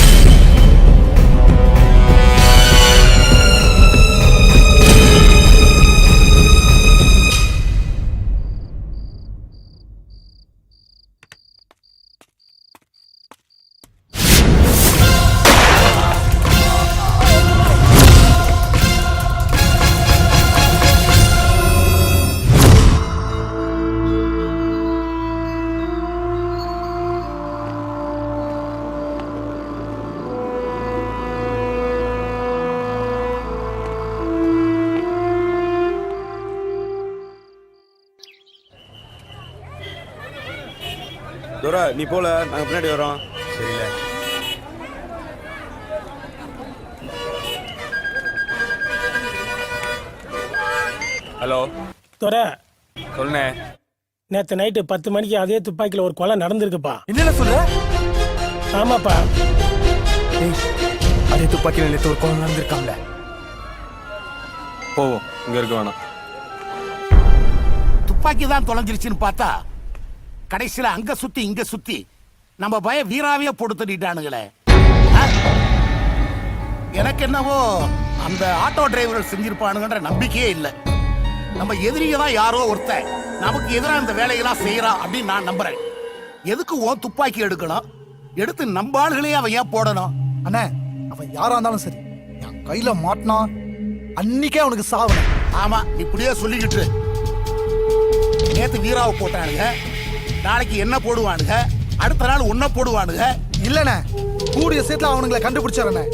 துரை நீ போல நாங்க பின்னாடி வரோம். சரியில்ல. ஹலோ துரை, சொல்லுண்ணே. நேத்து நைட்டு 10 மணிக்கு அதே துப்பாக்கியில ஒரு கொலை நடந்திருக்குப்பா. என்னென்ன சொல்ல? ஆமாப்பா. அதே துப்பாக்கியில நேத்து ஒரு கொலை நடந்திருக்காம்ல. போவோம், இங்க இருக்க வேணாம். துப்பாக்கி தான் தொலைஞ்சிருச்சுன்னு பார்த்தா கடைசியில அங்க சுத்தி இங்க சுத்தி நம்ம பய வீராவே போட்டு தட்டிட்டானுங்களே. எனக்கு என்னவோ அந்த ஆட்டோ டிரைவர் செஞ்சிருப்பானுங்கன்ற நம்பிக்கையே இல்லை. நம்ம எதிரிக தான் யாரோ ஒருத்தன் நமக்கு எதிராக இந்த வேலையெல்லாம் செய்யறான் அப்படின்னு நான் நம்புறேன். எதுக்கு ஓன் துப்பாக்கி எடுக்கணும்? எடுத்து நம்ம ஆளுகளே அவன் ஏன் போடணும்? அண்ணே, அவன் யாரா இருந்தாலும் சரி, என் கையில மாட்டினா அன்னைக்கே அவனுக்கு சாவணும். ஆமா, இப்படியே சொல்லிக்கிட்டு நேத்து வீராவை போட்டானுங்க, நாளைக்கு என்ன போடுவானுங்க, அடுத்த நாள் உன்ன போடுவானுங்க. இல்லண்ணே, கூடிய சீட்ல அவனுங்களை கண்டுபிடிச்சாரண்ணே.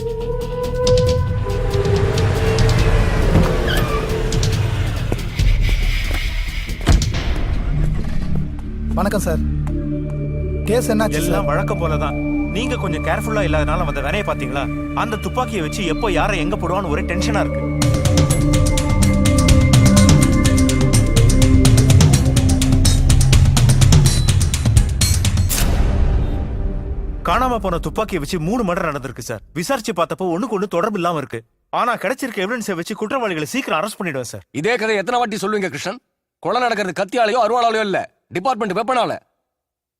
வணக்கம் சார். கேஸ் என்னாச்சு? எல்லாம் வழக்கம் போலதான். நீங்க கொஞ்சம் கேர்ஃபுல்லா இல்லாதனால வந்த வேலையை பாத்தீங்களா? அந்த துப்பாக்கியை வச்சு எப்போ யாரை எங்க போடுவான்னு ஒரே டென்ஷனா இருக்கு. காணாம போன துப்பாக்கியை வச்சு 3 மர்டர் நடந்திருக்கு சார். விசாரிச்சு பார்த்தப்போ ஒண்ணுக்கு ஒண்ணு தொடர்பு இல்லாம இருக்கு. ஆனா கிடைச்சிருக்க எவிடன்ஸை வச்சு குற்றவாளிகளை சீக்கிரம் அரெஸ்ட் பண்ணிடுவேன் சார். இதே கதை எத்தனை வாட்டி சொல்லுவீங்க கிருஷ்ணன்? கொலை நடக்கிறது கத்தியாலையோ அருவாளாலையோ இல்ல, டிபார்ட்மெண்ட் வெப்பனால.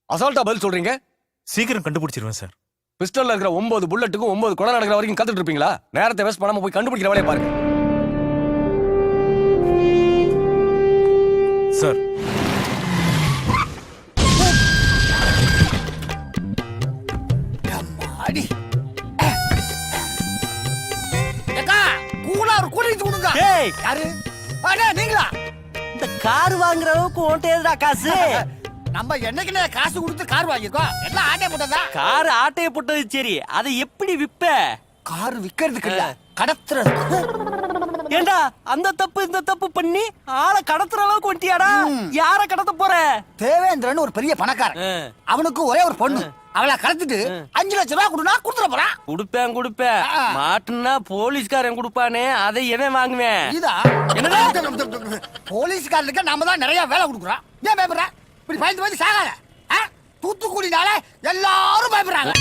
அசால்ட்டா பதில் சொல்றீங்க. சீக்கிரம் கண்டுபிடிச்சிருவேன் சார். பிஸ்டல்ல இருக்கிற 9 புல்லட்டுக்கும் 9 கொலை நடக்கிற வரைக்கும் காத்துட்டு இருப்பீங்களா? நேரத்தை வேஸ்ட் பண்ணாம போய் கண்டுபிடிக்கிற வேலையை பாருங்க சார். அடி ஏக்கா, கூலா ஒரு கூலிங் கொடுங்க. டேய், யாரு? அண்ணா நீங்களா? இந்த கார் வாங்குற அளவுக்கு ஓட்டே ஏதுடா காசு? நம்ம என்னைக்குன்னு காசு கொடுத்து கார் வாங்கிருக்கோம், எல்லாம் ஆட்டே போட்டதா. கார் ஆட்டைய போட்டது சரி, அதை எப்படி விப்ப? கார் விக்கிறதுக்கு இல்ல, கடத்துறது. ஏண்டா அந்த தப்பு இந்த தப்பு பண்ணி ஆளை கடத்துற அளவுக்கு வந்துட்டியாடா? யார கடத்த போற? தேவேந்திரன் ஒரு பெரிய பணக்காரன், அவனுக்கு ஒரே ஒரு பொண்ணு. அவளை கடத்திட்டு 5 லட்சம் ரூபாய் கொடுனா கொடுத்துட போறான். கொடுப்பேன் மாட்டுனா போலீஸ்காரன் கொடுப்பானே, அதை எவன் வாங்குவேன்? இதா என்னடா போலீஸ்காரனுக்கு நாம தான் நிறைய வேலை கொடுக்குறோம். ஏன் பயப்படுற? இப்படி பயந்து சாகாத. தூத்துக்குடினால எல்லாரும் பயப்படுறாங்க.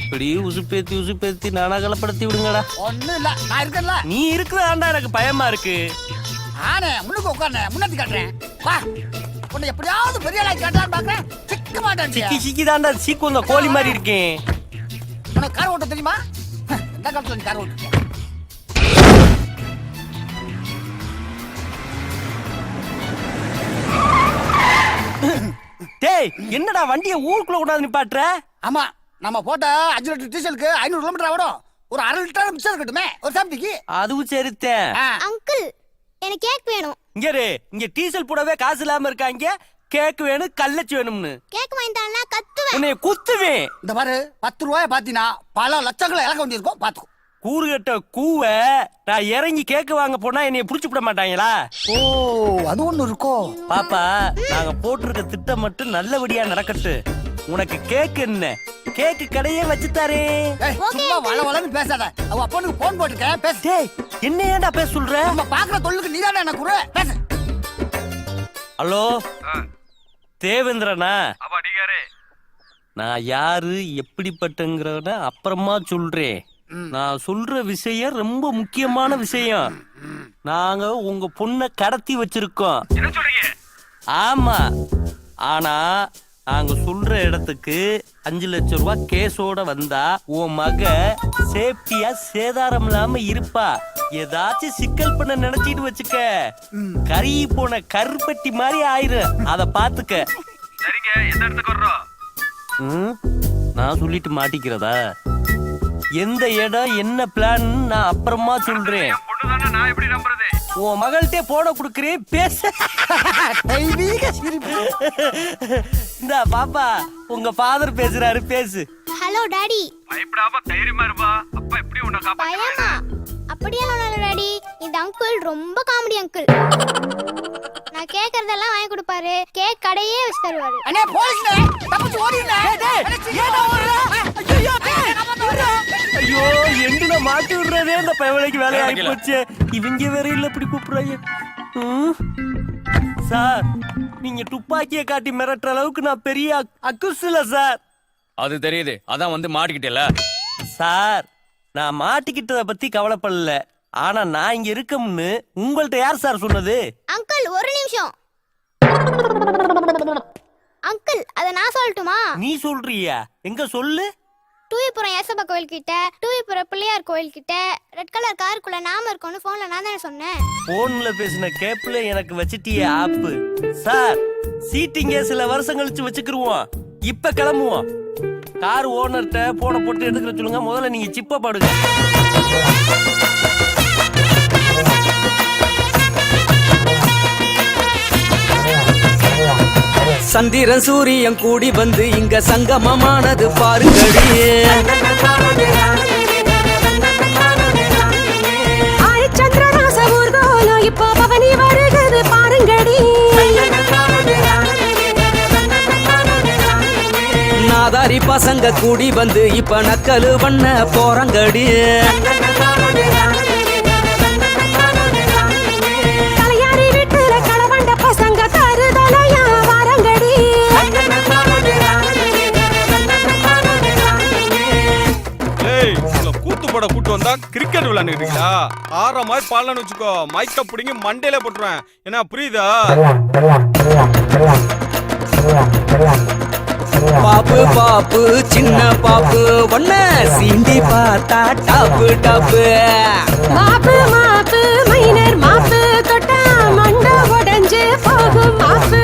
இப்படி உசுப்பேத்தி நானாகலப்படுத்தி விடுங்கடா. ஒண்ணும் இல்ல, நான் இருக்கேன்ல. நீ இருக்கிறதாண்டா எனக்கு பயமா இருக்கு. ஆனே முன்னுக்கு உட்கார்னே, முன்னாடி காட்டுறேன். வா, உன்னை எப்படியாவது பெரிய ஆளா காட்டலான்னு பாக்குறேன், சிக்க மாட்டேன். சிக்கிதாண்டா சீக்குவந்த கோழி மாதிரி இருக்கேன். உனக்கு கார் ஓட்ட தெரியுமா? எந்த காலத்துல நீ கார் ஓட்டு? டேய், என்னடா வண்டியை ஊருக்குள்ள கொண்டாந்து நிப்பாட்டுற? ஆமா, நம்ம போட்ட 5 லிட்டர் டீசலுக்கு 500 கிலோமீட்டர் ஆகும். ஒரு 1/2 லிட்டர் மிச்சம் இருக்கட்டுமே ஒரு சாப்பிட்டுக்கு. அதுவும் சரித்தேன். அங்கிள், எனக்கு கேக் வேணும். இங்க டீசல் போடவே காசு இல்லாம இருக்காங்க. கேக் வேணும், கல்லச்சி வேணும்னு. கேக் வாங்கி தரனா கத்துவேன். உன்னை குத்துவேன். இந்த பாரு, 10 ரூபாய் பாத்தீங்கன்னா பல லட்சங்களை இறக்க வேண்டியிருக்கும், பாத்துக்கோ. கூறுகட்ட கூவ நான் இறங்கி கேக்கு வாங்க போனா என்னைய புடிச்சு விட மாட்டாங்களா? ஓ, அது ஒண்ணு இருக்கோ. பாப்பா, நாங்க போட்டிருக்க திட்டம் மட்டும் நல்லபடியா நடக்கட்டு. உனக்கு கேக்கு என்ன, கேக்கு கடையே வச்சுத்தாரே. சும்மா வளவளன்னு பேசாத. அவ அப்பனுக்கு போன் போட்டுருக்கேன், பேசு. டேய், என்ன ஏன்டா பேச சொல்ற? நம்ம பாக்குற தொழிலுக்கு நீதானே என்ன குரு, பேசு. ஹலோ, தேவேந்திரனா? நான் யாரு எப்படிப்பட்டங்கிறத அப்புறமா சொல்றேன். நான் சொல்ற விஷயம் ரொம்ப முக்கியமான விஷயம். நாங்க உங்க பொண்ணை கடத்தி வச்சிருக்கோம். ஆமா, ஆனா நாங்க சொல்ற இடத்துக்கு 5 லட்சம் ரூபாய் கேஸோட வந்தா உன் மக சேஃப்டியா சேதாரம் இல்லாம இருப்பா. ஏதாச்சும் சிக்கல் பண்ண நினைச்சிட்டு வச்சுக்க, கருகி போன கருப்பட்டி மாதிரி ஆயிரும். அத பாத்துக்க. நான் சொல்லிட்டு மாட்டிக்கிறதா? எந்த இடம் என்ன பிளான் நான் அப்புறமா சொல்றேன். உன் மகள்கிட்ட போட குடுக்கறேன், பேச. இந்த பாப்பா, உங்க ஃபாதர் பேசுறாரு, பேசு. Hello daddy. பயப்படாம தைரியமா இருப்பா. அப்பா எப்படி உன்னை பயமா? அப்படியே இல்ல டாடி, இந்த அங்கிள் ரொம்ப காமெடி அங்கிள். நான் கேக்குறதெல்லாம் வாங்கி கொடுப்பாரு. கேக் கடையே வச்சு தருவாரு. அண்ணே போலீஸ்ல தப்பிச்சு ஓடிடுறே. ஏடா ஓடுற? ஐயோ எங்கன மாட்டி விடுறதே இந்த பயவலைக்கு வேலை ஆகி போச்சு. இவங்க வேற இல்ல இப்படி கூப்பிடுறாங்க. சார் நீங்க துப்பாக்கியை காட்டி மிரட்டுற அளவுக்கு நான் பெரிய அக்குஸ் இல்ல சார். அது தெரியுது, அதான் வந்து மாட்டிக்கிட்டேல. சார் நான் மாட்டிக்கிட்டத பத்தி கவலைப்படல. ஆனா நான் இங்க இருக்கம்னு உங்கள்ட்ட யார் சார் சொன்னது? அங்கிள் ஒரு நிமிஷம். அங்கிள் அத நான் சொல்லட்டுமா? நீ சொல்றியா? எங்க சொல்லு. டூவிபுரம் ஏசப்பா கோயில் கிட்ட, டூவிபுரம் பிள்ளையார் கோயில் கிட்ட ரெட் கலர் காருக்குள்ள நாம இருக்கோம்னு போன்ல நான் தானே சொன்னேன். போன்ல பேசின கேப்ல எனக்கு வச்சிட்டியே ஆப்பு. சார் சீட்டிங்க சில வருஷம் கழிச்சு வச்சுக்கிருவோம். இப்ப கிளம்புவோம். கார் ஓனர்ட்ட போனை போட்டு எடுக்கிற சொல்லுங்க. முதல்ல நீங்க சிப்ப பாடுங்க. சந்திரன் சூரியன் கூடி வந்து இங்க சங்கமமானது பாருங்கடி. இப்போ பவனி வருகிறது பாருங்கடி. நாதாரி பசங்க கூடி வந்து இப்ப நக்கலு பண்ண போறங்கடி. தலையாரி வீட்டுல களவண்ட பசங்க தருதலையா வரங்கடி. ஏய் உங்களை கூத்து போட கூட்டு வந்தா கிரிக்கெட் விளையாண்டுக்கிட்டீங்களா? ஆற மாதிரி பாலன்னு வச்சுக்கோ, மைக்க பிடிங்கி மண்டையில போட்டுருவேன். என்ன புரியுதா? பாப்பு பாப்பு சின்ன பாப்பு ஒன்ன சீண்டி பார்த்தா டாப்பு டாப்பு. மாப்பு மாப்பு மைனர் மாப்பு தொட்டா மண்ட உடைஞ்சு போகும் மாப்பு.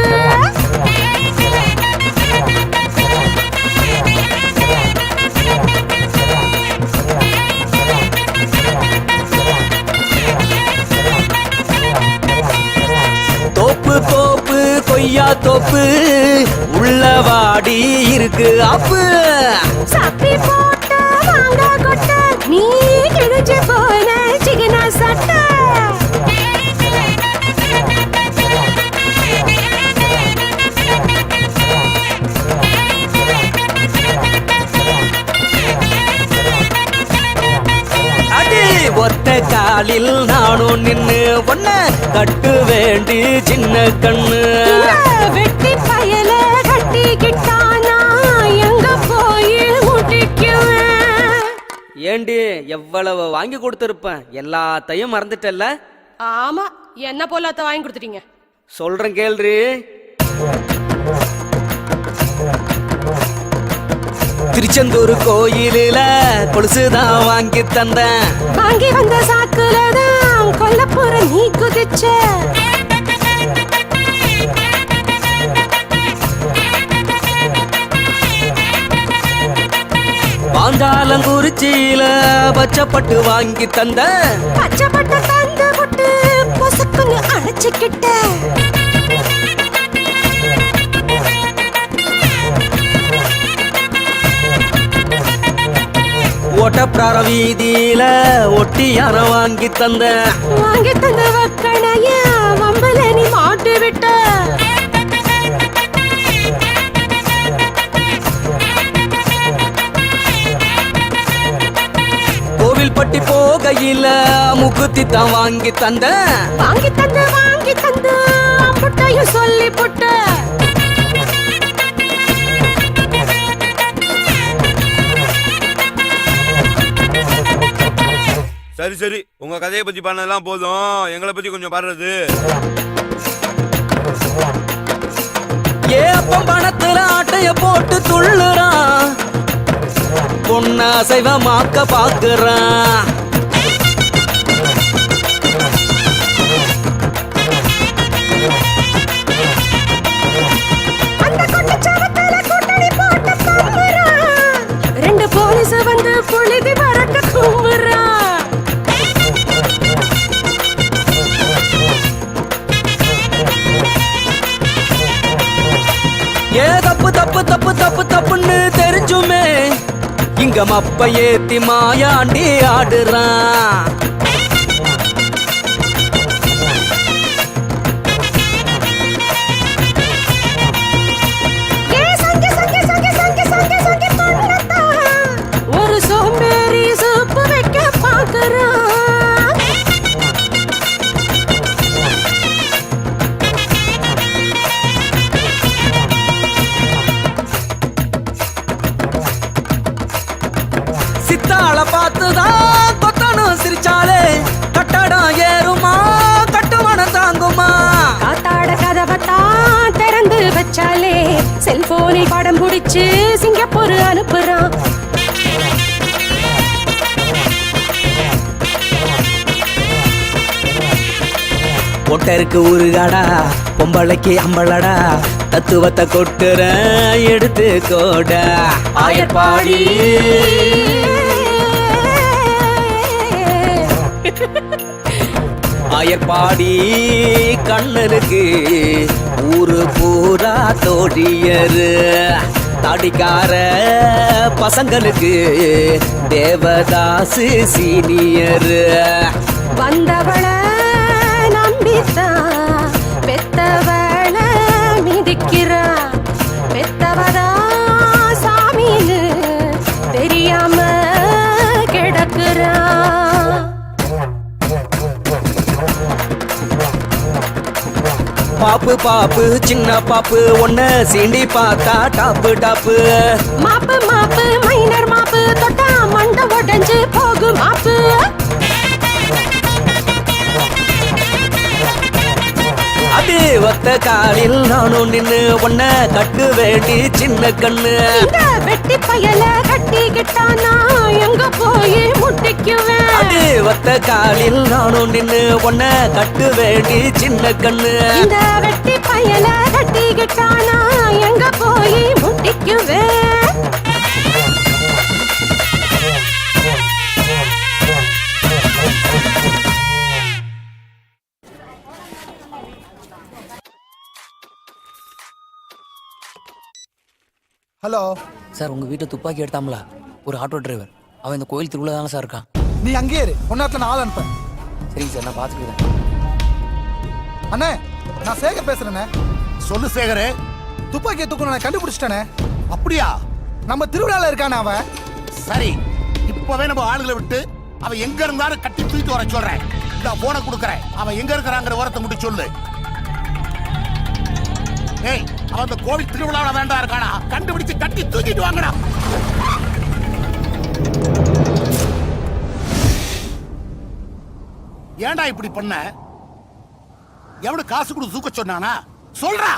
தோப்பு தோப்பு கொய்யா தோப்பு உள்ள வாடி இருக்கு ஆப்பு. சப்பி போட்ட வாங்க கொட்ட நீ கிழிஞ்சு போன சிகனா சட்ட. அடி ஒத்த காலில் நானும் நின்னு ஒன்ன கட்டு வேண்டி சின்ன கண்ணு. வெட்டி பயல கட்டிக்கிட்டானா எங்க போய் முட்டிக்குவேன். ஏண்டி எவ்வளவு வாங்கி கொடுத்துருப்பேன், எல்லாத்தையும் மறந்துட்டல்ல? ஆமா என்ன போலாத்த வாங்கி கொடுத்துட்டீங்க. சொல்றேன் கேள்றி. திருச்செந்தூர் கோயிலில கொலுசுதான் வாங்கி தந்தேன். வாங்கி வந்த சாக்குலதான் கொல்லப்புற நீ குதிச்ச. பாஞ்சாலங்குறிச்சியில பச்சைப்பட்டு வாங்கி தந்த. பச்சைப்பட்டு தந்து விட்டு பொசுக்குன்னு அணைச்சிக்கிட்ட. ஓட்டப்பிரார வீதியில ஒட்டியார வாங்கி தந்த. வாங்கி தந்த வக்கணைய வம்பல நீ மாட்டி விட்ட. கோவில்பட்டி போகையில முக்குத்தி தான் வாங்கி தந்த. வாங்கி தந்து அம்புட்டையும் சொல்லி புட்ட. சரி சரி உங்க கதையை பத்தி பண்ணதெல்லாம் போதும். எங்களை பத்தி கொஞ்சம் பாடுறது. ஏ அப்பம் பணத்துல ஆட்டைய போட்டு துள்ளுறான், பொண்ண அசைவமாக்க பாக்குறான். அந்த கொட்டச்சாவத்துல கூட்டணி போட்டு பம்புறான். ரெண்டு போலீஸ் வந்து புழுதி பறக்க கும்புறான். ஏ தப்பு தப்பு தப்பு தப்பு தப்புன்னு தெரிஞ்சுமே இங்க மப்ப ஏத்தி மாயாண்டி ஆடுறான். ஒண்ணுதான் கொத்தனும் சிரிச்சாலே கட்டடம் ஏறுமா கட்டுமனம் தாங்குமா காத்தாட கதவத்தான் திறந்து வச்சாலே செல்போனில் படம் பிடிச்சு சிங்கப்பூர் அனுப்புறான். ஒட்டருக்கு ஊருகாடா பொம்பளைக்கு அம்பளடா தத்துவத்தை கொட்டுற எடுத்து கோடா ஆயப்பாடி ஆயப்பாடி கண்ணனுக்கு ஊரு பூரா தோழியரு தாடிக்கார பசங்களுக்கு தேவதாசு சீனியரு வந்தவள நம்பித்தான் பெத்தவள மிதிக்கிறா. பெத்தவதா சாமின்னு தெரியாம கிடக்குறா. பாப்பு பாப்பு சின்ன பாப்பு ஒன்ன சீண்டி பார்த்தா டாப்பு டாப்பு மாப்பு மாப்பு மைனர் மாப்பு தொட்டா மண்ட உடைஞ்சு போகும் மாப்பு. அது ஒத்த காலில் நானும் நின்னு ஒன்ன கட்டு வேண்டி சின்ன கண்ணு இந்த வெட்டி பயல கட்டிக்கிட்டானா எங்க போய் முட்டிக்குவேன். அது ஒத்த காலில் நானும் நின்னு ஒன்ன கட்டு வேண்டி சின்ன கண்ணு இந்த வெட்டி பயல கட்டிக்கிட்டானா எங்க போய் முட்டிக்குவேன். ஹலோ சார் உங்கள் வீட்டில் துப்பாக்கி எடுத்தாமல ஒரு ஆட்டோ டிரைவர், அவன் இந்த கோயில் திருவிழா தானே சார் இருக்கான். நீ அங்கேயே இரு, ஒன்னாத்துல நான் ஆள் அனுப்பேன். சரிங்க சார், நான் பார்த்துக்கிறேன். அண்ணே நான் சேகர் பேசுறேண்ணே. சொல்லு சேகரே. துப்பாக்கியை தூக்கணும் கண்டுபிடிச்சிட்டேனே. அப்படியா? நம்ம திருவிழால இருக்கானே அவன். சரி, இப்பவே நம்ம ஆளுகளை விட்டு அவன் எங்க இருந்தாலும் கட்டி தூக்கிட்டு வர சொல்றேன். நான் போனை கொடுக்கறேன், அவன் எங்க இருக்கிறாங்கிற விவரத்தை மட்டும் சொல்லு. ஏய், அவன் அந்த கோவில் திருவிழாவில வேண்டாம் இருக்கானா, கண்டுபிடிச்சு கட்டி தூக்கிட்டு வாங்கடா. ஏன்டா இப்படி பண்ண? எவனு காசு கொடு தூக்க சொன்னானா? சொல்றா.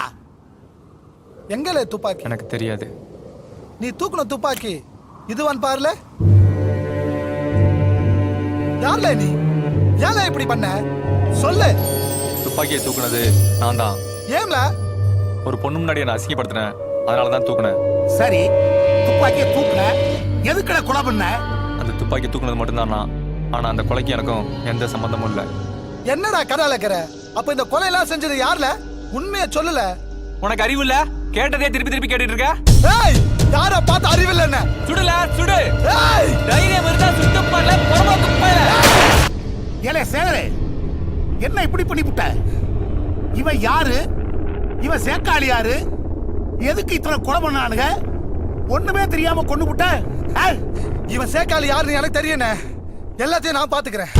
எங்கல துப்பாக்கி? எனக்கு தெரியாது. நீ தூக்குன துப்பாக்கி இதுவான் பாருல. யார்ல நீ? ஏன்ல இப்படி பண்ண? சொல்லு. துப்பாக்கியை தூக்குனது நான் தான். ஏம்ல? ஒரு பொண்ணு முன்னாடி நான் அசிங்கப்படுத்தினேன், அதனால தான் தூக்குனேன். சரி, துப்பாக்கியை தூக்குன, எதுக்குடா கொலை பண்ண? அந்த துப்பாக்கி தூக்குனது மட்டும்தான் நான். ஆனா அந்த கொலைக்கு எனக்கும் எந்த சம்பந்தமும் இல்லை. என்னடா கதை அலக்கற? அப்ப இந்த கொலையெல்லாம் செஞ்சது யார்ல? உண்மையை சொல்லல. உனக்கு அறிவு இல்ல? கேட்டதே திருப்பி திருப்பி கேட்டுட்டு இருக்க. ஏய், யார பார்த்து அறிவு இல்ல என்ன? சுடுல சுடு. ஏய், தைரியம் இருந்தா சுட்டு பண்ணல, பொறம்போக்கு போயல. ஏலே சேகரே, என்ன இப்படி பண்ணிவிட்ட? இவன் யாரு? இவன் சேக்காளி யாரு? எதுக்கு இத்தனை கொலை பண்ணானுங்க? ஒண்ணுமே தெரியாம கொண்டு விட்ட. இவன் சேக்காளி யாருன்னு எனக்கு தெரியுனே. எல்லாத்தையும் நான் பாத்துக்கிறேன்.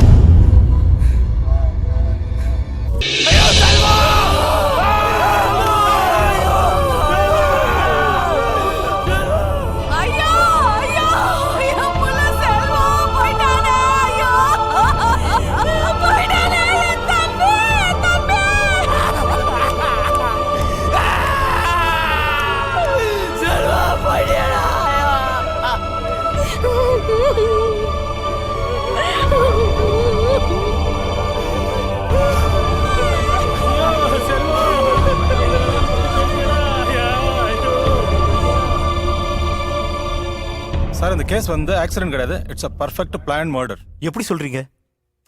சார் இந்த கேஸ் வந்து ஆக்சிடென்ட் கிடையாது, it's a perfect plan murder. எப்படி சொல்றீங்க?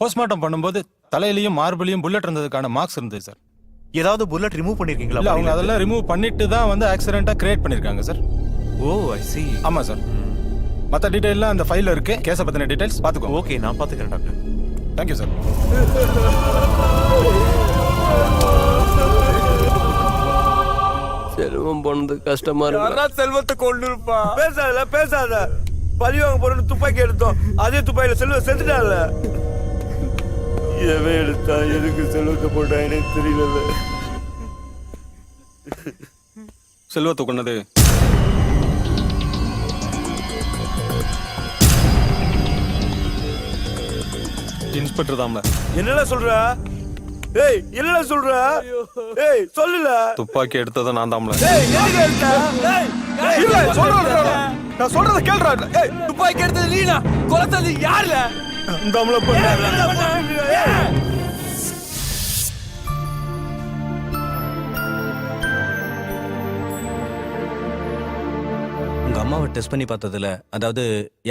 போஸ்ட்மார்ட்டம் பண்ணும்போது தலையிலையும் மார்பிலையும் புல்லட் இருந்ததுக்கான மார்க்ஸ் இருந்தது சார். ஏதாவது புல்லட் ரிமூவ் பண்ணிருக்கீங்களா? இல்ல, அவங்க அதெல்லாம் ரிமூவ் பண்ணிட்டு தான் வந்து ஆக்சிடென்ட்டா கிரியேட் பண்ணிருக்காங்க சார். ஓ, ஐ see. ஆமா சார். மற்ற டீடைல்லாம் அந்த ஃபைல்ல இருக்கு. கேஸை பத்தின டீடைல்ஸ் பாத்துக்கோ. ஓகே, நான் பாத்துக்கிறேன் டாக்டர். Thank you sir. செல்வம் போனது கஷ்டமா இருக்கு. செல்வத்தை கொண்டு இருப்பா. பேசாத பேசாத. பழி வாங்க போறோம்னு துப்பாக்கி எடுத்தோம், அதே துப்பாக்கியில செல்வம் செத்துட்டான்ல. எவன் எடுத்தா, எதுக்கு செல்வத்தை போட்டானே தெரியல. செல்வத்தை கொண்டது இன்ஸ்பெக்டர் தான்ல. என்னடா சொல்ற? ஏய் என்னடா சொல்ற? ஏய் சொல்லுல. துப்பாக்கி எடுத்தது நான் தான்ல. ஏய் எங்க எடுத்த? ஏய் இல்ல சொல்றேன்டா. நான் சொல்றத கேளுடா. ஏய் துப்பாக்கி எடுத்தது நீனா? கொலைச்சது யாருல? தான்ல பண்ண. உங்க அம்மாவை டெஸ்ட் பண்ணி பார்த்ததுல, அதாவது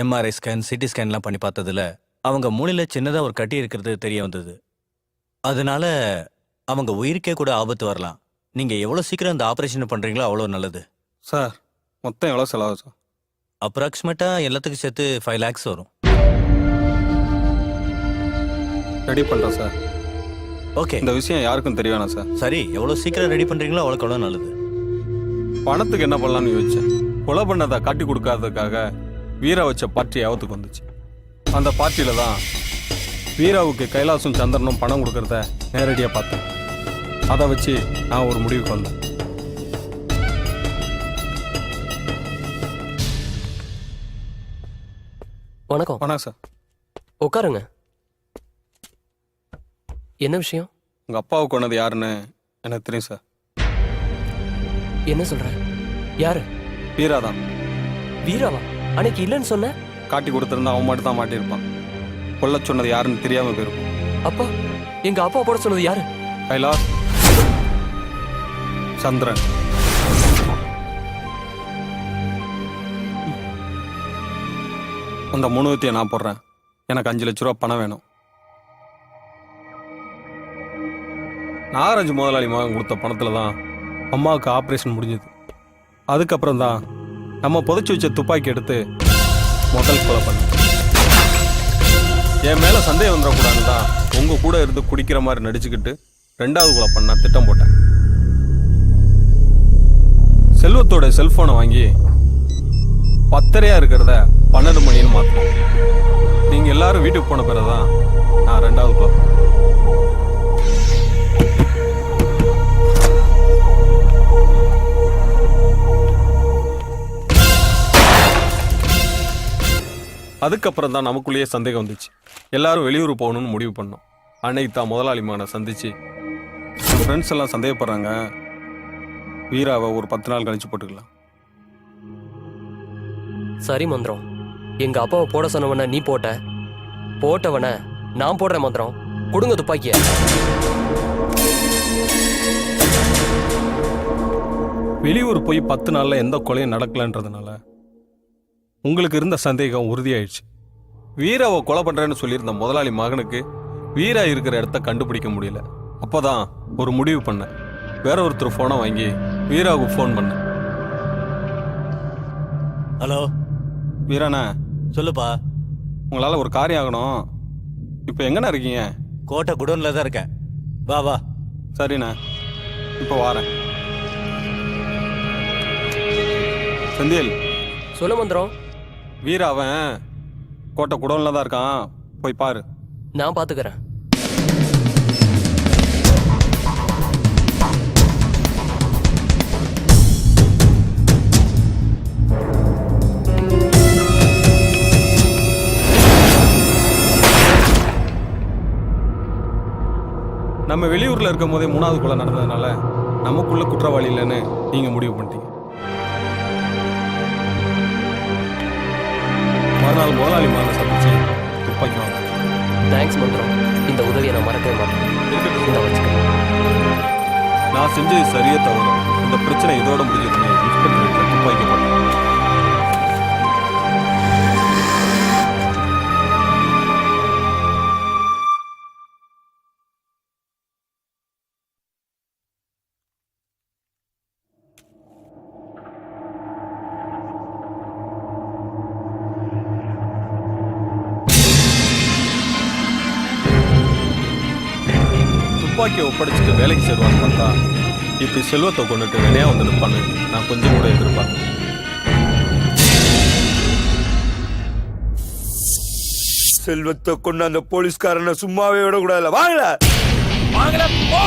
எம்ஆர்ஐ ஸ்கேன், சிடி ஸ்கேன்லாம் பண்ணி பார்த்ததுல அவங்க மூளையில சின்னதா ஒரு கட்டி இருக்கிறது தெரிய வந்தது. அதனால அவங்க உயிருக்கே கூட ஆபத்து வரலாம். நீங்க எவ்வளவு சீக்கிரம் அந்த ஆபரேஷன் பண்றீங்களோ அவ்வளவு நல்லது. சார் மொத்தம் எவ்வளவு செலவாகும் சார்? அப்ராக்சிமேட்டா எல்லாத்துக்கும் சேர்த்து 5 lakhs வரும். ரெடி பண்றேன் சார். ஓகே. இந்த விஷயம் யாருக்கும் தெரிய வேணாம் சார். சரி, எவ்வளவு சீக்கிரம் ரெடி பண்றீங்களோ அவ்வளவு நல்லது. பணத்துக்கு என்ன பண்ணலாம்னு யோசிச்சேன். கொலை பண்ணதை காட்டி கொடுக்காததுக்காக வீரா வச்ச பார்ட்டி ஆபத்துக்கு வந்துச்சு. அந்த பார்ட்டியில தான் வீராவுக்கு கைலாசும் சந்திரனும் பணம் கொடுக்கறத நேரடியாக பார்த்தேன். அதை வச்சு நான் ஒரு முடிவுக்கு வந்தேன். வணக்கம். வணக்கம் சார். உட்காருங்க. என்ன விஷயம்? உங்க அப்பாவை கொண்டது யாருன்னு எனக்கு தெரியும் சார். என்ன சொல்ற? யாரு? வீரா தான். வீராவா? அன்னைக்கு இல்லைன்னு சொன்ன. காட்டி கொடுத்திருந்தா அவன் மட்டும் தான் மாட்டியிருப்பான். கொல்ல சொன்னது யாருன்னு தெரியாம போயிருக்கும். அப்பா, எங்க அப்பா போட சொன்னது யாரு? கைலாஸ், சந்திரன். அந்த 3 வித்தியை நான் போடுறேன். எனக்கு 5 லட்ச ரூபா பணம் வேணும். நாகராஜ் முதலாளி மகன் கொடுத்த பணத்துல தான் அம்மாவுக்கு ஆப்ரேஷன் முடிஞ்சது. அதுக்கப்புறம் தான் நம்ம புதைச்சி வச்ச துப்பாக்கி எடுத்து முதல் கொலை பண்ண. என் மேல சந்தேகம் வந்துடக்கூடாதுன்னு தான் உங்க கூட இருந்து குடிக்கிற மாதிரி நடிச்சுக்கிட்டு 2வது கொலை பண்ண திட்டம் போட்டேன். செல்வத்தோட செல்போனை வாங்கி 10:30 இருக்கிறத 12 மணின்னு மாத்தோம். நீங்க எல்லாரும் வீட்டுக்கு போன பிறகுதான் நான் 2வது கொலை பண்ணேன். அதுக்கப்புறம் தான் நமக்குள்ளேயே சந்தேகம் வந்துச்சு. எல்லாரும் வெளியூர் போகணும்னு முடிவு பண்ணோம். அன்னைக்கு தான் முதலாளி மகனை சந்திச்சு ஃப்ரெண்ட்ஸ் எல்லாம் சந்தேகப்படுறாங்க, வீராவை ஒரு 10 நாள் கழிச்சு போட்டுக்கலாம். சரி மந்திரம், எங்க அப்பாவை போட சொன்னவன நீ போட்டவன நான் போடுற மந்திரம். கொடுங்க துப்பாக்கிய. வெளியூர் போய் 10 நாள்ல எந்த கொலையும் நடக்கலன்றதுனால உங்களுக்கு இருந்த சந்தேகம் உறுதியாயிடுச்சு. வீராவை கொலை பண்றேன்னு சொல்லியிருந்த முதலாளி மகனுக்கு வீரா இருக்கிற இடத்த கண்டுபிடிக்க முடியல. அப்பதான் ஒரு முடிவு பண்ணேன். வேற ஒருத்தர் போனை வாங்கி வீராவுக்கு ஃபோன் பண்ணேன். ஹலோ வீராண்ணா. சொல்லுப்பா. உங்களால ஒரு காரியம் ஆகணும். இப்போ எங்கண்ணா இருக்கீங்க? கோட்டை குடோன்ல தான் இருக்கேன். வா வா. சரிண்ணா, இப்போ வாரேன். செந்தில். சொல்ல மந்திரம். வீரா அவன் கோட்டை குடோன்ல தான் இருக்கான், போய் பாரு. நான் பாத்துக்கிறேன். நம்ம வெளியூர்ல இருக்கும் போதே 3வது கொலை நடந்ததுனால நமக்குள்ள குற்றவாளி இல்லைன்னு நீங்க முடிவு பண்ணிட்டீங்க. மறுநாள் முதலாளி மகனை சந்திச்சு துப்பாக்கி வாங்க. தேங்க்ஸ் மந்திரம். இந்த உதவியை நான் மறக்கவே மாட்டேன். நான் செஞ்சது சரியே தவறு. இந்த பிரச்சனை இதோட முடிஞ்சதுன்னு இன்ஸ்பெக்டர் வீட்டில் துப்பாக்கி போட்டேன். துப்பாக்கியை ஒப்படைச்சிட்டு வேலைக்கு சேருவான்னு பார்த்தா இப்படி செல்வத்தை கொண்டுட்டு வெளியே வந்து நிற்பான்னு நான் கொஞ்சம் கூட எதிர்பார்த்தேன். செல்வத்தை கொண்டு அந்த போலீஸ்காரனை சும்மாவே விடக்கூடாதுல. வாங்கல வாங்கல போ.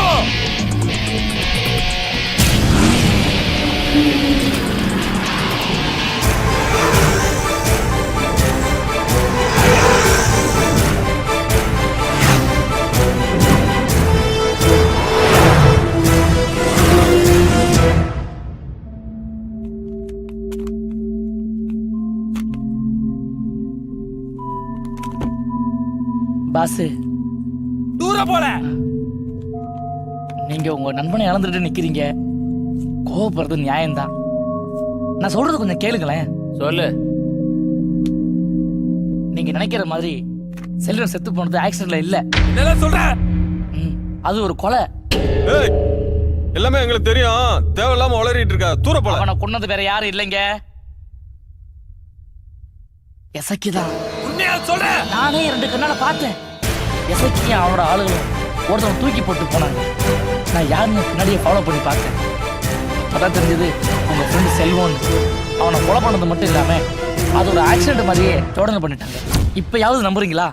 பாஸ் தூர போல. நீங்க உங்க நண்பனை இழந்துட்டு நிக்கிறீங்க, கோவப்படுறது நியாயம்தான். நான் சொல்றது கொஞ்சம் கேளுங்களேன். சொல்லு. நீங்க நினைக்கிற மாதிரி செல்வன் செத்து போனது ஆக்சிடென்ட்ல இல்ல. என்ன சொல்ற? அது ஒரு கொலை. ஏய், எல்லாமே எங்களுக்கு தெரியும். தேவையில்லாம உளறிட்டு இருக்க. தூர போல. அவனை கொன்னது வேற யாரும் இல்லைங்க, எசக்கிதான். உண்மையா சொல்ற? நானே 2 கண்ணால பார்த்தேன். எசக்கியும் அவனோட ஆளுகளும் ஒருத்தவன் தூக்கி போட்டு போனாங்க. நான் யாருன்னு பின்னாடியே ஃபாலோ பண்ணி பார்த்தேன். அதான் தெரிஞ்சது உங்க ஃப்ரெண்டு செல்வன். அவனை கொலை பண்ணது மட்டும் இல்லாம அது ஒரு ஆக்சிடென்ட் மாதிரியே சோதனை பண்ணிட்டாங்க. இப்பயாவது நம்புறீங்களா?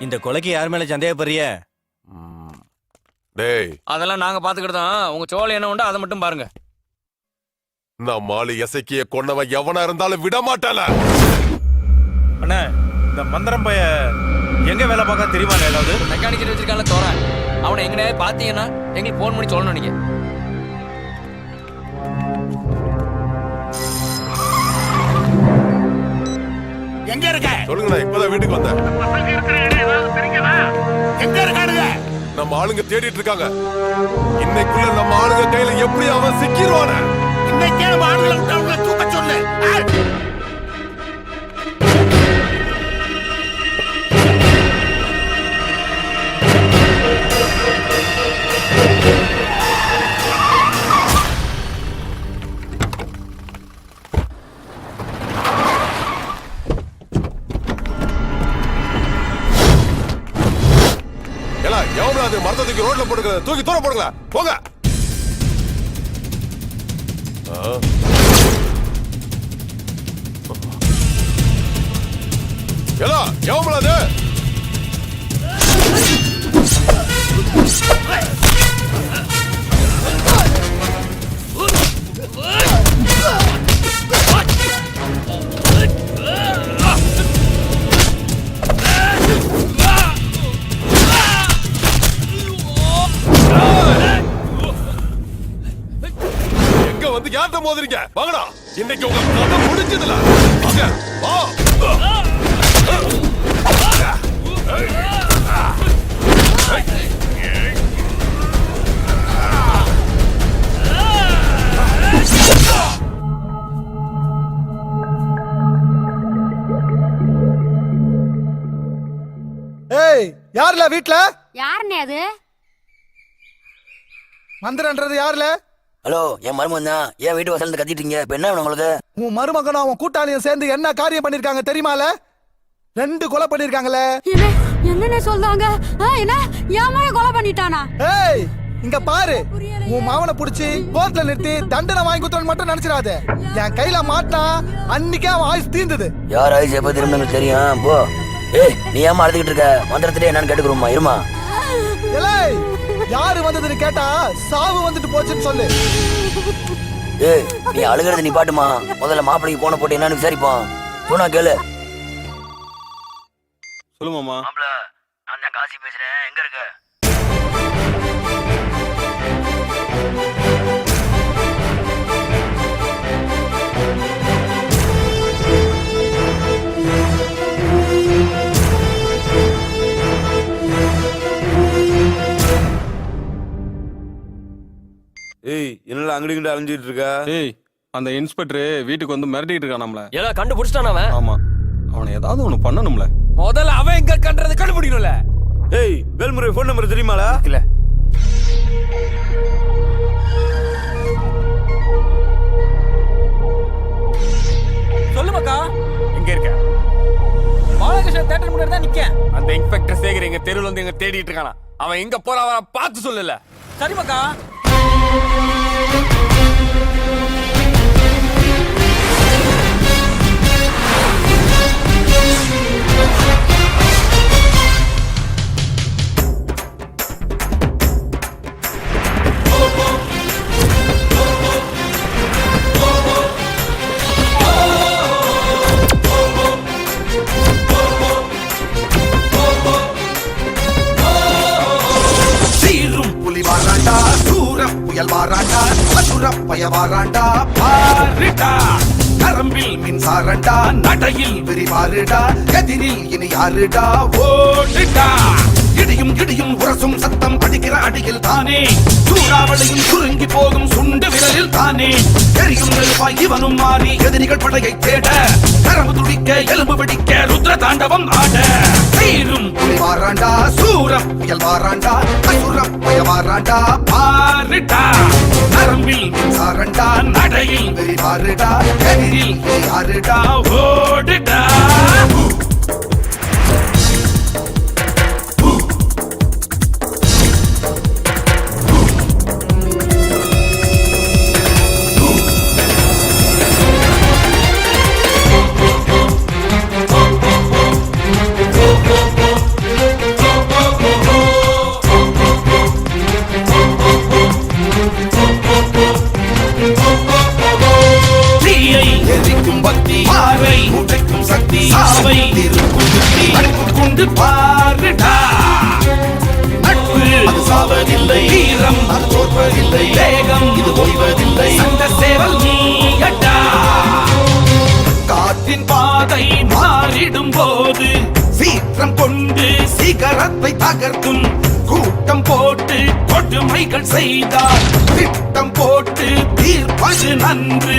இந்த கொலைக்கு யார் மேல சந்தேகப்படுறிய? டேய், அதெல்லாம் நாங்க பாத்துக்கிட்டோம். உங்க சோழ என்ன உண்டோ அதை மட்டும் பாருங்க. நான் மாலு எசக்கிய கொன்னவன் எவனா இருந்தாலும் விட மாட்டால. அண்ணா, இந்த மந்திரம் பைய எங்க வேலை பார்க்க தெரியுமா? ஏதாவது மெக்கானிக்கல் வச்சிருக்கால தோற, அவனை எங்கனே பாத்தீங்கன்னா எங்களுக்கு போன் பண்ணி சொல்லணும். நீங்க எங்க இருக்க? சொல்லுங்கண்ணா, இப்பதான் வீட்டுக்கு வந்தேன். எங்க இருக்கானுங்க? நம்ம ஆளுங்க தேடிட்டு இருக்காங்க. இன்னைக்குள்ள நம்ம ஆளுங்க கையில எப்படி அவன் சிக்கிடுவான? இன்னைக்கே நம்ம ஆளுங்களை விட்டு அவங்களை தூக்க சொல்லு. எவனாவது மரத்தை தூக்கி ரோட்ல போடுங்க, தூக்கி தூர போடுங்க. போங்க. எலா எவனாது? வந்து யார்ட்ட மோதுறீங்க? வாங்கடா, இன்னைக்கு உங்க கதை முடிஞ்சதுல. வாங்க, வா. ஏய், யாருல வீட்ல? யாருன்னே அது? மந்திரன்றது யாருல? ஹலோ, என் மருமகன் தான். ஏன் வீட்டு வாசல்ல கத்திட்டீங்க? இப்ப என்ன வேணும் உங்களுக்கு? உன் மருமகனும் அவன் கூட்டாளியும் சேர்ந்து என்ன காரியம் பண்ணிருக்காங்க தெரியுமால? 2 கொலை பண்ணிருக்காங்களே. என்னன்னு சொல்றாங்க? என்ன ஏமாய கொலை பண்ணிட்டானா? ஏய், இங்க பாரு. உன் மாவனை புடிச்சு கோர்ட்ல நிறுத்தி தண்டனை வாங்கி கொடுத்தவன் மட்டும் நினைச்சிடாத. என் கையில மாட்டினா அன்னைக்கே அவன் ஆயுஸ் தீர்ந்தது. யார் ஆயுஸ் எப்ப திரும்ப தெரியும். போ. ஏய், நீ ஏமா அழுதுகிட்டு இருக்க? மந்திரத்திலே என்னன்னு கேட்டுக்கிறோமா? இருமா. ஏய், யாரு வந்ததுன்னு கேட்டா சாவு வந்துட்டு போச்சுன்னு சொல்லு. ஏய், நீ அழுகிறது நீ பாட்டுமா. முதல்ல மாப்பிளைக்கு போன போட்டு என்னன்னு விசாரிப்போம். சொன்னா கேளு. சொல்லு மாமா. மாப்பிள, நான் தான் காசி பேசுறேன். எங்க இருக்க? ஏய், என்னடா அங்கடி கிட்ட அலைஞ்சிட்டு இருக்க? ஏய், அந்த இன்ஸ்பெக்டர் வீட்டுக்கு வந்து மிரட்டிட்டு இருக்கான் நம்மள. எல்லாம் கண்டுபிடிச்சிட்டான் அவன். ஆமா, அவனை ஏதாவது ஒண்ணு பண்ணணும்ல. முதல்ல அவன் எங்க கண்டறது கண்டுபிடிக்கணும்ல. ஏய், வேல்முறை போன் நம்பர் தெரியுமாடா? இல்ல. சொல்லுமாக்கா. எங்க இருக்க? பாலகிருஷ்ண தியேட்டர் முன்னாடி தான் நிக்கேன். அந்த இன்ஸ்பெக்டர் சேகர் எங்க தெருவுல வந்து எங்க தேடிட்டு இருக்கானா. அவன் எங்க போறான் அவன் பார்த்து சொல்லல. சரிமாக்கா. வாராண்டா சூர புயல் வாராண்டா அசுர பய வாராண்டா பாருடா கரம்பில் மின்சாரண்டா நடையில் விரிவாருடா எதிரில் இனி யாருடா ஓடுடா இடியும் இடியும் உரசும் சத்தம் அடிக்கிற அடியில் தானே சூறாவளியும் சுருங்கி போகும் சுண்டு விரலில் தானே எரியும் நெருப்பாய் இவனும் மாறி எதிரிகள் படையை தேட கரம்பு துடிக்க எலும்பு வெடிக்க ருத்ர தாண்டவம் ஆட சீரும் புலி வாராண்டா சூர புயல் வாராண்டா அசுர பய வாராண்டா பாருடா கரம்பில் மின்சாரண்டா நடையில் விரிவாருடா எதிரில் யாருடா ஓடுடா பாறை உடைக்கும் சக்தி சாவை இருக்கும் புத்தி கொண்டு பாருடா நட்பு அது சாவதில்லை வீரம் அது தோற்பதில்லை வேகம் இது ஓய்வதில்லை சண்ட சேவல் நீயடா காற்றின் பாதை மாறிடும் போது சீற்றம் கொண்டு சிகரத்தை தகர்க்கும் கூட்டம் போட்டு கொடுமைகள் செய்தார் திட்டம் போட்டு தீர்ப்பது நன்று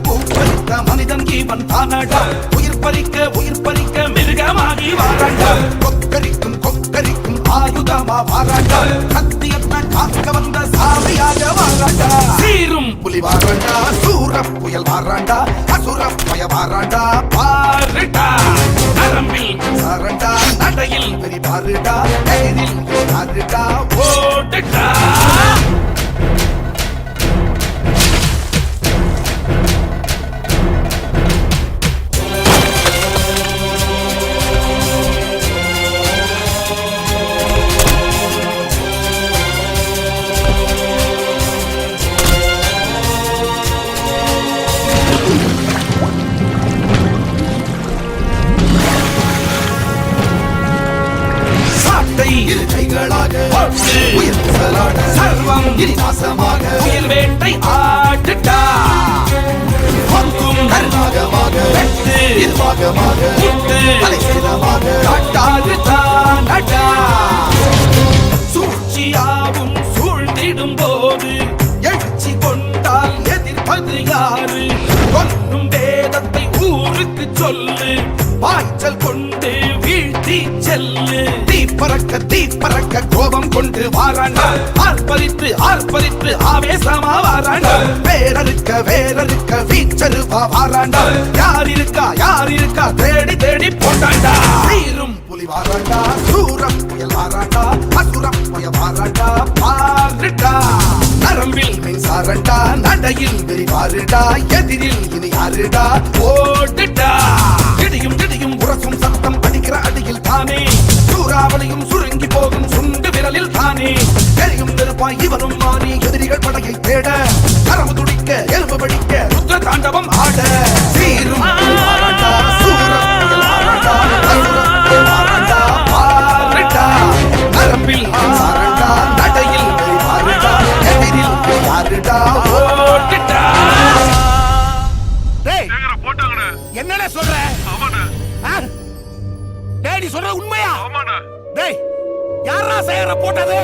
பூப்பறித்த மனிதன் ஜீவன் தானடா உயிர் பறிக்க மிருகமாகி வாராண்டா கொக்கரிக்கும் ஆயுதமா வாராண்டா சத்தியத்தான் காக்க வந்த சாமியாக வாராண்டா சீரும் புலி வாராண்டா சூர புயல் வாராண்டா அசுர பய வாராண்டா பாருடா நரம்பில் சாரண்டா நடையில் விரிவாருடா எதிரில் யாருடா ஓடுடா சர்வம் நாசமாக உயிர் வேட்டை ஆட்டுடா கர்நாகமாக வெட்டு இருவாகமாக முட்டு அலைசேதமாக காட்டாது தானடா சூழ்ச்சியாவும் சூழ்ந்திடும் போது எழுச்சி கொண்டால் எதிர்ப்பது யாரு கொன்னும் வேதத்தை ஊருக்கு சொல்லு பாய்ச்சல் கொண்டு வீழ்த்தி செல்லு தீ பறக்க கோபம் கொண்டு வாராண்டா ஆர்ப்பரித்து ஆவேசமா வாராண்டா வேரறுக்க வீச்சருவா வாராண்டா யார் இருக்கா தேடி போட்டாண்டா சீரும் புலி வாராண்டா சூரம் புயல் வாராண்டா அசுரம் புய வாராண்டா பாருடா நரம்பில் மின்சாரண்டா நடையில் விரிவாருடா எதிரில் இனி யாருடா ஓடுடா இடியும் உரசும் சத்தம் அடிக்கிற அடியில் தானே சூறாவளியும் சுருங்கி போகும் சுண்டு விரலில் தானே எரியும் நெருப்பாய் இவனும் மாறி எதிரிகள் படையை தேட கரம்பு துடிக்க எலும்பு வெடிக்க ருத்ர தாண்டவம் ஆட சீரும் வாராண்டா சூரம் புயல் வாராண்டா அசுரம் புய வாராண்டா பாருடா நரம்பில் சாரண்டா நடையில் விரிவாருடா எதிரில் யாருடா ஓடுடா என்னடா சொல்ற டேடி சொல்ற உண்மையா டேய் யாரா சேகர போட்டது